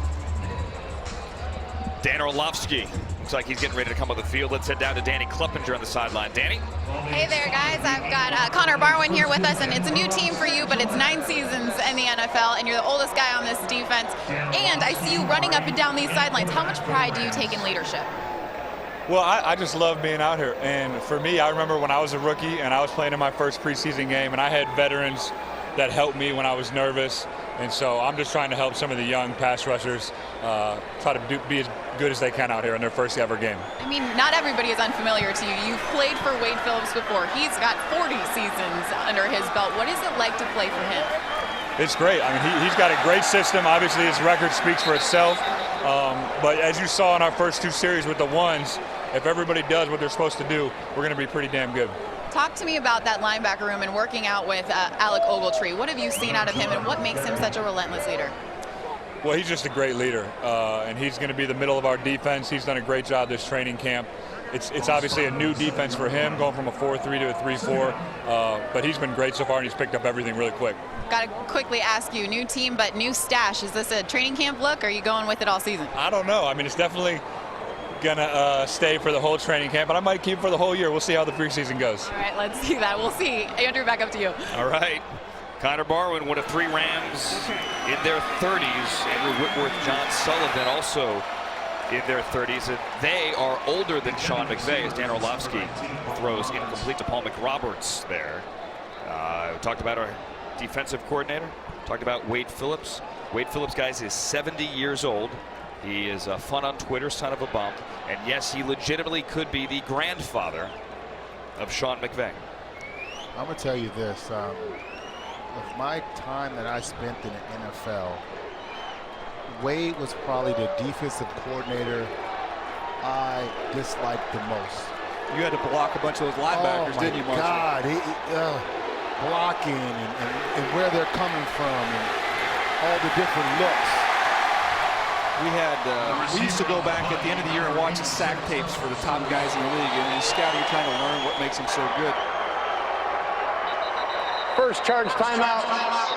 Dan Orlovsky looks like he's getting ready to come on the field. Let's head down to Danny Kleppinger on the sideline. Danny? Hey there, guys. I've got Connor Barwin here with us, and it's a new team for you, but it's 9 seasons in the NFL, and you're the oldest guy on this defense. And I see you running up and down these sidelines. How much pride do you take in leadership? Well, I just love being out here. And for me, I remember when I was a rookie and I was playing in my first preseason game, and I had veterans that helped me when I was nervous. And so I'm just trying to help some of the young pass rushers try to be as good as they can out here in their first ever game. I mean, not everybody is unfamiliar to you. You've played for Wade Phillips before. He's got 40 seasons under his belt. What is it like to play for him? It's great. I mean, he's got a great system. Obviously, his record speaks for itself. But as you saw in our first 2 series with the ones, if everybody does what they're supposed to do, we're going to be pretty damn good. Talk to me about that linebacker room and working out with Alec Ogletree. What have you seen out of him, and what makes him such a relentless leader? Well, he's just a great leader, and he's going to be the middle of our defense. He's done a great job this training camp. It's obviously a new defense for him, going from a 4-3 to a 3-4, but he's been great so far, and he's picked up everything really quick. Got to quickly ask you, new team but new stash. Is this a training camp look, or are you going with it all season? I don't know. I mean, it's definitely going to stay for the whole training camp, but I might keep for the whole year. We'll see how the preseason goes. All right, let's see that. We'll see. Andrew, back up to you. All right. Connor Barwin, one of 3 Rams in their 30s. Andrew Whitworth, John Sullivan also in their 30s. And they are older than Sean McVay, as Dan Orlovsky throws incomplete to Paul McRoberts there. We talked about our defensive coordinator. Talked about Wade Phillips. Wade Phillips, guys, is 70 years old. He is fun on Twitter, son of a bum. And yes, he legitimately could be the grandfather of Sean McVay. I'm going to tell you this. Of my time that I spent in the NFL, Wade was probably the defensive coordinator I disliked the most. You had to block a bunch of those linebackers, didn't you, Marshall? God, blocking and where they're coming from and all the different looks. We used to go back at the end of the year and watch the sack tapes for the top guys in the league, and in scouting, trying to learn what makes them so good. First charge timeout,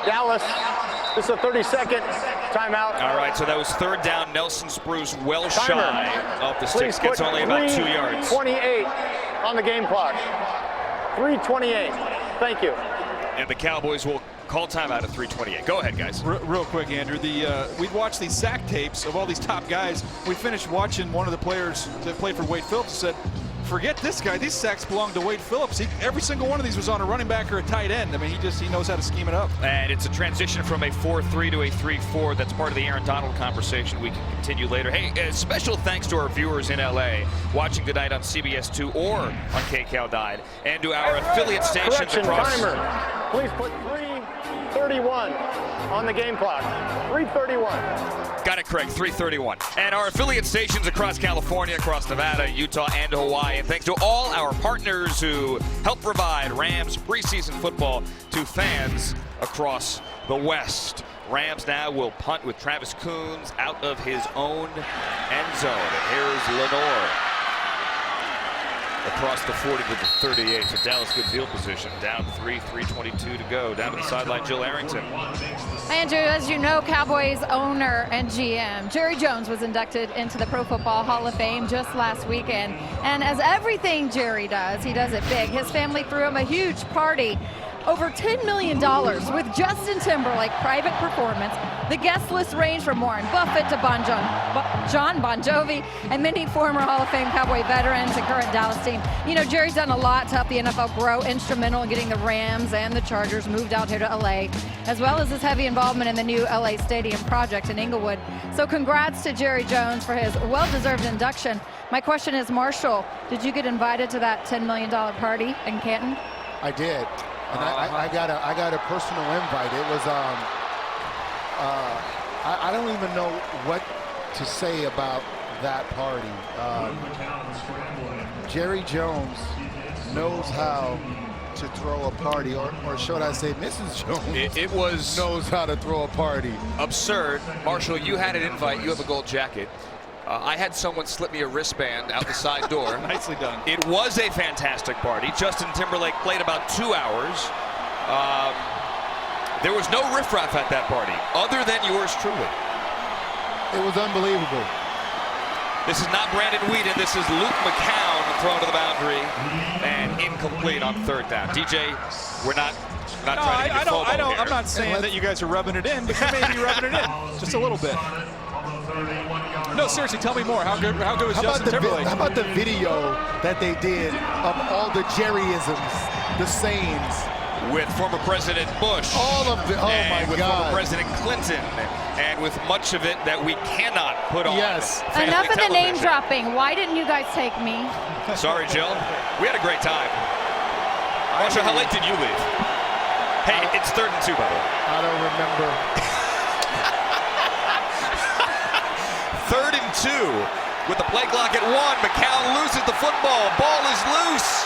Dallas. This is a 30-second timeout. All right, so that was 3rd down. Nelson Spruce well shy of the sticks. Gets only about 2 yards. 3:28 on the game clock. 3:28. Thank you. And the Cowboys will call timeout at 3:28. Go ahead, guys. Real quick, Andrew. We'd watch these sack tapes of all these top guys. We finished watching one of the players that played for Wade Phillips and said, forget this guy. These sacks belong to Wade Phillips. Every single one of these was on a running back or a tight end. I mean, he knows how to scheme it up. And it's a transition from a 4-3 to a 3-4. That's part of the Aaron Donald conversation we can continue later. Hey, special thanks to our viewers in L.A. watching tonight on CBS 2 or on KCAL9, and to our affiliate stations Correction, across. timer. Please put 3:31 on the game clock. 3:31. Got it correct, 3:31. And our affiliate stations across California, across Nevada, Utah, and Hawaii. And thanks to all our partners who help provide Rams preseason football to fans across the West. Rams now will punt with Travis Coons out of his own end zone. And here's Lenore across the 40 to the 38. So Dallas good field position. Down 3:22 to go. Down to the sideline, Jill Arrington. Andrew, as you know, Cowboys owner and GM Jerry Jones was inducted into the Pro Football Hall of Fame just last weekend. And as everything Jerry does, he does it big. His family threw him a huge party. Over $10 million with Justin Timberlake private performance. The guest list ranged from Warren Buffett to John Bon Jovi and many former Hall of Fame Cowboy veterans and current Dallas team. You know, Jerry's done a lot to help the NFL grow, instrumental in getting the Rams and the Chargers moved out here to LA, as well as his heavy involvement in the new LA Stadium project in Inglewood. So congrats to Jerry Jones for his well-deserved induction. My question is, Marshall, did you get invited to that $10 million party in Canton? I did. And I got a personal invite. It was I don't even know what to say about that party. Jerry Jones knows how to throw a party, or should I say Mrs. Jones It was knows how to throw a party. absurd. Marshall, you had an invite. You have a gold jacket. I had someone slip me a wristband out the side door. Nicely done. It was a fantastic party. Justin Timberlake played about 2 hours. There was no riffraff at that party, other than yours truly. It was unbelievable. This is not Brandon Whedon. This is Luke McCown thrown to the boundary and incomplete on third down. DJ, we're not trying to get FOMO here. I'm not saying that you guys are rubbing it in, but you may be rubbing it in just a little bit. No, seriously, tell me more. How good was Justin Timberlake? How about the video that they did of all the Jerryisms, the sayings? With former President Bush. All of the, oh and my with God. former President Clinton. And with much of it that we cannot put on. Yes. Enough of the name television. dropping. Why didn't you guys take me? Sorry, Jill. We had a great time. Marshall, how late did you leave? Hey, it's 3rd and 2, by the way. I don't remember. 3rd and 2 with the play clock at 1. McCown loses the football. Ball is loose.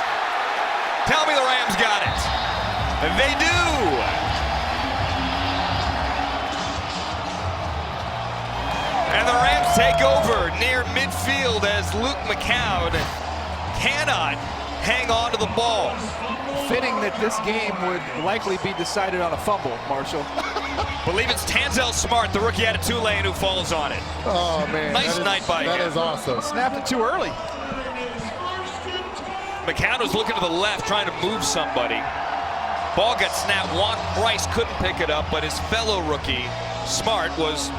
Tell me the Rams got it. And they do. And the Rams take over near midfield as Luke McCown cannot hang on to the ball. Fitting that this game would likely be decided on a fumble, Marshall. Believe it's Tanzel Smart, the rookie out of Tulane, who falls on it. Oh, man. Nice night by him. That is awesome. Snapped it too early. McCown was looking to the left, trying to move somebody. Ball got snapped. Juan Price couldn't pick it up, but his fellow rookie, Smart, was,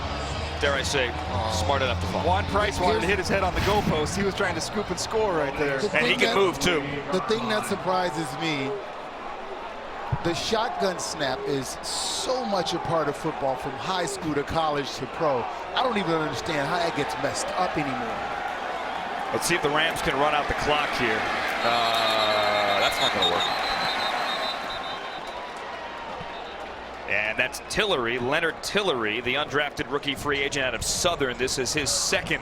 dare I say, smart enough to fall. Juan Price wanted to hit his head on the goalpost. He was trying to scoop and score right there. And he can move, too. The thing that surprises me, the shotgun snap is so much a part of football from high school to college to pro. I don't even understand how that gets messed up anymore. Let's see if the Rams can run out the clock here. That's not going to work. And that's Tillery, Leonard Tillery, the undrafted rookie free agent out of Southern. This is his second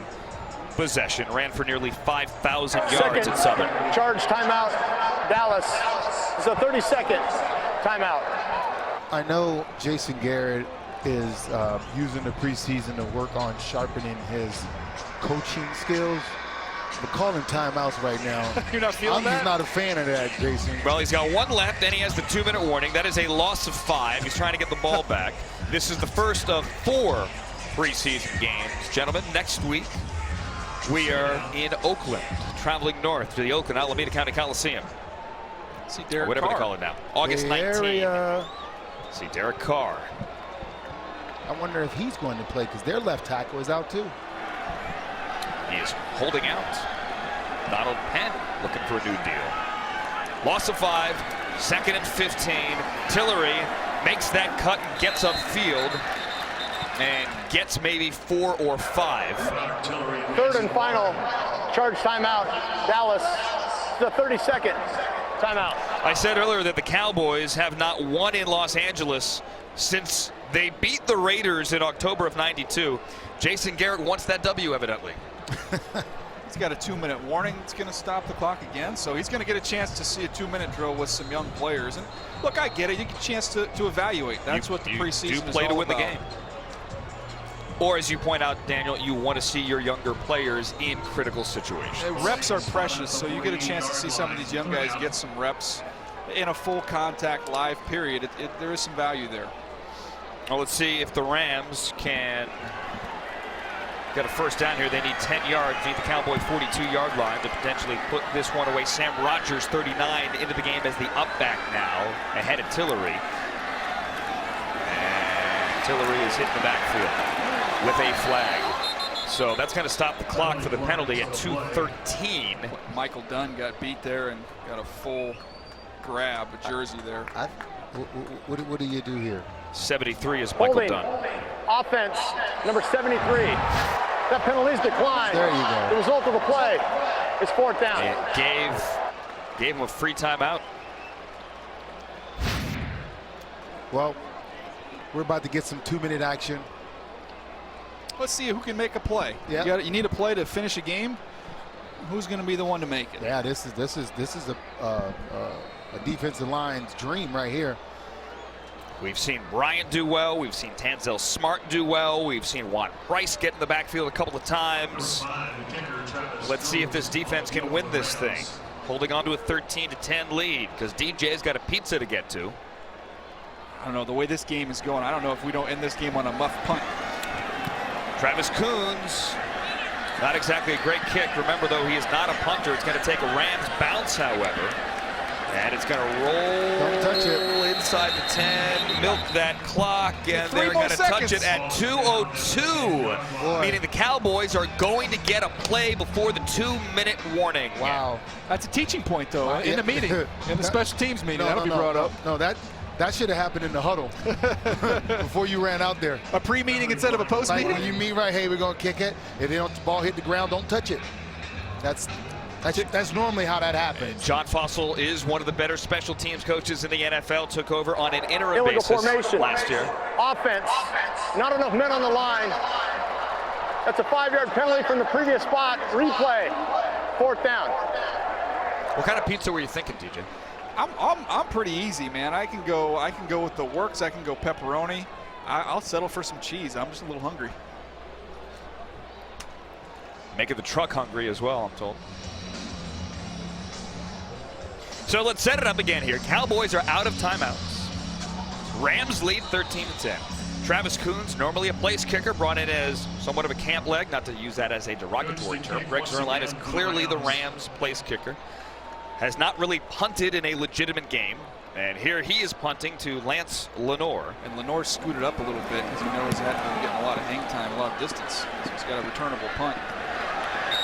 possession. Ran for nearly 5,000 yards at Southern. Charge timeout, Dallas. It's a 30-second timeout. I know Jason Garrett is using the preseason to work on sharpening his coaching skills. But calling timeouts right now, You're not feeling I'm just not a fan of that, Jason. Well, he's got 1 left, and he has the 2-minute warning. That is a loss of 5. He's trying to get the ball back. This is the first of 4 preseason games. Gentlemen, next week we are in Oakland, traveling north to the Oakland Alameda County Coliseum. See Derek Whatever Carr. they call it now. August 19th. See Derek Carr. I wonder if he's going to play because their left tackle is out too. He is holding out. Donald Penn looking for a new deal. Loss of 5, 2nd and 15. Tillery makes that cut and gets upfield and gets maybe 4 or 5. 3rd and final, charge timeout, Dallas. It's a 30-second timeout. I said earlier that the Cowboys have not won in Los Angeles since they beat the Raiders in October of '92. Jason Garrett wants that W, evidently. He's got a 2-minute warning. It's going to stop the clock again, so he's going to get a chance to see a 2-minute drill with some young players. And look, I get it. You get a chance to evaluate. That's what the preseason is all about. You play to win the game. Or, as you point out, Daniel, you want to see your younger players in critical situations. Reps are precious, so you get a chance to see some of these young guys get some reps in a full contact live period. There is some value there. Well, let's see if the Rams can get a first down here. They need 10 yards, need the Cowboy 42-yard line to potentially put this one away. Sam Rogers, 39, into the game as the up back now, ahead of Tillery. And Tillery is hit in the backfield with a flag. So that's going to stop the clock for the penalty at 2:13. Michael Dunn got beat there and got a full grab, a jersey there. What do you do here? 73 is Michael Holding. Dunn. Offense, number 73. That penalty's declined. There you go. The result of the play is 4th down. It gave him a free timeout. Well, we're about to get some 2-minute action. Let's see who can make a play. Yeah. You need a play to finish a game. Who's going to be the one to make it? Yeah, this is a defensive line's dream right here. We've seen Bryant do well. We've seen Tanzel Smart do well. We've seen Juan Price get in the backfield a couple of times. Let's see if this defense can win this thing. Holding on to a 13-10 lead because DJ's got a pizza to get to. I don't know. The way this game is going, I don't know if we don't end this game on a muff punt. Travis Coons, not exactly a great kick. Remember, though, he is not a punter. It's going to take a Rams bounce, however. And it's going to roll inside the 10, milk that clock, and they're going to touch it at 2:02, meaning the Cowboys are going to get a play before the 2-minute warning. Wow. That's a teaching point, though, in the meeting, in the special teams meeting. That'll be brought up. No, that should have happened in the huddle before you ran out there. A pre-meeting instead of a post-meeting? Like when you meet right, hey, we're going to kick it. If the ball hit the ground, don't touch it. That's normally how that happens. John Fossil is one of the better special teams coaches in the NFL. Took over on an interim basis last year. Offense, not enough men on the line. That's a 5-yard penalty from the previous spot. Replay, 4th down. What kind of pizza were you thinking, DJ? I'm pretty easy, man. I can go with the works. I can go pepperoni. I'll settle for some cheese. I'm just a little hungry. Making the truck hungry as well, I'm told. So let's set it up again here. Cowboys are out of timeouts. Rams lead 13-10. Travis Coons, normally a place kicker, brought in as somewhat of a camp leg, not to use that as a derogatory term. Greg Zuerlein is clearly the Rams place kicker. Has not really punted in a legitimate game. And here he is punting to Lance Lenoir. And Lenoir scooted up a little bit because he knows that he's getting a lot of hang time, a lot of distance. So he's got a returnable punt.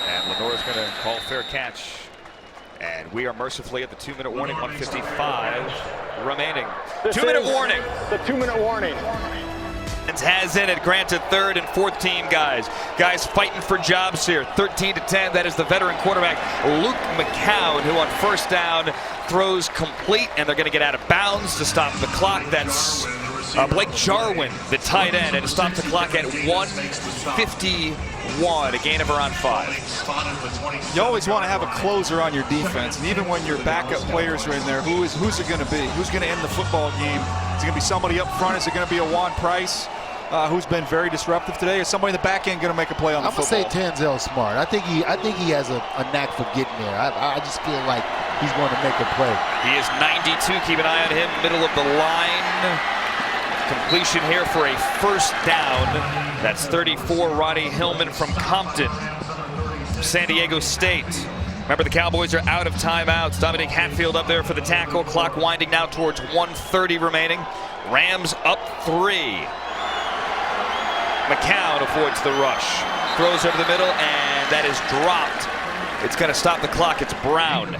And Lenoir is going to call fair catch. And we are mercifully at the 2-minute warning, 1:55 remaining. 2-minute warning. The 2-minute warning. Has in it, granted 3rd and 4th team guys. Guys fighting for jobs here. 13-10, that is the veteran quarterback, Luke McCown, who on 1st down throws complete, and they're going to get out of bounds to stop the clock. That's Blake Jarwin, the tight end, and it stops the clock at 1:51, a gain of around 5. You always want to have a closer on your defense, and even when your backup players are in there, who's it going to be? Who's going to end the football game? Is it going to be somebody up front? Is it going to be a Juan Price, who's been very disruptive today? Is somebody in the back end going to make a play on the football? I'm going to say Tanzel Smart. I think he has a knack for getting there. I just feel like he's going to make a play. He is 92. Keep an eye on him, middle of the line. Completion here for a 1st down. That's 34, Roddy Hillman from Compton, San Diego State. Remember, the Cowboys are out of timeouts. Dominic Hatfield up there for the tackle. Clock winding now towards 1:30 remaining. Rams up 3. McCown avoids the rush. Throws over the middle, and that is dropped. It's going to stop the clock. It's Brown.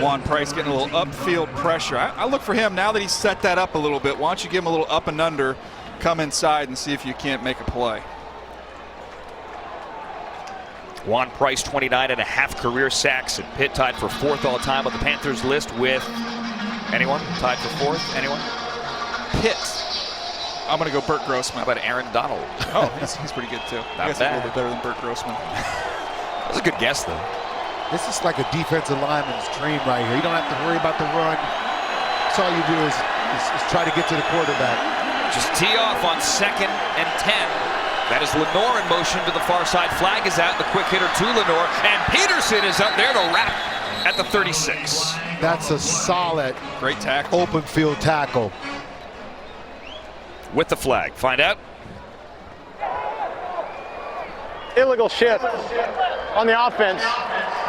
Juan Price getting a little upfield pressure. I look for him now that he's set that up a little bit. Why don't you give him a little up and under, come inside and see if you can't make a play. Juan Price, 29.5 career sacks, and Pitt tied for 4th all time on the Panthers list with anyone? Tied for 4th? Anyone? Pitt. I'm going to go Burt Grossman. How about Aaron Donald? Oh, he's pretty good too. Not I guess bad. a little bit better than Burt Grossman. That was a good guess, though. This is like a defensive lineman's dream right here. You don't have to worry about the run. That's all you do is try to get to the quarterback. Just tee off on 2nd and 10. That is Lenoir in motion to the far side. Flag is out. The quick hitter to Lenoir. And Peterson is up there to wrap at the 36. That's a solid, great tackle, open field tackle. With the flag. Find out. Illegal shift on the offense.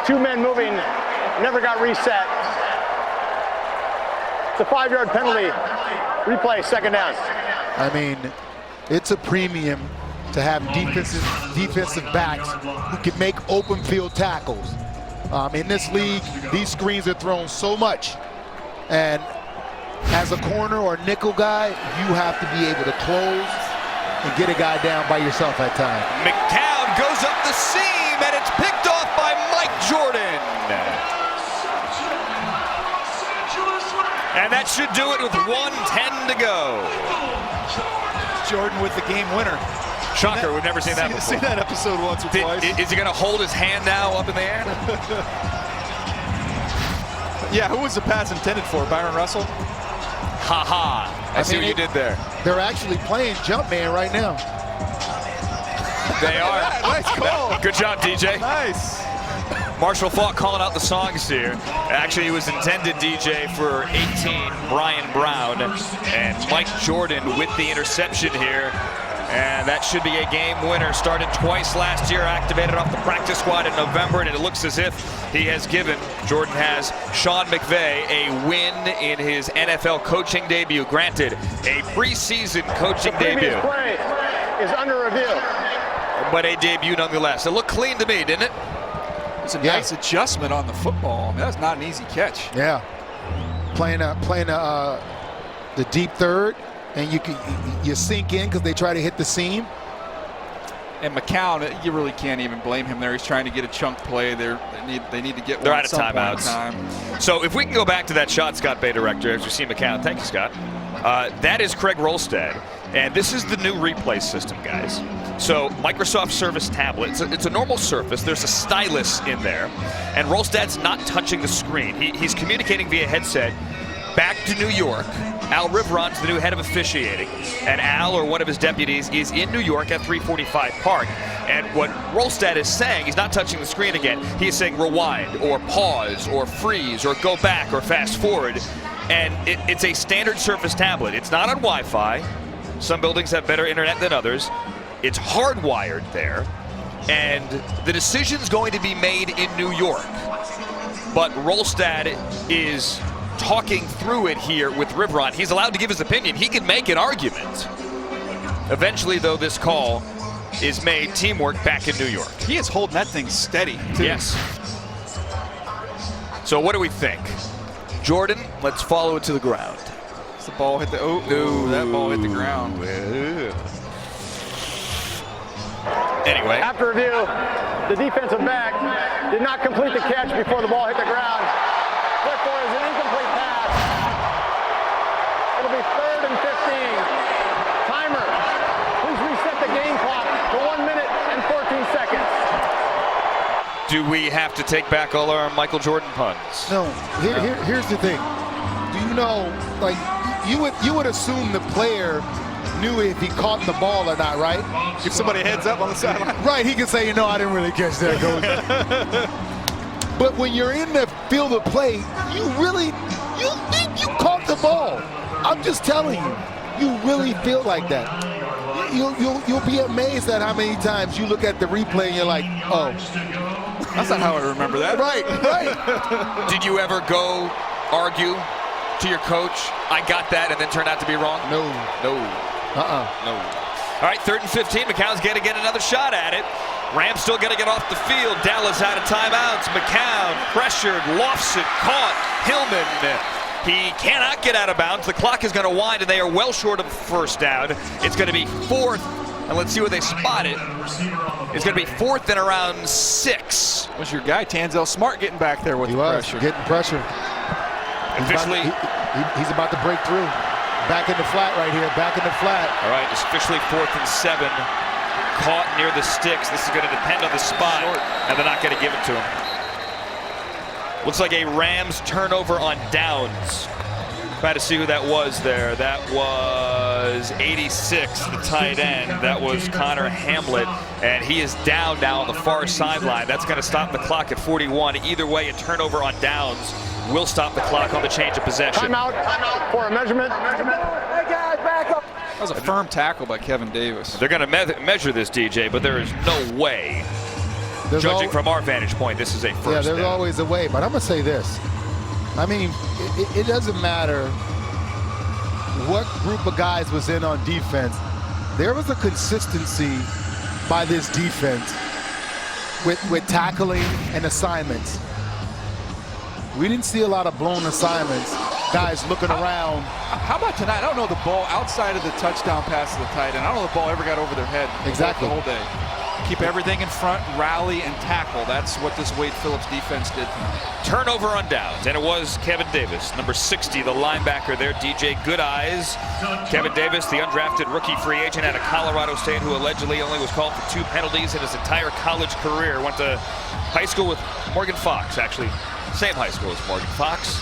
2 men moving, never got reset. It's a 5-yard penalty. Replay, 2nd down. I mean, it's a premium to have defensive backs who can make open field tackles. In this league, these screens are thrown so much. And as a corner or nickel guy, you have to be able to close and get a guy down by yourself at times. McCown goes up the seam, and it's picked off by Mike Jordan. And that should do it with 1:10 to go. Jordan with the game winner. Shocker, we've never seen that before. Seen that episode once or twice. Is he going to hold his hand now up in the air? Yeah, who was the pass intended for? Byron Russell? Ha-ha. I see what you did there. They're actually playing Jumpman right now. They are. Nice call. Good job, DJ. Nice. Marshall Faulk calling out the songs here. Actually, it was intended, DJ, for 18, Brian Brown, and Mike Jordan with the interception here. And that should be a game winner. Started twice last year, activated off the practice squad in November, and it looks as if he has given, Jordan has, Sean McVay a win in his NFL coaching debut. Granted, a preseason coaching debut. The play is under review. But a debut nonetheless. It looked clean to me, didn't it? It's a nice adjustment on the football. I mean, that's not an easy catch. Yeah, playing the deep third, and you sink in because they try to hit the seam. And McCown, you really can't even blame him there. He's trying to get a chunk play. They need to get They're one out of at some point in timeouts. time. So if we can go back to that shot, Scott Bay, director, as you see McCown. Thank you, Scott. That is Craig Rolstad. And this is the new replay system, guys. So Microsoft Surface tablet, it's a normal surface. There's a stylus in there. And Rolstad's not touching the screen. He's communicating via headset back to New York. Al Riveron's the new head of officiating. And Al, or one of his deputies, is in New York at 345 Park. And what Rolstad is saying, he's not touching the screen again. He's saying rewind, or pause, or freeze, or go back, or fast forward. And it's a standard Surface tablet. It's not on Wi-Fi. Some buildings have better internet than others. It's hardwired there. And the decision's going to be made in New York. But Rolstad is talking through it here with Riveron. He's allowed to give his opinion. He can make an argument. Eventually, though, this call is made teamwork back in New York. He is holding that thing steady, too. Yes. So what do we think? Jordan, let's follow it to the ground. The ball hit the that ball hit the ground. Anyway. After review, the defensive back did not complete the catch before the ball hit the ground. Therefore, it's an incomplete pass. It'll be 3rd and 15. Timer, please reset the game clock to 1 minute and 14 seconds. Do we have to take back all our Michael Jordan puns? No. Here's the thing. Do you know, like, you would assume the player knew if he caught the ball or not, right? Give somebody a heads up on the sideline. Right, he can say, I didn't really catch that, Coach. But when you're in the field of play, you think you caught the ball. I'm just telling you, you really feel like that. You'll be amazed at how many times you look at the replay and you're like, oh. That's not how I remember that. Right. Did you ever go argue to your coach, I got that, and then turned out to be wrong? No. No. No. All right, 3rd and 15. McCown's going to get another shot at it. Rams still got to get off the field. Dallas out of timeouts. McCown pressured, lofts it, caught. Hillman, he cannot get out of bounds. The clock is going to wind, and they are well short of first down. It's going to be 4th, and let's see where they spot it. It's going to be 4th and around 6. Was your guy Tanzel Smart getting back there with the pressure? Getting pressure. Officially, he's about to break through. Back in the flat right here. Back in the flat. All right, it's officially 4th and 7. Caught near the sticks. This is going to depend on the spot, and they're not going to give it to him. Looks like a Rams turnover on downs. Try to see who that was there. That was 86, the tight end. That was Connor Hamlet, and he is down now on the far sideline. That's going to stop the clock at 41. Either way, a turnover on downs will stop the clock on the change of possession. Timeout for a measurement. Hey guys, back up. That was a firm tackle by Kevin Davis. They're going to measure this, DJ, but there is no way, judging from our vantage point, this is a first Yeah, there's down. always a way, but I'm going to say this. I mean, it doesn't matter what group of guys was in on defense. There was a consistency by this defense with tackling and assignments. We didn't see a lot of blown assignments, guys looking around. How about tonight? I don't know the ball outside of the touchdown pass to the tight end. I don't know the ball ever got over their head. Exactly. The whole day. Keep everything in front, rally, and tackle. That's what this Wade Phillips defense did tonight. Turnover on downs, and it was Kevin Davis, number 60, the linebacker there, DJ Good Eyes. Kevin Davis, the undrafted rookie free agent out of Colorado State, who allegedly only was called for 2 penalties in his entire college career. Went to high school with Morgan Fox, actually. Same high school as Morgan Fox.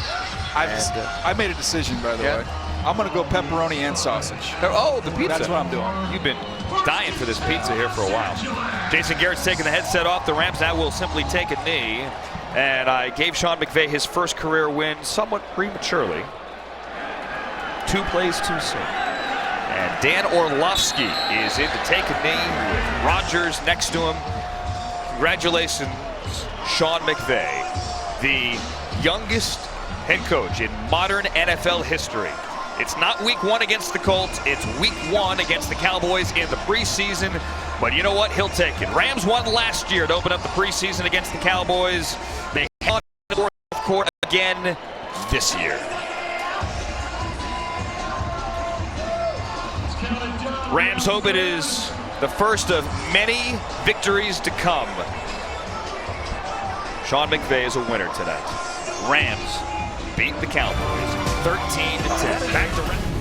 I made a decision, by the way. I'm going to go pepperoni and sausage. Oh, the pizza. That's what I'm doing. You've been dying for this pizza here for a while. Jason Garrett's taking the headset off. The Rams now will simply take a knee. And I gave Sean McVay his first career win somewhat prematurely. 2 plays too soon. And Dan Orlovsky is in to take a knee with Rodgers next to him. Congratulations, Sean McVay, the youngest head coach in modern NFL history. It's not week 1 against the Colts. It's week 1 against the Cowboys in the preseason. But you know what? He'll take it. Rams won last year to open up the preseason against the Cowboys. They won the fourth quarter again this year. Rams hope it is the first of many victories to come. Sean McVay is a winner tonight. Rams beat the Cowboys 13-10. Back to